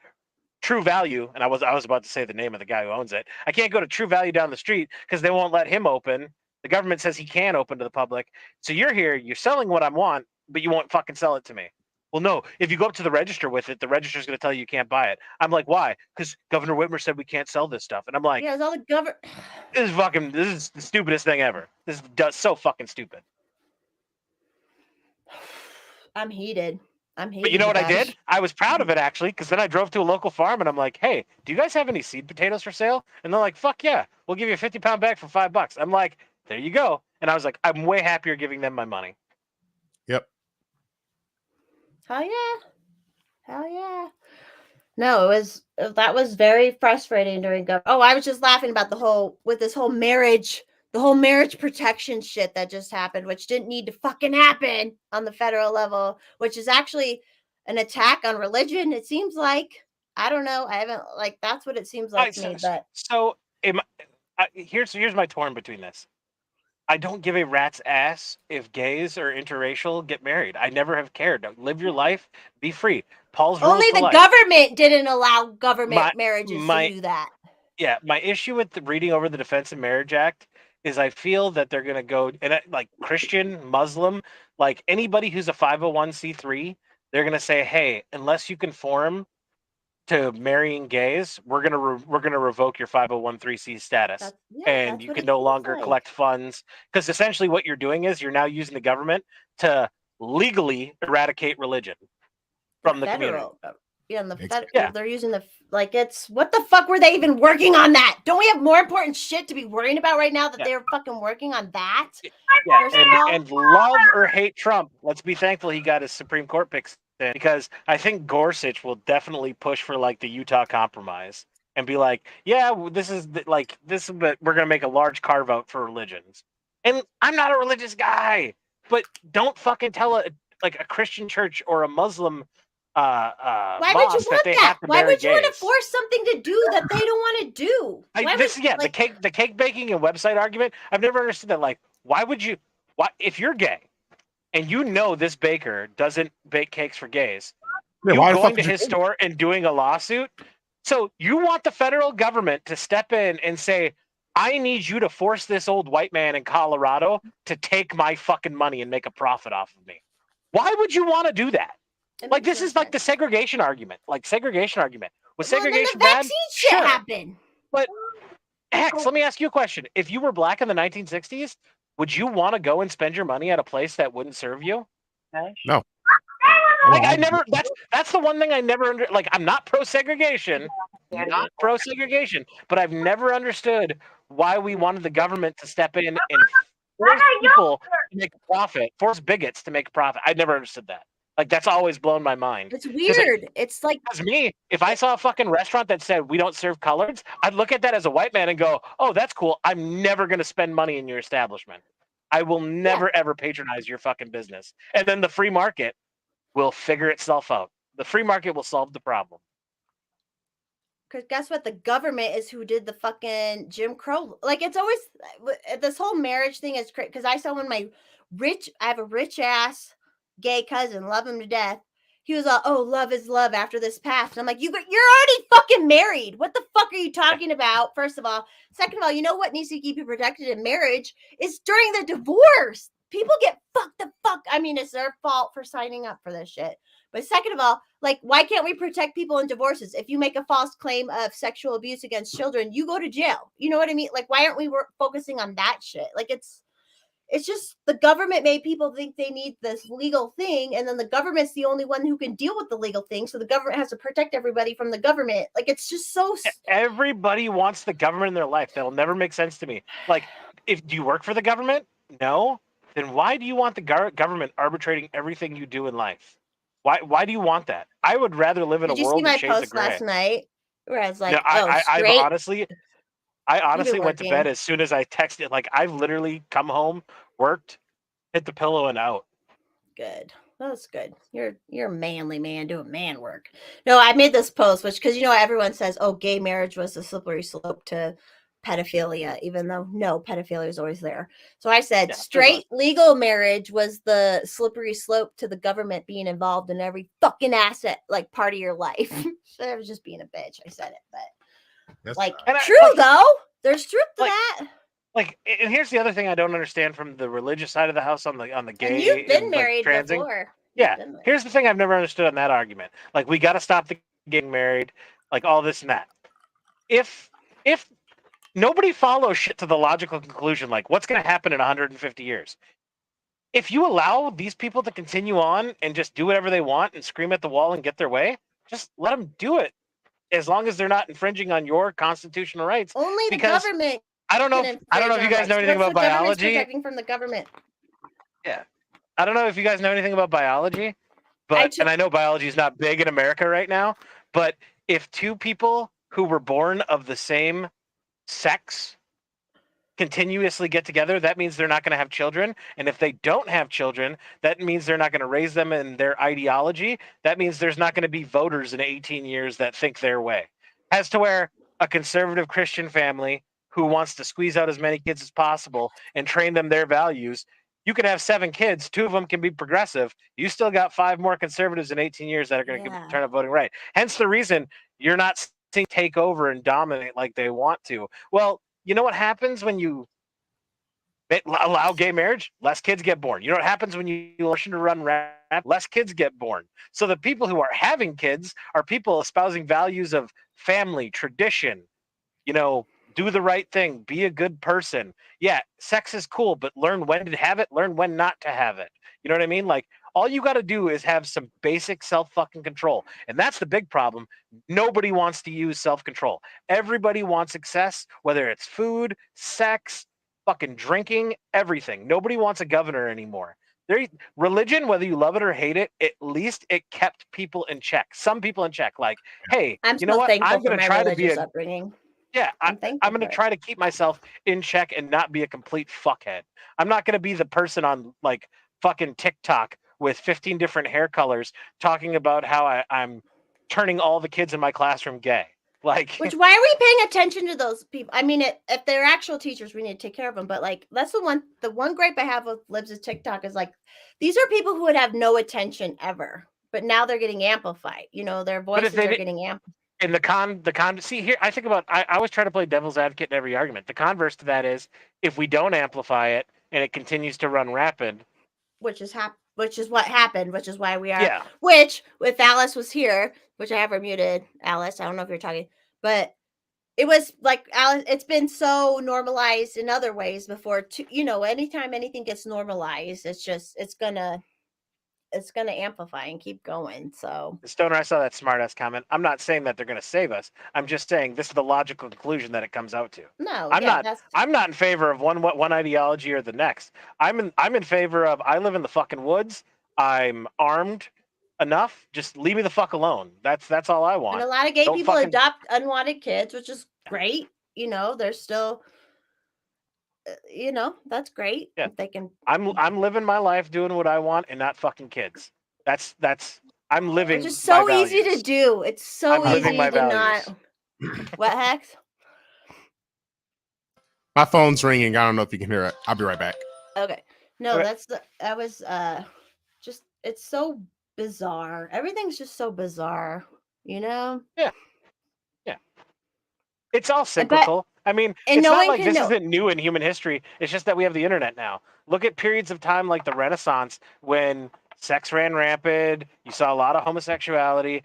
True Value, and I was about to say the name of the guy who owns it. I can't go to True Value down the street because they won't let him open. The government says he can't open to the public. So you're here, you're selling what I want, but you won't fucking sell it to me." Well, no, if you go up to the register with it, the register's going to tell you can't buy it. I'm like, why? Because Governor Whitmer said we can't sell this stuff. And I'm like, Yeah, it's all the government. this is the stupidest thing ever. This is so fucking stupid. I'm heated. But you know what I did? I was proud of it, actually, because then I drove to a local farm and I'm like, hey, do you guys have any seed potatoes for sale? And they're like, fuck yeah, we'll give you a 50-pound bag for $5. I'm like, there you go. And I was like, I'm way happier giving them my money. Yep. Hell yeah. Hell yeah. No, that was very frustrating during I was just laughing about the whole marriage protection shit that just happened, which didn't need to fucking happen on the federal level, which is actually an attack on religion. It seems like, I don't know. I haven't that's what it seems like to me. But so here's my torn between this. I don't give a rat's ass if gays or interracial get married. I never have cared. Live your life, be free. Paul's rules only for the life. Government didn't allow government marriages to do that. Yeah, my issue with reading over the Defense of Marriage Act is I feel that they're going to go and like Christian, Muslim, like anybody who's a 501c3, they're going to say, hey, unless you conform to marrying gays, we're gonna revoke your 501c status, and you can no longer collect funds, because essentially what you're doing is you're now using the government to legally eradicate religion from the community. Yeah, and they're using it's what the fuck were they even working on that? Don't we have more important shit to be worrying about right now that they're fucking working on that? Yeah, and love or hate Trump, let's be thankful he got his Supreme Court picks in, because I think Gorsuch will definitely push for like the Utah Compromise and be like, yeah, this is but we're gonna make a large carve out for religions. And I'm not a religious guy, but don't fucking tell a Christian church or a Muslim why would you want that? Why would you want to force something to do that they don't want to do? The cake baking and website argument. I've never understood that. Like, why if you're gay and you know this baker doesn't bake cakes for gays, you going to his store and doing a lawsuit? So you want the federal government to step in and say, I need you to force this old white man in Colorado to take my fucking money and make a profit off of me. Why would you want to do that? Like, this is like the segregation argument. Was segregation bad? Sure. Happened. But Hex, let me ask you a question. If you were black in the 1960s, would you want to go and spend your money at a place that wouldn't serve you? No. Like, I never. That's the one thing I never I'm not pro segregation, but I've never understood why we wanted the government to step in and force people to make a profit, force bigots to make a profit. I never understood that. Like, that's always blown my mind. It's weird. It's like, as me, if I saw a fucking restaurant that said we don't serve coloreds, I'd look at that as a white man and go, oh, that's cool. I'm never going to spend money in your establishment. I will never, ever patronize your fucking business. And then the free market will figure itself out. The free market will solve the problem. Because guess what? The government is who did the fucking Jim Crow. Like, it's always, this whole marriage thing is crazy. Because I saw when I have a rich ass gay cousin, love him to death. He was like, oh, love is love after this passed. And I'm like, you're already fucking married. What the fuck are you talking about? First of all. Second of all, you know what needs to keep you protected in marriage is during the divorce. people get fucked the fuck. I mean, it's their fault for signing up for this shit. But second of all, like, why can't we protect people in divorces? If you make a false claim of sexual abuse against children, you go to jail. You know what I mean? Like, why aren't we focusing on that shit? Like, it's just the government made people think they need this legal thing, and then the government's the only one who can deal with the legal thing. So the government has to protect everybody from the government. Like, it's just so. Everybody wants the government in their life. That'll never make sense to me. Like, if do you work for the government? No. Then why do you want the government arbitrating everything you do in life? Why do you want that? I would rather live in Did a you see world my of shades of post gray. last night where I was like, No, "Oh, I've straight." honestly went to working. bed as soon as I texted. Like, I've literally come home, worked, hit the pillow, and out. Good. That's good. You're a manly man doing man work. No, I made this post, which, because everyone says, oh, gay marriage was a slippery slope to pedophilia, even though no, pedophilia is always there. So I said Yeah, straight legal marriage was the slippery slope to the government being involved in every fucking asset, like, part of your life. So I was just being a bitch. I said it, but That's like, fine. true though. There's truth to that. Like, and here's the other thing I don't understand from the religious side of the house on the gay And you've been and, married like, transing. before. Yeah, here's the thing I've never understood on that argument. Like, we got to stop the getting married, like, all this and that. If nobody follows shit to the logical conclusion, like, what's going to happen in 150 years? If you allow these people to continue on and just do whatever they want and scream at the wall and get their way, just let them do it, as long as they're not infringing on your constitutional rights. Only the Because government. I don't know if you guys know anything about biology. Protecting from the government. Yeah, I don't know if you guys know anything about biology, but and I know biology is not big in America right now. But if two people who were born of the same sex continuously get together, that means they're not going to have children. And if they don't have children, that means they're not going to raise them in their ideology. That means there's not going to be voters in 18 years that think their way. As to where a conservative Christian family who wants to squeeze out as many kids as possible and train them their values, you could have 7 kids, 2 of them can be progressive. You still got 5 more conservatives in 18 years that are going to turn up voting right. Hence the reason you're not seeing take over and dominate like they want to. Well, you know what happens when you allow gay marriage? Less kids get born. You know what happens when you election to run rap? Less kids get born. So the people who are having kids are people espousing values of family, tradition, do the right thing, be a good person. Yeah, sex is cool, but learn when to have it, learn when not to have it. You know what I mean? Like, all you got to do is have some basic self-fucking control. And that's the big problem. Nobody wants to use self-control. Everybody wants excess, whether it's food, sex, fucking drinking, everything. Nobody wants a governor anymore. Religion, whether you love it or hate it, at least it kept people in check. Some people in check. Like, hey, you know what? I'm going to try to be a upbringing. Yeah, I'm going to try to keep myself in check and not be a complete fuckhead. I'm not going to be the person on, like, fucking TikTok with 15 different hair colors talking about how I'm turning all the kids in my classroom gay. Like, which, why are we paying attention to those people? I mean, if they're actual teachers, we need to take care of them. But, like, that's the one gripe I have with Libs' TikTok is, like, these are people who would have no attention ever, but now they're getting amplified. Their voices are getting amplified. And the con, see here, I think about, I always try to play devil's advocate in every argument. The converse to that is, if we don't amplify it and it continues to run rapid, which is what happened, which is why we are, yeah. Which, if Alice was here, which I have her muted, Alice, I don't know if you're talking, but it was like, Alice, it's been so normalized in other ways before, anytime anything gets normalized, it's gonna amplify and keep going. So, Stoner, I saw that smartass comment. I'm not saying that they're going to save us. I'm just saying this is the logical conclusion that it comes out to. No, I'm not in favor of one ideology or the next. I'm in favor of, I live in the fucking woods. I'm armed enough. Just leave me the fuck alone. That's all I want. And a lot of gay people adopt unwanted kids, which is great. They're still, that's great. Yeah. If they can. I'm living my life doing what I want and not fucking kids. That's I'm living. Which is so easy to do. It's so easy to not. What, Hex? My phone's ringing. I don't know if you can hear it. I'll be right back. Okay. No, that was just, it's so bizarre. Everything's just so bizarre, Yeah. Yeah. It's all cyclical. I mean, and it's no not one like can this know. isn't new in human history. It's just that we have the internet now. Look at periods of time like the Renaissance when sex ran rampant. You saw a lot of homosexuality.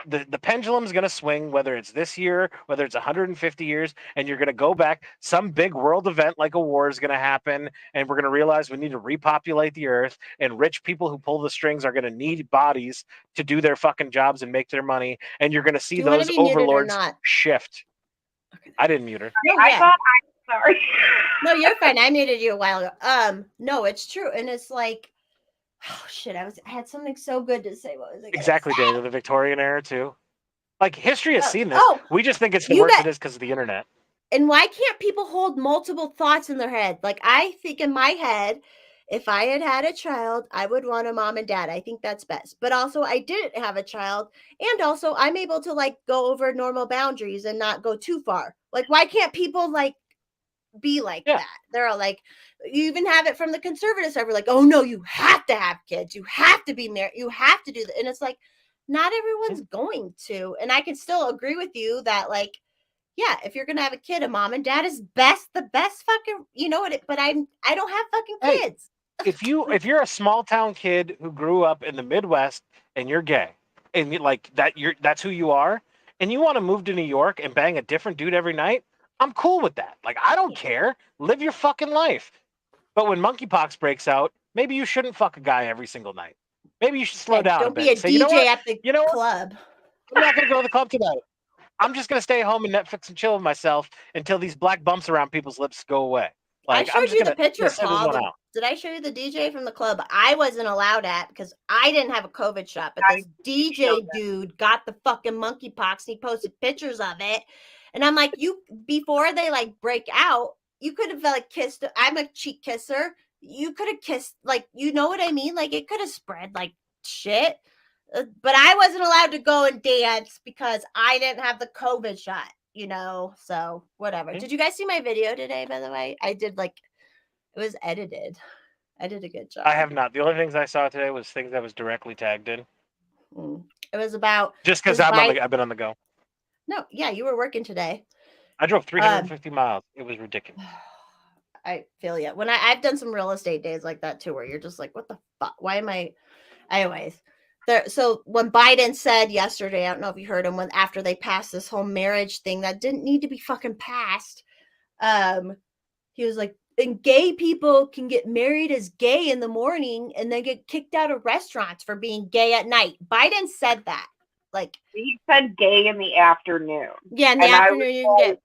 The pendulum's going to swing, whether it's this year, whether it's 150 years, and you're going to go back. Some big world event like a war is going to happen, and we're going to realize we need to repopulate the earth, and rich people who pull the strings are going to need bodies to do their fucking jobs and make their money, and you're going to see Do you want to those be muted or overlords not? shift. I didn't mute her. No, I yeah. thought sorry. No, you're fine. I muted you a while ago. No, it's true. And it's like, oh shit, I had something so good to say. What was it? Exactly, Daniel. The Victorian era too. Like history has seen this. Oh, We just think it's the you worst got- it is because of the internet. And why can't people hold multiple thoughts in their head? Like I think in my head, if I had a child, I would want a mom and dad. I think that's best. But also I didn't have a child. And also I'm able to like go over normal boundaries and not go too far. Like why can't people like be like that? They're all like, you even have it from the conservative side. We're like, oh no, you have to have kids. You have to be married. You have to do that. And it's like, not everyone's going to. And I can still agree with you that like, yeah, if you're gonna have a kid, a mom and dad is the best fucking, you know what? But I don't have fucking kids. If you're a small town kid who grew up in the Midwest and you're gay, and that's who you are, and you want to move to New York and bang a different dude every night, I'm cool with that. Like I don't care. Live your fucking life. But when monkeypox breaks out, maybe you shouldn't fuck a guy every single night. Maybe you should slow down Don't a bit. be a and say, DJ at the You know what? club. I'm not gonna go to the club tonight. I'm just gonna stay home and Netflix and chill with myself until these black bumps around people's lips go away. Like I showed I'm just you gonna the picture, sit this Paul. one out. Did I show you the DJ from the club? I wasn't allowed at because I didn't have a COVID shot, but this DJ dude got the fucking monkeypox and he posted pictures of it. And I'm like, you before they like break out, you could have like kissed. I'm a cheek kisser. You could have kissed, like, you know what I mean? Like it could have spread like shit. But I wasn't allowed to go and dance because I didn't have the COVID shot, you know? So whatever. Did you guys see my video today, by the way? I did like, it was edited. I did a good job. I have not. The only things I saw today was things I was directly tagged in. It was about just because I've been on the go. No, yeah, you were working today. I drove 350 miles. It was ridiculous. I feel you. When I've done some real estate days like that too, where you're just like, what the fuck? Why am I? Anyways, so when Biden said yesterday, I don't know if you heard him, when after they passed this whole marriage thing that didn't need to be fucking passed, he was like, and gay people can get married as gay in the morning and then get kicked out of restaurants for being gay at night. Biden said that. Like he said gay in the afternoon. Yeah, in the afternoon you can get.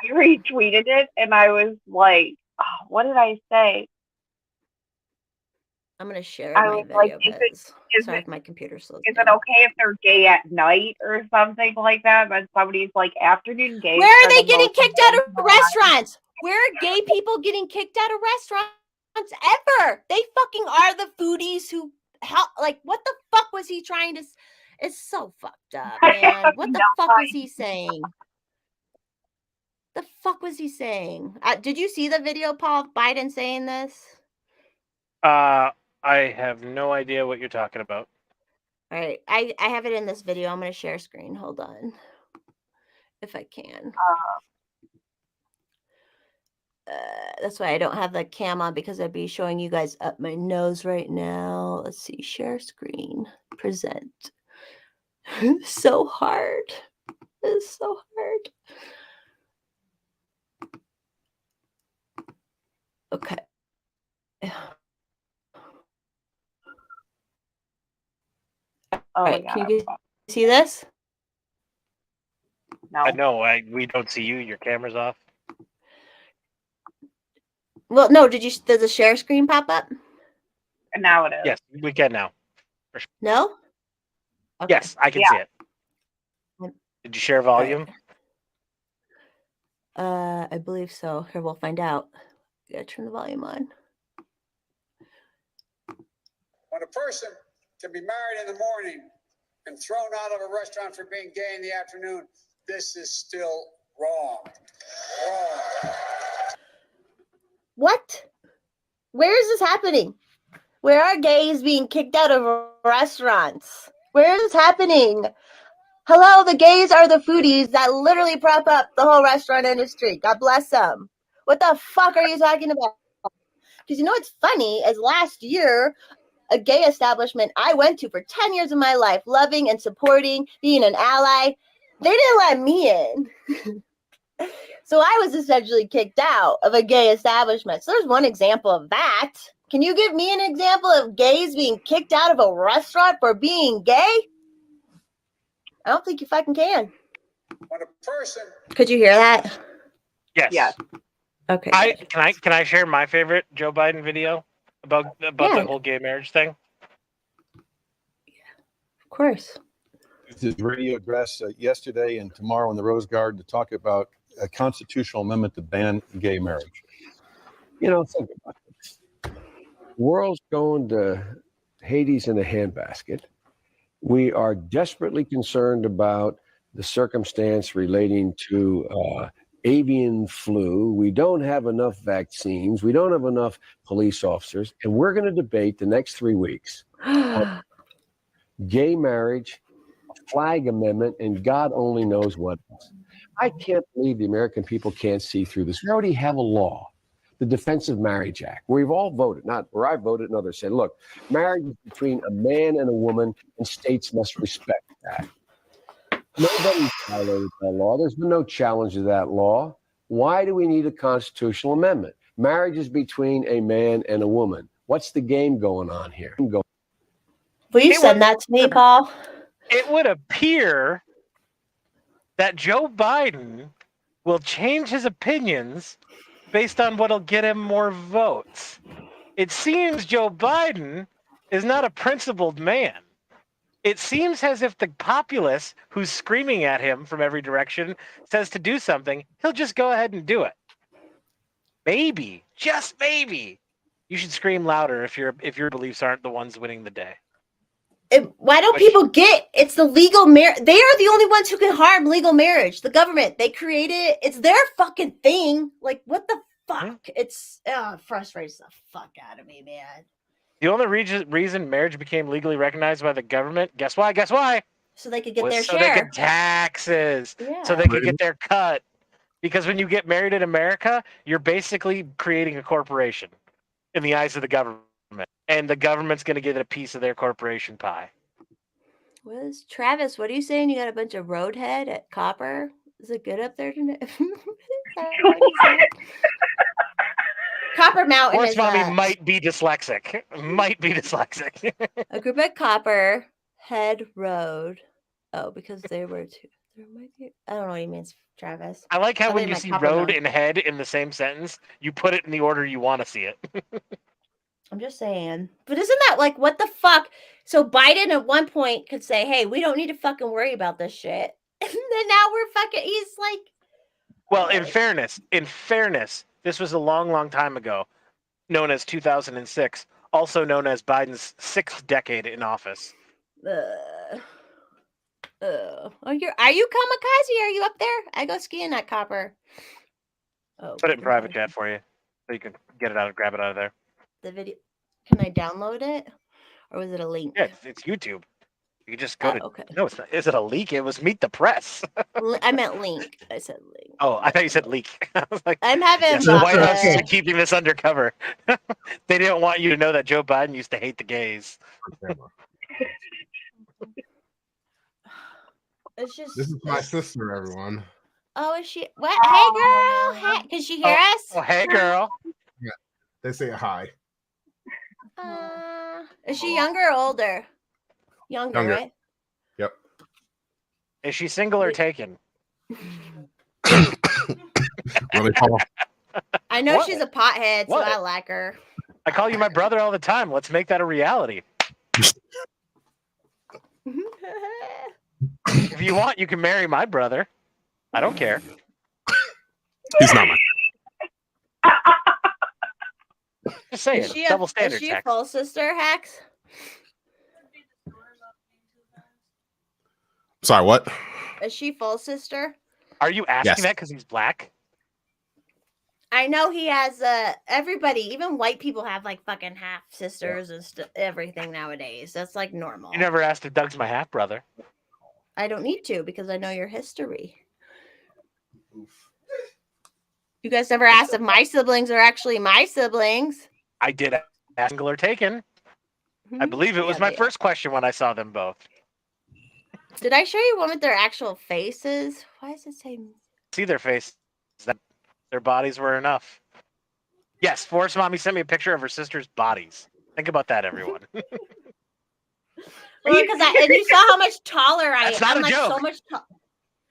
I retweeted it and I was like, oh, what did I say? I'm gonna share my video. Sorry if my computer slows down. Is it okay if they're gay at night or something like that? But somebody's like afternoon gay. Where are they getting kicked out of restaurants? Where are gay people getting kicked out of restaurants ever? They fucking are the foodies who help. Like, what the fuck was he trying to? It's so fucked up, man. What the fuck was he saying? The fuck was he saying? Did you see the video, Paul, of Biden saying this? I have no idea what you're talking about. All right, I have it in this video. I'm going to share screen. Hold on, if I can. That's why I don't have the cam on, because I'd be showing you guys up my nose right now. Let's see, share screen, present. So hard. It's so hard. Okay. All right, can you see this? No. No, we don't see you. Your camera's off. Well, no. Does the share screen pop up? And now it is. Yes, we can now. No? Okay. Yes, I can see it. Did you share volume? Right. I believe so. Here, we'll find out. You gotta turn the volume on. When a person can be married in the morning and thrown out of a restaurant for being gay in the afternoon, this is still wrong. Wrong. What? Where is this happening? Where are gays being kicked out of restaurants? Where is this happening? Hello, the gays are the foodies that literally prop up the whole restaurant industry. God bless them. What the fuck are you talking about? Because you know what's funny is last year, a gay establishment I went to for 10 years of my life, loving and supporting, being an ally, they didn't let me in. So I was essentially kicked out of a gay establishment. So there's one example of that. Can you give me an example of gays being kicked out of a restaurant for being gay? I don't think you fucking can. When a person Could you hear that? Yes. Yeah. Okay. Can I share my favorite Joe Biden video about Yeah. the whole gay marriage thing? Of course. His radio address yesterday and tomorrow in the Rose Garden to talk about a constitutional amendment to ban gay marriage. You know, think about this. The world's going to Hades in a handbasket. We are desperately concerned about the circumstance relating to avian flu. We don't have enough vaccines. We don't have enough police officers. And we're going to debate the next 3 weeks on gay marriage, flag amendment, and God only knows what else. I can't believe the American people can't see through this. We already have a law, the Defense of Marriage Act, where we've all voted, not where I voted and others said, look, marriage is between a man and a woman, and states must respect that. Nobody violated that law. There's been no challenge to that law. Why do we need a constitutional amendment? Marriage is between a man and a woman. What's the game going on here? Will you send that to me, Paul? It would appear that Joe Biden will change his opinions based on what'll get him more votes. It seems Joe Biden is not a principled man. It seems as if the populace who's screaming at him from every direction says to do something, he'll just go ahead and do it. Maybe, just maybe, you should scream louder if your beliefs aren't the ones winning the day. Why don't people get it's the legal marriage? They are the only ones who can harm legal marriage. The government, they created it. It's their fucking thing. Like, what the fuck? It's frustrates the fuck out of me, man. The only reason marriage became legally recognized by the government, guess why? Guess why? So they could get Was their so share. they could taxes. Yeah. So they could get their cut. Because when you get married in America, you're basically creating a corporation in the eyes of the government. And the government's going to get a piece of their corporation pie. Travis, what are you saying? You got a bunch of roadhead at Copper? Is it good up there tonight? Copper Mountain Horse is Mommy might be dyslexic. Might be dyslexic. a group at Copper Head Road. Oh, because they were two. There might be, I don't know what he means, Travis. I like how Oh, when they you might see Copper road Mountain. and head in the same sentence, you put it in the order you want to see it. I'm just saying. But isn't that like, what the fuck? So Biden at one point could say, hey, we don't need to fucking worry about this shit. And then now we're fucking, he's like. Well, in fairness, this was a long, long time ago, known as 2006, also known as Biden's 6th decade in office. Are you kamikaze? Are you up there? I go skiing at Copper. Oh, Put it in private chat for you, so you can grab it out of there. The video. Can I download it, or was it a link? Yeah, it's YouTube. You can just go to. Okay. No, it's not. Is it a leak? It was Meet the Press. I meant link. I said link. Oh, I thought you said leak. I was like, I'm having. yes, the White House is keeping this undercover. They didn't want you to know that Joe Biden used to hate the gays. It's just. This is my sister, everyone. Oh, is she? What? Hey, girl. Hey, can she hear us? Oh, hey, girl. They say hi. Is she younger or older? Younger, right? Yep. Is she single or taken? Really, Paul? I know What? she's a pothead, so What? I like her. I call you my brother all the time. Let's make that a reality. If you want, you can marry my brother. I don't care. He's not my. Just saying. Double standard is she a tax. full sister, Hax? Sorry, what? Is she full sister? Are you asking Yes. that because he's black? I know he has everybody, even white people have like fucking half sisters and everything nowadays. That's like normal. You never asked if Doug's my half brother. I don't need to because I know your history. You guys never asked if my siblings are actually my siblings. I did ask single or taken. I believe it was Yeah, my they first question when I saw them both. Did I show you one with their actual faces? Why does it say? See their face. Their bodies were enough. Yes, Forrest Mommy sent me a picture of her sister's bodies. Think about that, everyone. Well, because and you saw how much taller I am. That's not I'm a like joke. so much taller.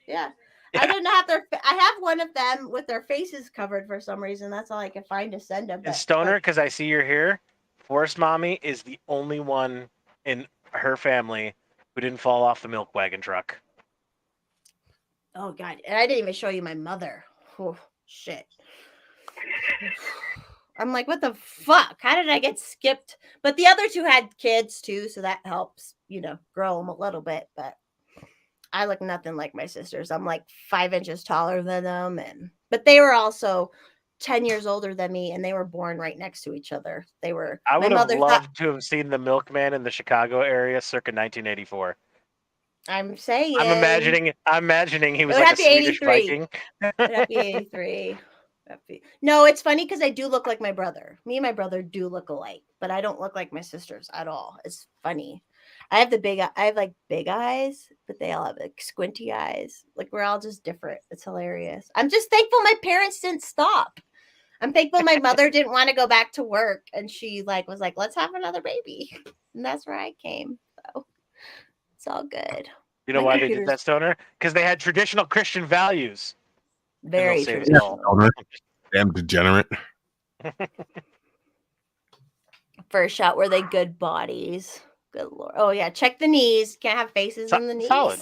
Yeah. I didn't have I have one of them with their faces covered for some reason. That's all I could find to send them. And Stoner, because I see you're here, Forrest Mommy is the only one in her family who didn't fall off the milk wagon truck. Oh God! And I didn't even show you my mother. Oh shit! I'm like, what the fuck? How did I get skipped? But the other two had kids too, so that helps, grow them a little bit. But I look nothing like my sisters. I'm like 5 inches taller than them, but they were also 10 years older than me, and they were born right next to each other. They were. I would my have mother loved to have seen the milkman in the Chicago area circa 1984. I'm saying. I'm imagining he was It would like have a to be Swedish 83. Viking. It would have to be 83. No, it's funny because I do look like my brother. Me and my brother do look alike, but I don't look like my sisters at all. It's funny. I have like big eyes, but they all have like squinty eyes. Like we're all just different. It's hilarious. I'm just thankful my parents didn't stop. I'm thankful my mother didn't want to go back to work, and she was like, let's have another baby. And that's where I came. So it's all good. You know why they did that, Stoner? Because they had traditional Christian values. Very true. Damn degenerate. First shot, were they good bodies? Good Lord. Oh, yeah. Check the knees. Can't have faces in the knees. Solid.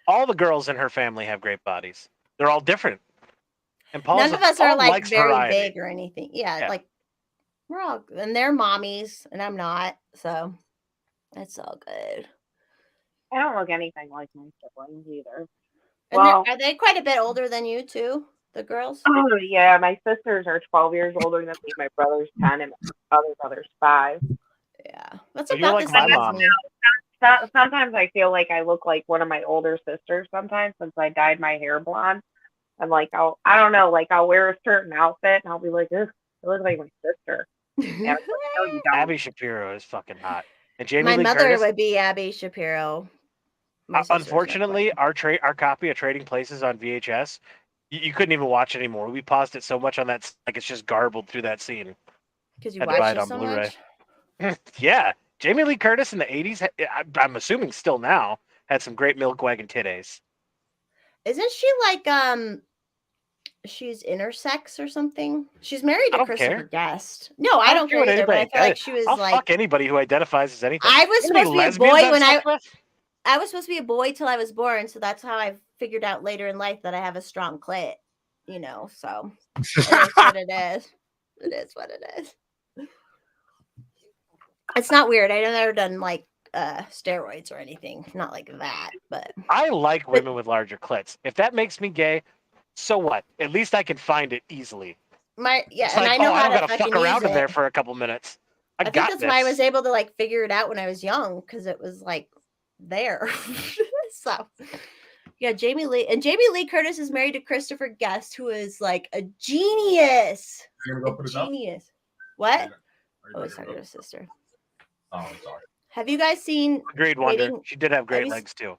All the girls in her family have great bodies. They're all different. And none of us are like very variety. big or anything. Yeah, like we're all, and they're mommies, and I'm not. So that's all good. I don't look anything like my siblings either. And are they quite a bit older than you too? The girls? Oh yeah, my sisters are 12 years older than me. My brother's 10, and my other brother's 5. Yeah, that's about the same as me. Sometimes I feel like I look like one of my older sisters. Sometimes since I dyed my hair blonde, I'm like, I don't know, like I'll wear a certain outfit and I'll be like, ugh, I look like my sister. And like, no, you don't. Abby Shapiro is fucking hot. And Jamie my Lee mother Curtis, would be Abby Shapiro. Unfortunately, our copy of Trading Places on VHS, you couldn't even watch it anymore. We paused it so much on that, like it's just garbled through that scene. Because you watched it so much? Yeah. Jamie Lee Curtis in the 80s, I'm assuming still now, had some great milk wagon titties. Isn't she like, she's intersex or something? She's married to Christopher Guest. No, I don't care either, but I feel like she was I'll fuck anybody who identifies as anything. I was supposed to be a boy when I was supposed to be a boy till I was born, so that's how I figured out later in life that I have a strong clit, so it is what it is. It is what it is. It's not weird. I've never done like steroids or anything. Not like that, but I like women with larger clits. If that makes me gay, so what? At least I can find it easily. I know how to gotta fuck around in there for a couple minutes. I think that's why I was able to like figure it out when I was young, because it was like there. So yeah, Jamie Lee Curtis is married to Christopher Guest, who is like a genius. Genius. What? Oh, he's talking to his sister. Oh, I'm sorry. Have you guys seen Agreed Wonder? She did have great legs too.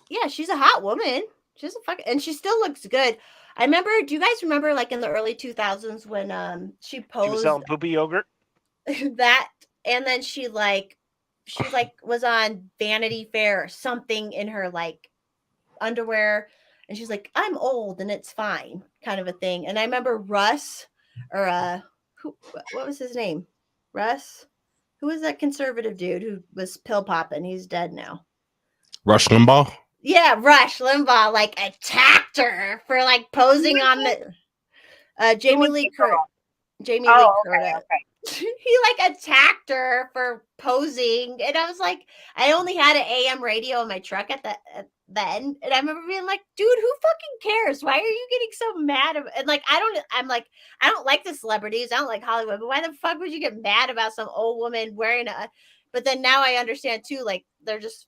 Yeah, she's a hot woman. She's and she still looks good. I remember, do you guys remember like in the early 2000s when she posed? She was selling poopy yogurt? That, and then she was on Vanity Fair or something in her like underwear, and she's like, I'm old and it's fine, kind of a thing. And I remember Russ, or what was his name? Russ? Who was that conservative dude who was pill popping? He's dead now. Rush Limbaugh? Yeah, Rush Limbaugh like attacked her for like posing on the Jamie Lee Curtis. Jamie Lee Curtis. Okay. He like attacked her for posing, and I was like, I only had an AM radio in my truck at then, and I remember being like, dude, who fucking cares? Why are you getting so mad? And like, I don't like the celebrities, I don't like Hollywood, but why the fuck would you get mad about some old woman wearing but then now I understand too, like they're just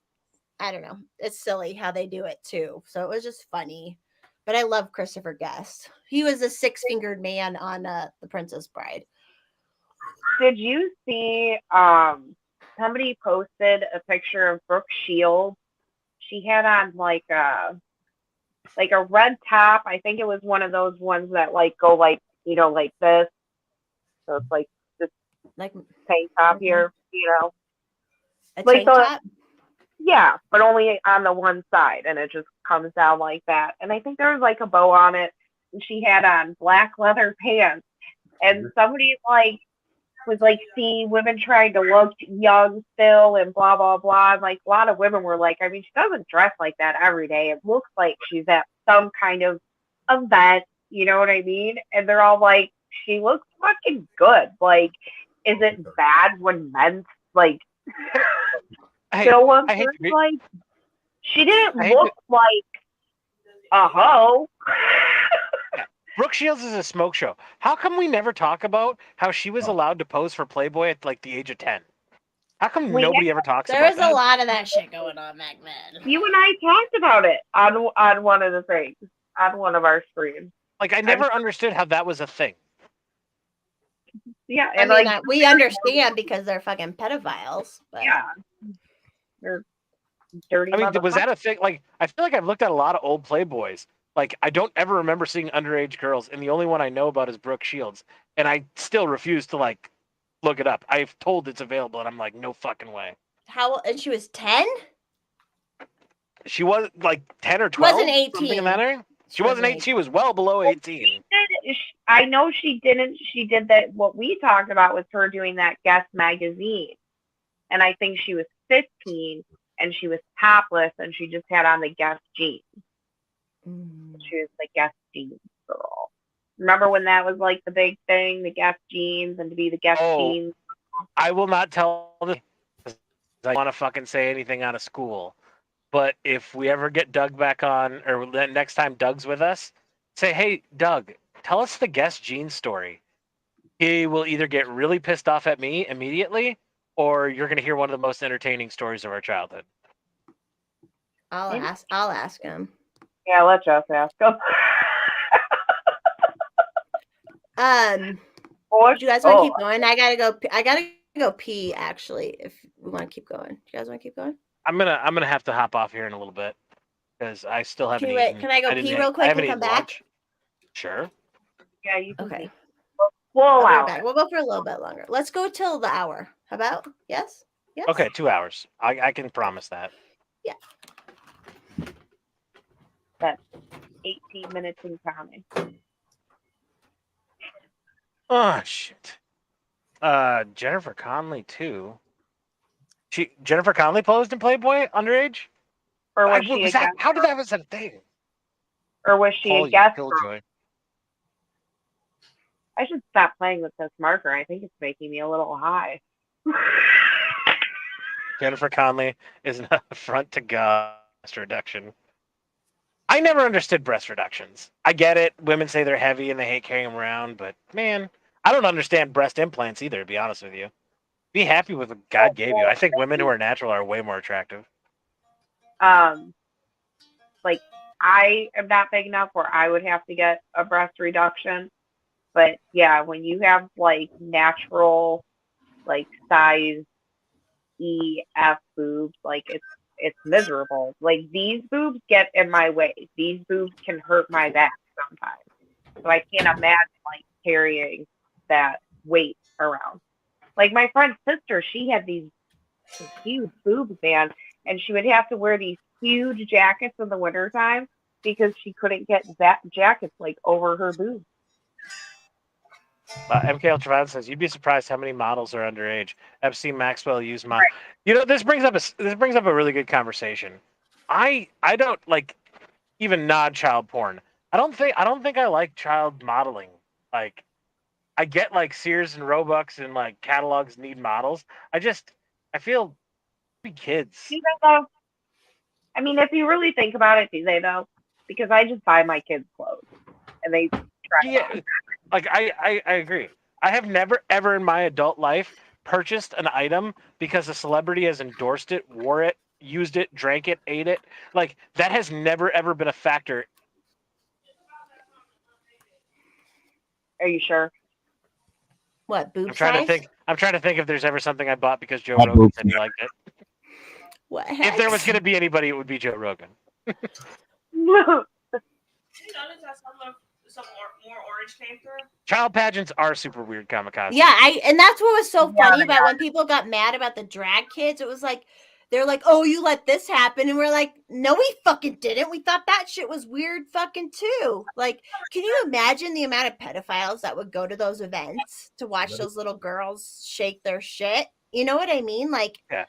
I don't know. It's silly how they do it too. So it was just funny. But I love Christopher Guest. He was a 6-fingered man on The Princess Bride. Did you see somebody posted a picture of Brooke Shields? She had on like a red top. I think it was one of those ones that like go like, you know, like this. So it's like this Like tank top here, you know. a Like tank top? Yeah, but only on the one side, and it just comes down like that. And I think there was like a bow on it, and she had on black leather pants. And somebody like was like, see women trying to look young still and blah blah blah. And like a lot of women were like, I mean, she doesn't dress like that every day. It looks like she's at some kind of event, you know what I mean? And they're all like, she looks fucking good. Like, is it bad when men like still look good? Like, she didn't look like a hoe. Brooke Shields is a smoke show. How come we never talk about how she was allowed to pose for Playboy at like the age of 10? How come nobody ever talks about that? There was a lot of that shit going on back then. You and I talked about it on one of the things, on one of our streams. Like, I never understood how that was a thing. Yeah, and I mean, we understand because they're fucking pedophiles. But yeah, they're dirty. I mean, was that a thing? Like, I feel like I've looked at a lot of old Playboys. Like, I don't ever remember seeing underage girls, and the only one I know about is Brooke Shields, and I still refuse to like look it up. I've told it's available, and I'm like, no fucking way. How? And she was 10. She was like 10 or 12. Wasn't 18. Something in that area. She wasn't 18. She was well below 18. I know she didn't. She did that. What we talked about was her doing that Guess magazine, and I think she was 15, and she was topless, and she just had on the Guess jeans. She was the Guess jeans girl. Remember when that was like the big thing, the Guess jeans, and to be the Guess jeans? I will not tell this. I want to fucking say anything out of school. But if we ever get Doug back on, or next time Doug's with us, say, hey, Doug, tell us the Guess jeans story. He will either get really pissed off at me immediately, or you're going to hear one of the most entertaining stories of our childhood. I'll ask him. Yeah, let Jess ask him. Do you guys want to keep going? I gotta go pee. Actually, if we want to keep going, do you guys want to keep going? I'm gonna have to hop off here in a little bit because I still haven't eaten. Can I go pee real quick and come back? Lunch. Sure. Yeah, you can. Okay. We'll allow it. We'll go for a little bit longer. Let's go till the hour. How about? Yes. Yes. Okay, 2 hours. I can promise that. Yeah. That's 18 minutes and counting. Oh shit. Jennifer Connelly too. Jennifer Connelly posed in Playboy underage? Or was she how did that was a thing? Or was she a guest girl? I should stop playing with this marker. I think it's making me a little high. Jennifer Connelly is an affront to God breast reduction. I never understood breast reductions. I get it. Women say they're heavy and they hate carrying them around, but man, I don't understand breast implants either, to be honest with you. Be happy with what God gave you. I think women who are natural are way more attractive. Like, I am not big enough where I would have to get a breast reduction. But yeah, when you have like natural, like size EF boobs, like it's miserable. Like, these boobs get in my way. These boobs can hurt my back sometimes. So I can't imagine like carrying that weight around. Like, my friend's sister, she had these huge boobs, man, and she would have to wear these huge jackets in the wintertime because she couldn't get that jackets like over her boobs. MK Ultraviolet says you'd be surprised how many models are underage. Epstein Maxwell used models. Right. You know, this brings up a really good conversation. I don't like even nod child porn. I don't think I like child modeling. Like, I get like Sears and Roebuck and like catalogs need models. I feel be kids. Do they though? I mean, if you really think about it, do they though? Because I just buy my kids clothes and they try on. Like, I agree. I have never ever in my adult life purchased an item because a celebrity has endorsed it, wore it, used it, drank it, ate it. Like that has never ever been a factor. Are you sure? What, boob I'm trying to size? think. I'm trying to think if there's ever something I bought because Joe That Rogan boob said he liked it. What? If there was going to be anybody, it would be Joe Rogan. Some more orange came through. Child pageants are super weird kamikaze. Yeah, and that's what was so Yeah, funny they about are. when people got mad about the drag kids. It was like they're like, "Oh, you let this happen," and we're like, "No, we fucking didn't. We thought that shit was weird, fucking too." Like, can you imagine the amount of pedophiles that would go to those events to watch those little girls shake their shit? You know what I mean? Like, Yeah.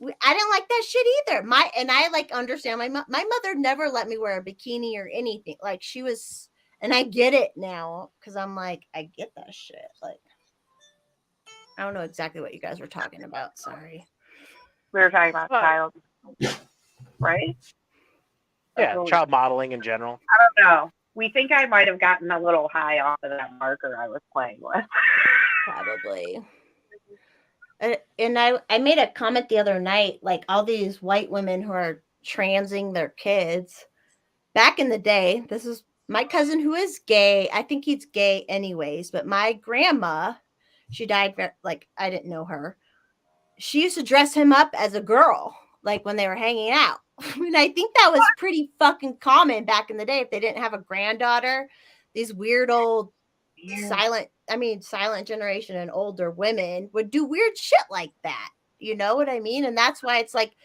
I didn't like that shit either. I like understand my mother never let me wear a bikini or anything. Like she was. And I get it now because I'm like, I get that shit. Like, I don't know exactly what you guys were talking about. Sorry. We were talking about child, right? Yeah, child modeling in general. I don't know. We think I might have gotten a little high off of that marker I was playing with. Probably. And I made a comment the other night, like all these white women who are transing their kids. Back in the day, this is my cousin who is gay. I think he's gay anyways, but my grandma, she died like I didn't know her. She used to dress him up as a girl, like when they were hanging out. And I think that was pretty fucking common back in the day if they didn't have a granddaughter. These weird old silent generation and older women would do weird shit like that. You know what I mean? And that's why it's like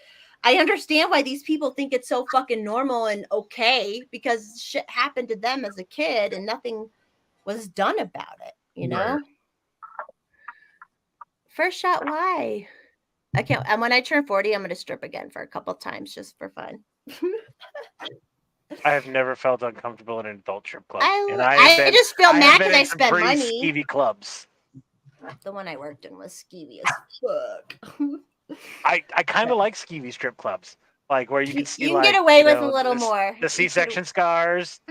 I understand why these people think it's so fucking normal and okay because shit happened to them as a kid and nothing was done about it, you know? Right. First shot, why? I can't. And when I turn 40, I'm going to strip again for a couple times just for fun. I have never felt uncomfortable in an adult strip club. I just feel mad because I spent money. Skeevy clubs. The one I worked in was skeevy as fuck. I kind of like skeevy strip clubs, like where you can see. You can get away with a little the, more. The C-section scars.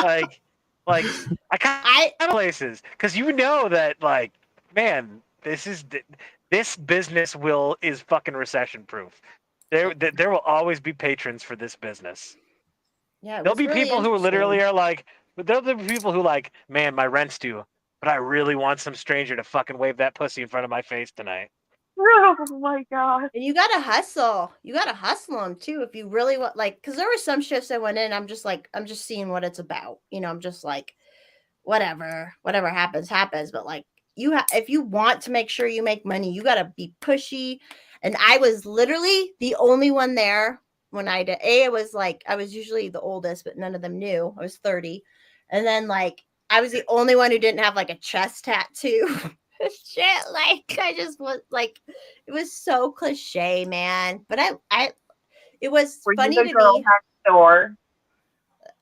like I kind of places because you know that like man, this business is fucking recession proof. There will always be patrons for this business. Yeah, there'll be people who literally are like, but there'll be people who like, man, my rent's due, but I really want some stranger to fucking wave that pussy in front of my face tonight. Oh my god! And you gotta hustle. You gotta hustle them too if you really want. Like, because there were some shifts I went in. I'm just seeing what it's about. You know, I'm just like, whatever happens. But like, if you want to make sure you make money, you gotta be pushy. And I was literally the only one there when I did. I was usually the oldest, but none of them knew. I was 30, and then like I was the only one who didn't have like a chest tattoo. Shit, like I just was like, it was so cliche, man. But it was funny to me. Next door?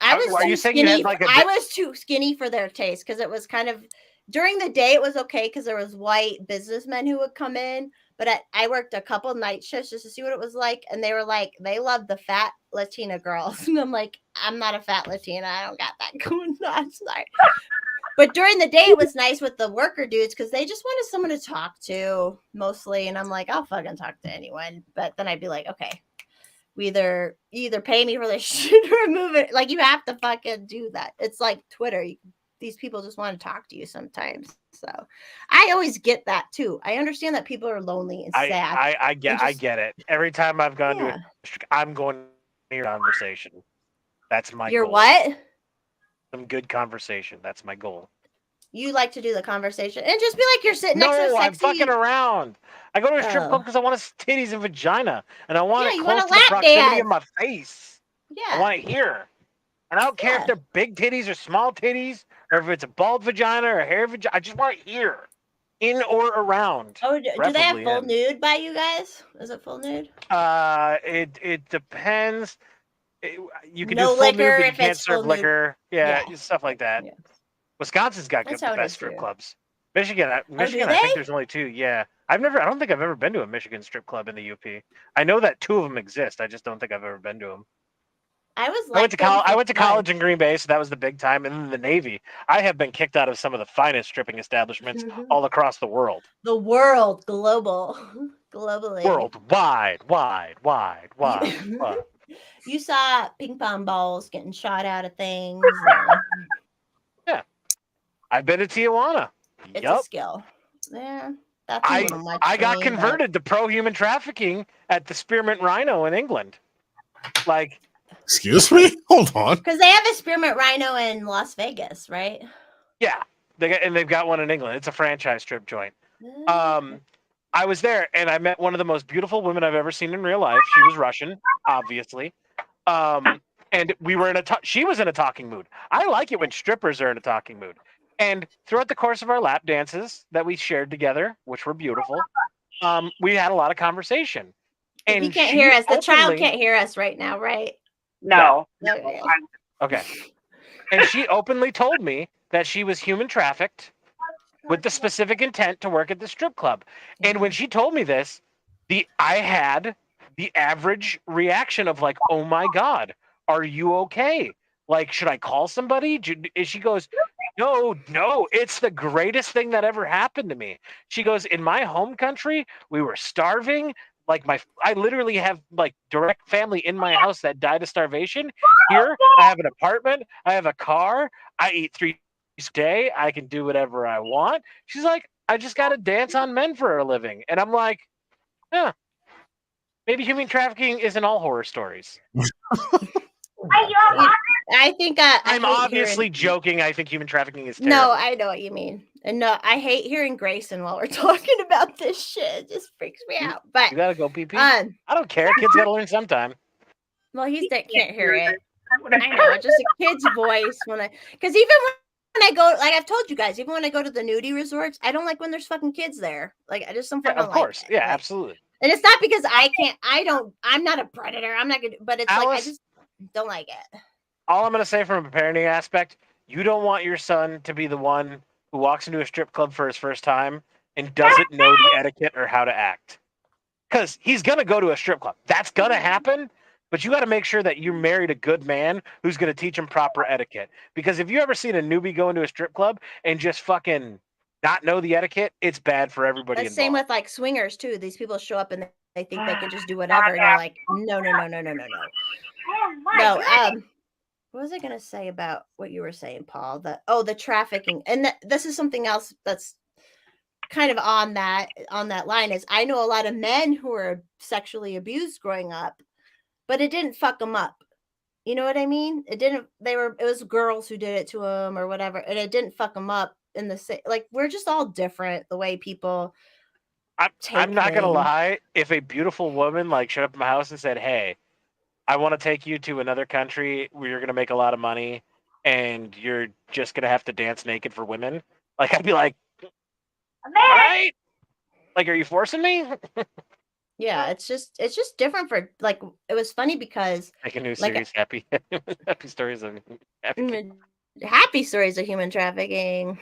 I was too skinny. I was too skinny for their taste because it was kind of during the day. It was okay because there was white businessmen who would come in, but I worked a couple night shifts just to see what it was like, and they were like, they loved the fat Latina girls, and I'm like, I'm not a fat Latina. I don't got that going on. Sorry. But during the day, it was nice with the worker dudes because they just wanted someone to talk to mostly. And I'm like, I'll fucking talk to anyone. But then I'd be like, okay, you either pay me for this shit or remove it. Like, you have to fucking do that. It's like Twitter. These people just want to talk to you sometimes. So I always get that too. I understand that people are lonely and sad. I get it. Every time I've gone to I'm going to hear conversation. That's my Your goal. what? Some good conversation. That's my goal. You like to do the conversation and just be like you're sitting next to a sexy... I'm fucking around. I go to a strip club because I want titties and vagina, and I want it close to the proximity of my face. Yeah, I want it here, and I don't care if they're big titties or small titties, or if it's a bald vagina or a hair vagina. I just want it here, in or around. Oh, do they have full nude by you guys? Is it full nude? It depends. You can do full nude, but you can't serve liquor. Yeah, stuff like that. Yeah. Wisconsin's got the best strip clubs. Michigan, I think there's only 2. Yeah, I don't think I've ever been to a Michigan strip club in the UP. I know that 2 of them exist. I just don't think I've ever been to them. I went to college in Green Bay, so that was the big time, and then the Navy. I have been kicked out of some of the finest stripping establishments all across the world. The world, global. globally. Worldwide, wide. You saw ping pong balls getting shot out of things. Yeah. I've been to Tijuana. It's a Yup. skill. Yeah, that's a little much. I for got me, converted to pro human trafficking at the Spearmint Rhino in England. Like, Excuse me? Hold on. because they have a Spearmint Rhino in Las Vegas, right? yeah, they've got one in England. It's a franchise strip joint. I was there and I met one of the most beautiful women I've ever seen in real life. She was Russian, obviously. And we were she was in a talking mood. I like it when strippers are in a talking mood. And throughout the course of our lap dances that we shared together, which were beautiful, we had a lot of conversation. And he can't hear us. The child can't hear us right now, right? No. Okay. And she openly told me that she was human trafficked with the specific intent to work at the strip club. And when she told me this, I had the average reaction of like, oh my God, are you okay? Like, should I call somebody? And she goes, no, it's the greatest thing that ever happened to me. She goes, in my home country, we were starving. Like I literally have like direct family in my house that died of starvation. Here, I have an apartment, I have a car, I eat 3 times a day, I can do whatever I want. She's like, I just got to dance on men for a living. And I'm like, yeah, maybe human trafficking isn't all horror stories. I think I'm obviously joking. I think human trafficking is terrible. No, I know what you mean. And no, I hate hearing Grayson while we're talking about this shit. It just freaks me out. But you gotta go pee pee. I don't care. Kids gotta learn sometime. Well, he can't hear it. I know, just a kid's voice because even when I go, like I've told you guys, even when I go to the nudie resorts, I don't like when there's fucking kids there. Like I just don't fucking of course. like it. Yeah, absolutely. And it's not because I'm not a predator. I'm not gonna, but it's Alice, like I just don't like it. All I'm gonna say from a parenting aspect, you don't want your son to be the one who walks into a strip club for his first time and doesn't know the etiquette or how to act. Because he's gonna go to a strip club. That's gonna happen. But you got to make sure that you married a good man who's going to teach him proper etiquette. Because if you ever seen a newbie go into a strip club and just fucking not know the etiquette, it's bad for everybody involved. Same with like swingers too. These people show up and they think they can just do whatever, and you're like, no. No. What was I going to say about what you were saying, Paul? The trafficking, and this is something else that's kind of on that line. Is I know a lot of men who were sexually abused growing up. But it didn't fuck them up. You know what I mean? It was girls who did it to them or whatever. And it didn't fuck them up in the same, like, we're just all different the way people I'm not going to lie. If a beautiful woman like showed up at my house and said, hey, I want to take you to another country where you're going to make a lot of money and you're just going to have to dance naked for women. Like, I'd be like, all right. Like, are you forcing me? Yeah, it's just different for like it was funny because like a new series, happy stories of happy stories of human trafficking.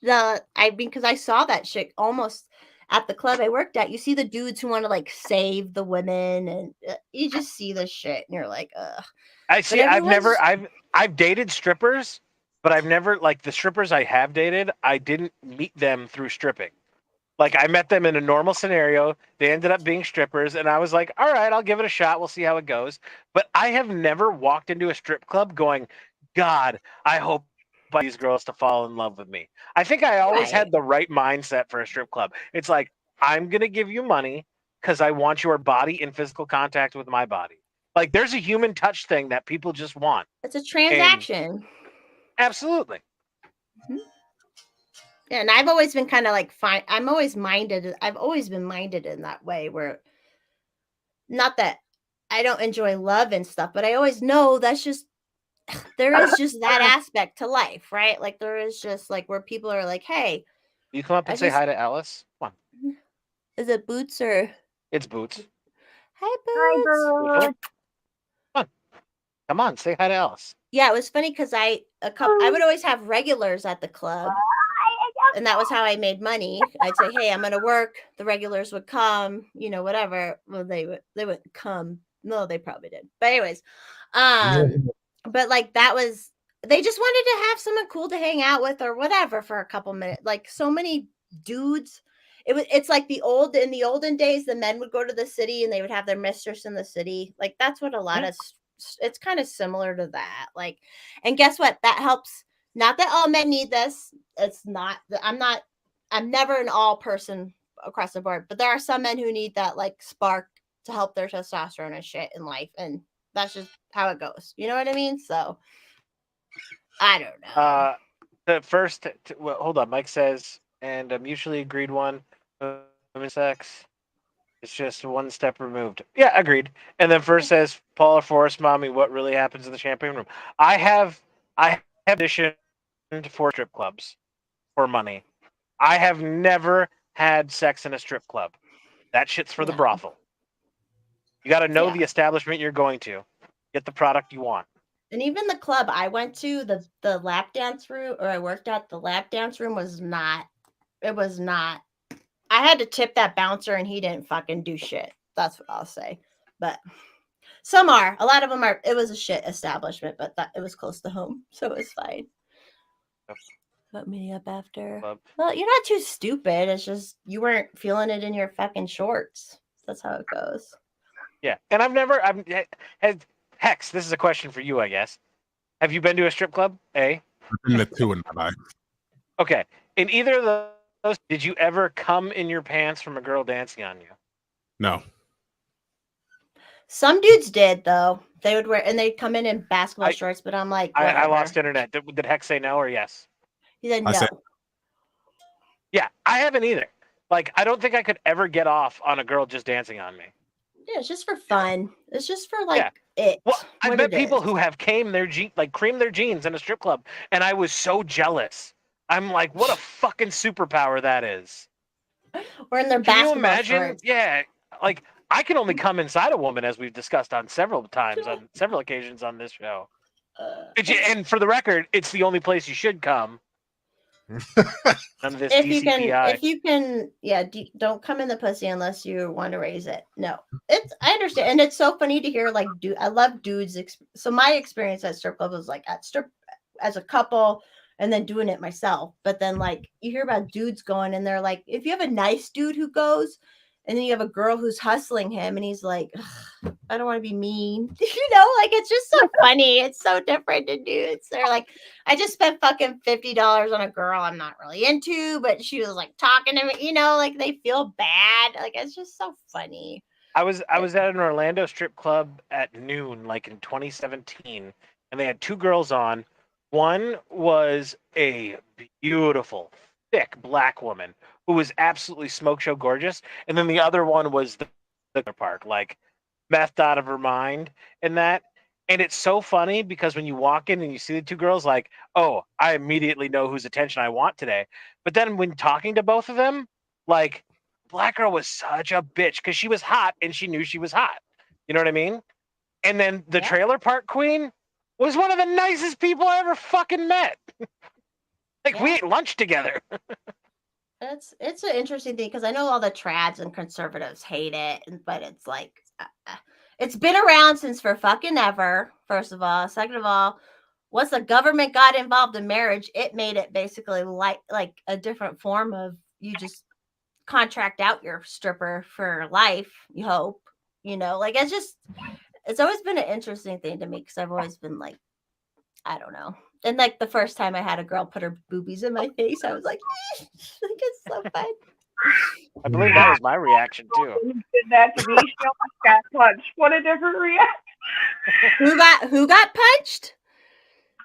Because I saw that shit almost at the club I worked at. You see the dudes who want to like save the women, and you just see this shit, and you're like, ugh. I've dated strippers, but I've never like the strippers I have dated. I didn't meet them through stripping. Like, I met them in a normal scenario. They ended up being strippers, and I was like, all right, I'll give it a shot. We'll see how it goes. But I have never walked into a strip club going, God, I hope these girls to fall in love with me. I think I always had the right mindset for a strip club. It's like, I'm going to give you money because I want your body in physical contact with my body. Like, there's a human touch thing that people just want. It's a transaction. Absolutely. Mm-hmm. Yeah, and I've always been kind of like fine. I've always been minded in that way where not that I don't enjoy love and stuff, but I always know that's just there is just that aspect to life, right? Like there is just like where people are like, hey. You come up and say hi to Alice? Come on. Is it Boots or? It's Boots. Hi, Boots. Come on, say hi to Alice. Yeah, it was funny because I would always have regulars at the club. And that was how I made money. I'd say, hey, I'm going to work. The regulars would come, whatever. Well, they wouldn't come. No, they probably did. But anyways, but like that was, they just wanted to have someone cool to hang out with or whatever for a couple minutes. Like so many dudes, It's like in the olden days, the men would go to the city and they would have their mistress in the city. Like that's what a lot of it's kind of similar to that. Like, and guess what? That helps. Not that all men need this. It's not. I'm never an all person across the board, but there are some men who need that like spark to help their testosterone and shit in life, and that's just how it goes. You know what I mean? So I don't know. The first, well, hold on. Mike says, and a mutually agreed one, women's sex. It's just one step removed. Yeah, agreed. And then first says, Paul or Forrest, mommy, what really happens in the champagne room? I have auditioned for strip clubs for money. I have never had sex in a strip club. That shit's for the brothel. You got to know the establishment you're going to. Get the product you want. And even the club I went to, the lap dance room, or I worked at, the lap dance room was not. I had to tip that bouncer, and he didn't fucking do shit. That's what I'll say. But some are. A lot of them are. It was a shit establishment, but it was close to home, so it was fine. Put me up after. Club. Well, you're not too stupid. It's just you weren't feeling it in your fucking shorts. That's how it goes. Yeah, and Hex, this is a question for you, I guess. Have you been to a strip club? I've been to 2 in my life. Okay. In either of those, did you ever come in your pants from a girl dancing on you? No. Some dudes did, though. They would wear, and they'd come in basketball shorts, but I'm like, I lost internet. Did Hex say no or yes? He said no. Yeah, I haven't either. Like, I don't think I could ever get off on a girl just dancing on me. Yeah, it's just for fun. It's just for it. Well, I've met people who have creamed their jeans in a strip club, and I was so jealous. I'm like, what a fucking superpower that is. Or in their basketball Can you imagine? shorts. Yeah, like I can only come inside a woman, as we've discussed on several occasions on this show. And for the record, it's the only place you should come. None of this DCPI. If you can, don't come in the pussy unless you want to raise it. No, I understand, and it's so funny to hear. Like, I love dudes. So my experience at strip club was like at strip as a couple, and then doing it myself. But then like you hear about dudes going, and they're like, if you have a nice dude who goes, and then you have a girl who's hustling him, and he's like, I don't want to be mean. Like it's just so funny. It's so different to dudes. They're like, I just spent fucking $50 on a girl I'm not really into, but she was like talking to me, like they feel bad. Like it's just so funny. I was at an Orlando strip club at noon, like in 2017, and they had 2 girls on. One was a beautiful, thick black woman who was absolutely smoke show gorgeous, and then the other one was the park, like methed out of her mind, and it's so funny because when you walk in and you see the 2 girls, like, oh, I immediately know whose attention I want today. But then when talking to both of them, like, black girl was such a bitch because she was hot and she knew she was hot. You know what I mean? And then the trailer park queen was one of the nicest people I ever fucking met. We ate lunch together. It's an interesting thing because I know all the trads and conservatives hate it, but it's like it's been around since for fucking ever. First of all, second of all, once the government got involved in marriage, it made it basically like a different form of you just contract out your stripper for life. You hope, like it's always been an interesting thing to me because I've always been like, I don't know. And like the first time I had a girl put her boobies in my face, I was like, it's so fun. I believe that was my reaction too. You did that to me. She almost got punched. What a different reaction. Who got punched?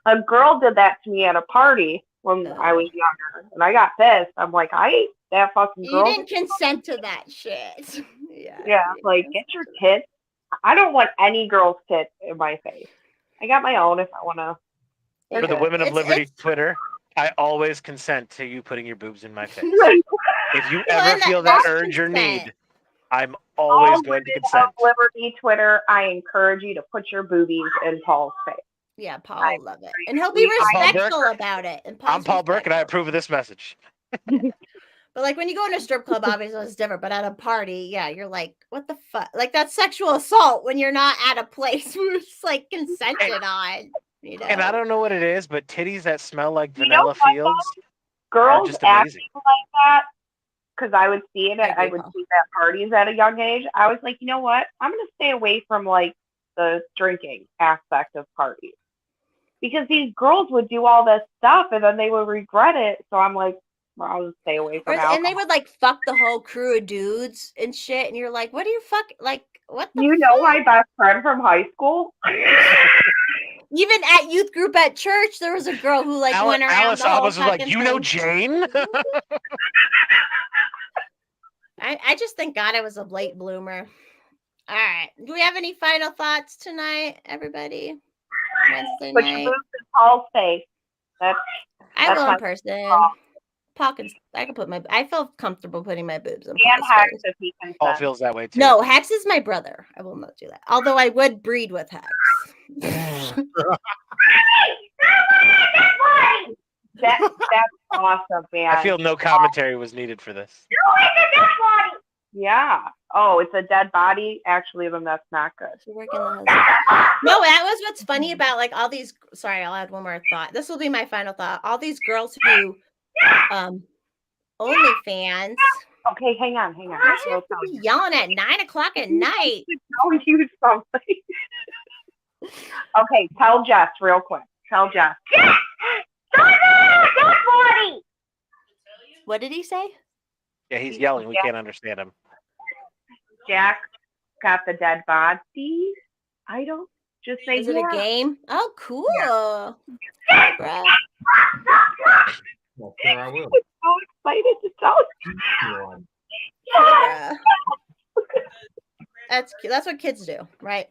A girl did that to me at a party when I was younger, and I got pissed. I'm like, I hate that fucking girl. You didn't consent to that shit. Yeah, like get your tits. I don't want any girl's tits in my face. I got my own if I want to. For the Women of Liberty Twitter, I always consent to you putting your boobs in my face. If you ever feel that urge or need, I'm always going to consent. Liberty Twitter, I encourage you to put your boobies in Paul's face. Yeah, Paul will love it. And he'll be respectful about it. And I'm Paul Burke, and I approve of this message. But like when you go in a strip club, obviously it's different. But at a party, you're like, what the fuck? Like that's sexual assault when you're not at a place where it's like consented on. And I don't know what it is, but titties that smell like vanilla fields girls are just amazing. Acting like that because I would see it. I would see it at parties at a young age. I was like, you know what? I'm gonna stay away from like the drinking aspect of parties because these girls would do all this stuff and then they would regret it. So I'm like, well, I'll just stay away from alcohol. And they would like fuck the whole crew of dudes and shit, and you're like, what do you fuck? Like, what? The You know my best friend from high school. Even at youth group at church, there was a girl who like went around Alice the whole was like, fucking you know thing. Jane? I just thank God I was a late bloomer. All right. Do we have any final thoughts tonight, everybody? Wednesday Put your night. boobs in Paul's face. I that's will my in person. Paul can. I can put my. I feel comfortable putting my boobs in and Paul's Hex face. if he can. Paul feels that way too. No, Hex is my brother. I will not do that. Although I would breed with Hex. That's awesome, man. I feel no commentary was needed for this. Yeah. Oh, it's a dead body. Actually, then that's not good. No, that was what's funny about like all these. Sorry, I'll add one more thought. This will be my final thought. All these girls who, OnlyFans. Okay, hang on. Why do you have to be yelling at 9 o'clock at night? Tell you something. Okay, tell Jess real quick. Tell Jess. What did he say? Yeah, he's yelling. We can't understand him. Jack got the dead body. I don't just say. Is it a game? Oh, cool. Yeah. Bruh. Well, sure, I will. I'm so excited to tell you. That's cute. That's what kids do, right?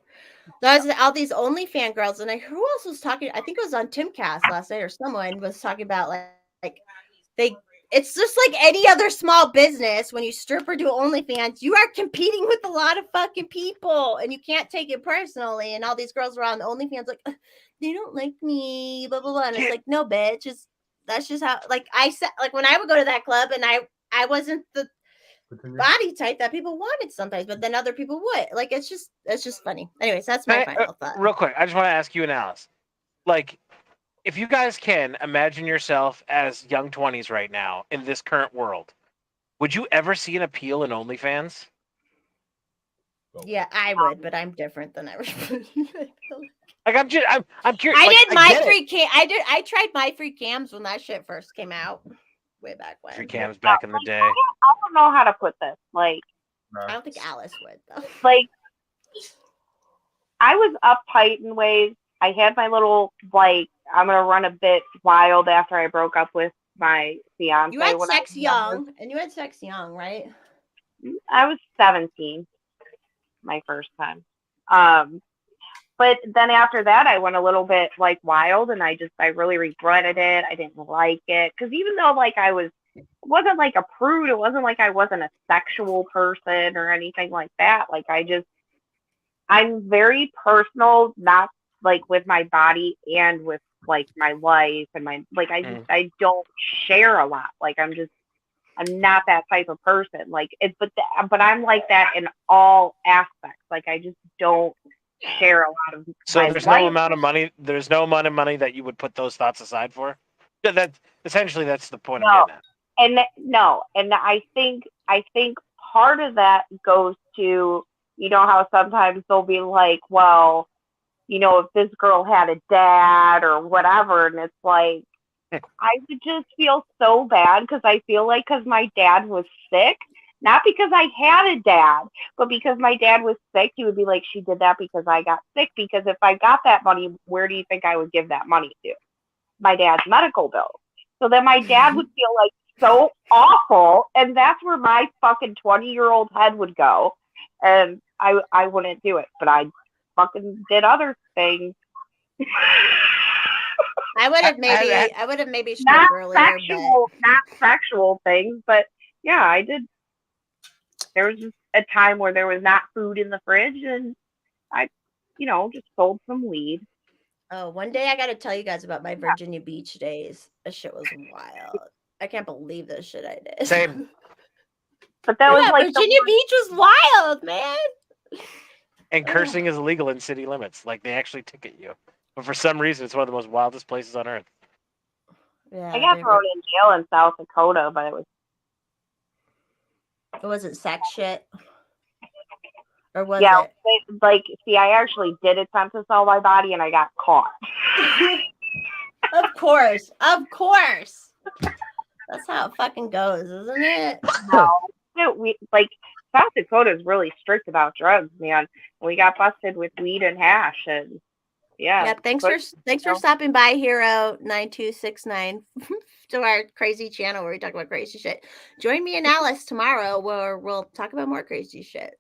There's all these OnlyFans girls, and who else was talking? I think it was on Timcast last night, or someone was talking about like they. It's just like any other small business. When you strip or do OnlyFans, you are competing with a lot of fucking people, and you can't take it personally. And all these girls were on OnlyFans like, they don't like me, blah blah blah. And it's like, no, bitch. That's just how. Like I said, like when I would go to that club, and I wasn't the body type that people wanted sometimes, but then other people would. Like it's just funny. Anyways, that's my final thought. Real quick, I just want to ask you and Alice, like, if you guys can imagine yourself as young 20s right now in this current world, would you ever see an appeal in OnlyFans? Yeah, I would, but I'm different than everybody. Like I'm curious. I tried my free cams when that shit first came out. Way back when. Free cams back in the day. I don't know how to put this. Like, I don't think Alice would though. Like, I was uptight in ways. I had my little like, I'm gonna run a bit wild after I broke up with my fiance. You had sex young, and you had sex young, right? I was 17, my first time. But then after that, I went a little bit like wild, and I really regretted it. I didn't like it because even though like it wasn't like a prude. It wasn't like I wasn't a sexual person or anything like that. Like I'm very personal, not like with my body and with like my life and my like. I don't share a lot. Like I'm not that type of person. Like but I'm like that in all aspects. Like I just don't share a lot of. So there's no amount of money. There's no amount of money that you would put those thoughts aside for. That essentially that's the point I'm getting at. And I think part of that goes to, you know how sometimes they'll be like, well, you know, if this girl had a dad or whatever, and it's like I would just feel so bad because I feel like because my dad was sick. Not because I had a dad, but because my dad was sick, he would be like, she did that because I got sick. Because if I got that money, where do you think I would give that money to? My dad's medical bill. So then my dad would feel like so awful. And that's where my fucking 20-year-old head would go. And I wouldn't do it. But I fucking did other things. I would have maybe stripped earlier. Not sexual things, but yeah, I did. There was just a time where there was not food in the fridge, and I, just sold some weed. Oh, one day I got to tell you guys about my Virginia Beach days. That shit was wild. I can't believe this shit I did. Same. But that was like Virginia Beach was wild, man. And cursing is illegal in city limits. Like they actually ticket you. But for some reason, it's one of the most wildest places on earth. Yeah, I got thrown in jail in South Dakota, but it was Or was it sex shit? Or was Yeah, it? see, I actually did attempt to sell my body, and I got caught. Of course. That's how it fucking goes, isn't it? No, South Dakota is really strict about drugs, man. We got busted with weed and hash, and yeah. Thanks for stopping by, Hero 9269, to our crazy channel where we talk about crazy shit. Join me and Alice tomorrow where we'll talk about more crazy shit.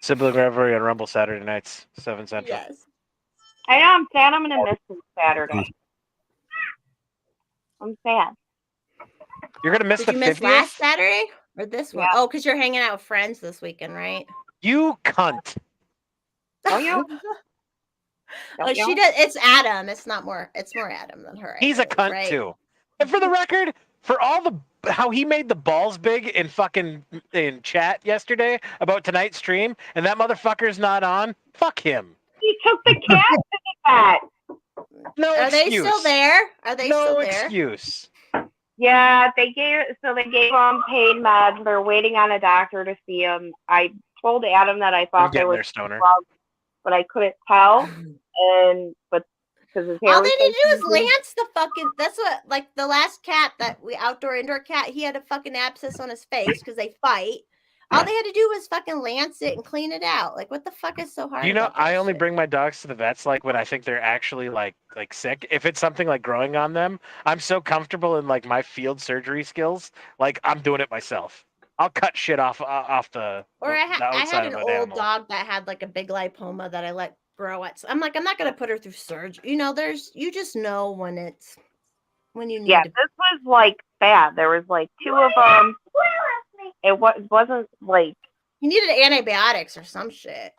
Sibling Revelry on Rumble Saturday nights, 7 Central. Yes. I know, I'm sad I'm gonna miss this Saturday. I'm sad. You're gonna miss Did the you miss 50th? last Saturday or this one? Yeah. Oh, because you're hanging out with friends this weekend, right? You cunt. Oh, yeah. Oh, she does. It's Adam. It's more Adam than her. He's a cunt right? too. And for the record, for all how he made the balls big in chat yesterday about tonight's stream, and that motherfucker's not on. Fuck him. He took the cat to the vet. No Are excuse. they still there? Are they no still there? excuse. Yeah, they gave him pain meds. They're waiting on a doctor to see him. I told Adam that I thought there was stoner, but I couldn't tell. But because his hair All was they need to do is so Lance the fucking. That's what, like, the last cat that we indoor cat. He had a fucking abscess on his face because they fight. All they had to do was fucking lance it and clean it out. Like, what the fuck is so hard? You know, about that I only shit? bring my dogs to the vets like when I think they're actually like sick. If it's something like growing on them, I'm so comfortable in like my field surgery skills. Like I'm doing it myself. I'll cut shit off the. Or I outside had of an an old animal. dog that had like a big lipoma that I let grow it. So I'm like, I'm not gonna put her through surgery. You know, you just know when you need. Yeah, this was like bad. There was like 2 of them. It wasn't like you needed antibiotics or some shit.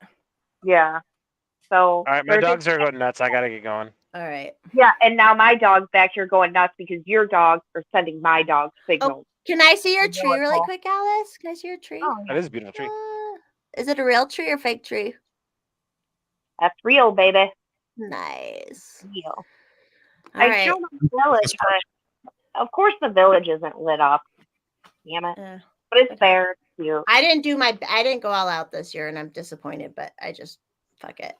Yeah. So. All right, my dogs are going nuts. I gotta get going. All right. Yeah, and now my dog's back here going nuts because your dogs are sending my dog signals. Oh, can I see your tree really quick, Alice? Can I see your tree? Oh, That is a beautiful tree. Is it a real tree or fake tree? That's real, baby. Nice. Real. All right. Showed the village, but of course the village isn't lit up. Damn it. But it's there. It's cute. I didn't go all out this year and I'm disappointed, but I just fuck it.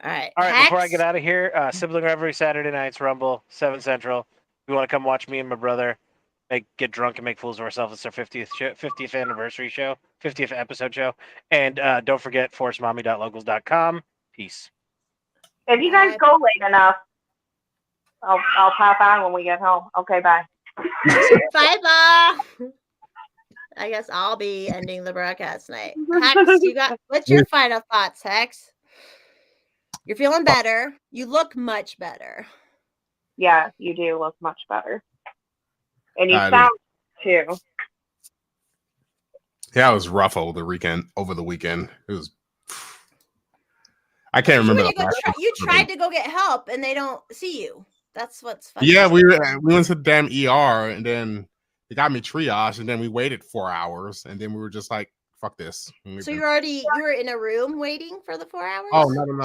All right. Before I get out of here, Sibling Revelry Saturday nights, Rumble, 7 Central. If you want to come watch me and my brother get drunk and make fools of ourselves, it's our 50th anniversary show, 50th episode show. And don't forget, forcemommy.locals.com. Peace. If you guys go late enough, I'll pop on when we get home. Okay, bye. Bye. I guess I'll be ending the broadcast tonight. Hex, what's your final thoughts, Hex? You're feeling better. You look much better. Yeah, you do look much better. And you sound too. Yeah, it was rough over the weekend. It was. I can't remember. You tried to go get help, and they don't see you. That's what's funny. Yeah, we went to the damn ER, and then they got me triaged, and then we waited 4 hours, and then we were just like, "Fuck this." So you were in a room waiting for the 4 hours? Oh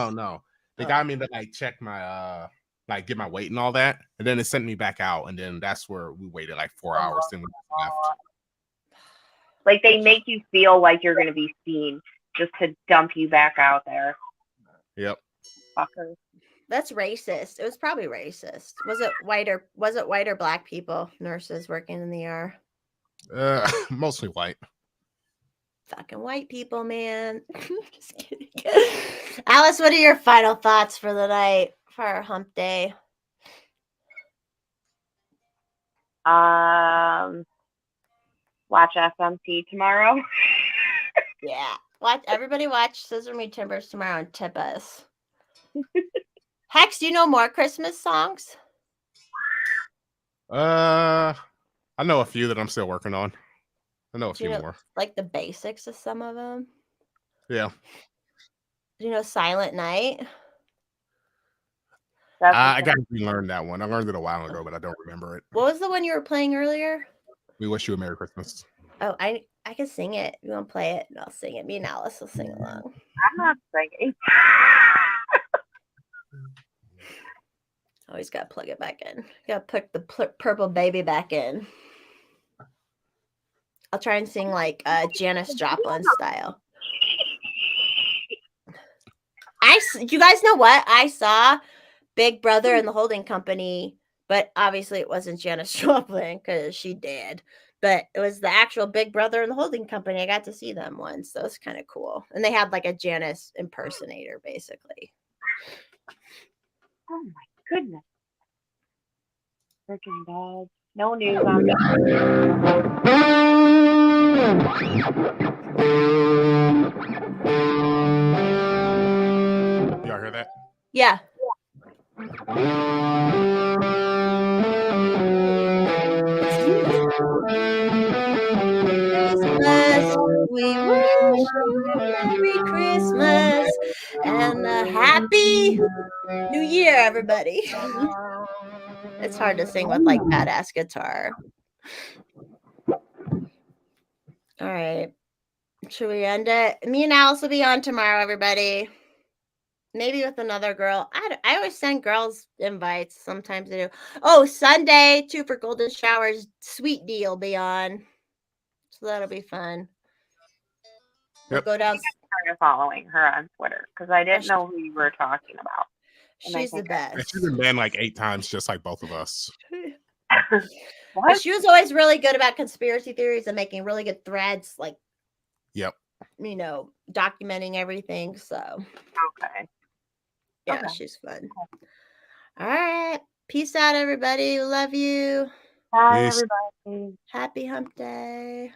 no. They got me to like check my like get my weight and all that, and then they sent me back out, and then that's where we waited like 4 hours. Then we left. Like they make you feel like you're going to be seen just to dump you back out there. Yep. Fuckers. That's racist. It was probably racist. Was it white or black people, nurses working in the ER? Mostly white. Fucking white people, man. Just kidding. Alice, what are your final thoughts for the night, for our hump day? Watch FMT tomorrow. Yeah. Everybody watch Scissor Me Timbers tomorrow and tip us. Hex, do you know more Christmas songs? I know a few that I'm still working on. I know a few more. Like the basics of some of them? Yeah. Do you know Silent Night? I got to relearn that one. I learned it a while ago, but I don't remember it. What was the one you were playing earlier? We Wish You a Merry Christmas. Oh, I can sing it. You want to play it? And I'll sing it. Me and Alice will sing along. I'm not singing. Always got to plug it back in. Got to put the purple baby back in. I'll try and sing like Janis Joplin style. You guys know what? I saw Big Brother and the Holding Company, but obviously it wasn't Janis Joplin because she did. But it was the actual Big Brother and the Holding Company. I got to see them once. So it's kind of cool. And they had like a Janis impersonator, basically. Oh my goodness. Freaking dog. No news on that. Y'all hear that? Yeah. Christmas, we wish you a Merry Christmas and a Happy New Year, everybody. It's hard to sing with like badass guitar. All right. Should we end it? Me and Alice will be on tomorrow, everybody. Maybe with another girl. I always send girls invites. Sometimes I do. Oh, Sunday, 2 for Golden Showers. Sweet D will be on. So that'll be fun. We'll go down. Started following her on Twitter because I didn't know who you were talking about. She's the best. And she's been banned like 8 times, just like both of us. But she was always really good about conspiracy theories and making really good threads, like, yep, you know, documenting everything. So, okay, yeah, okay. She's fun. All right, peace out, everybody. Love you. Bye, everybody. Happy Hump Day.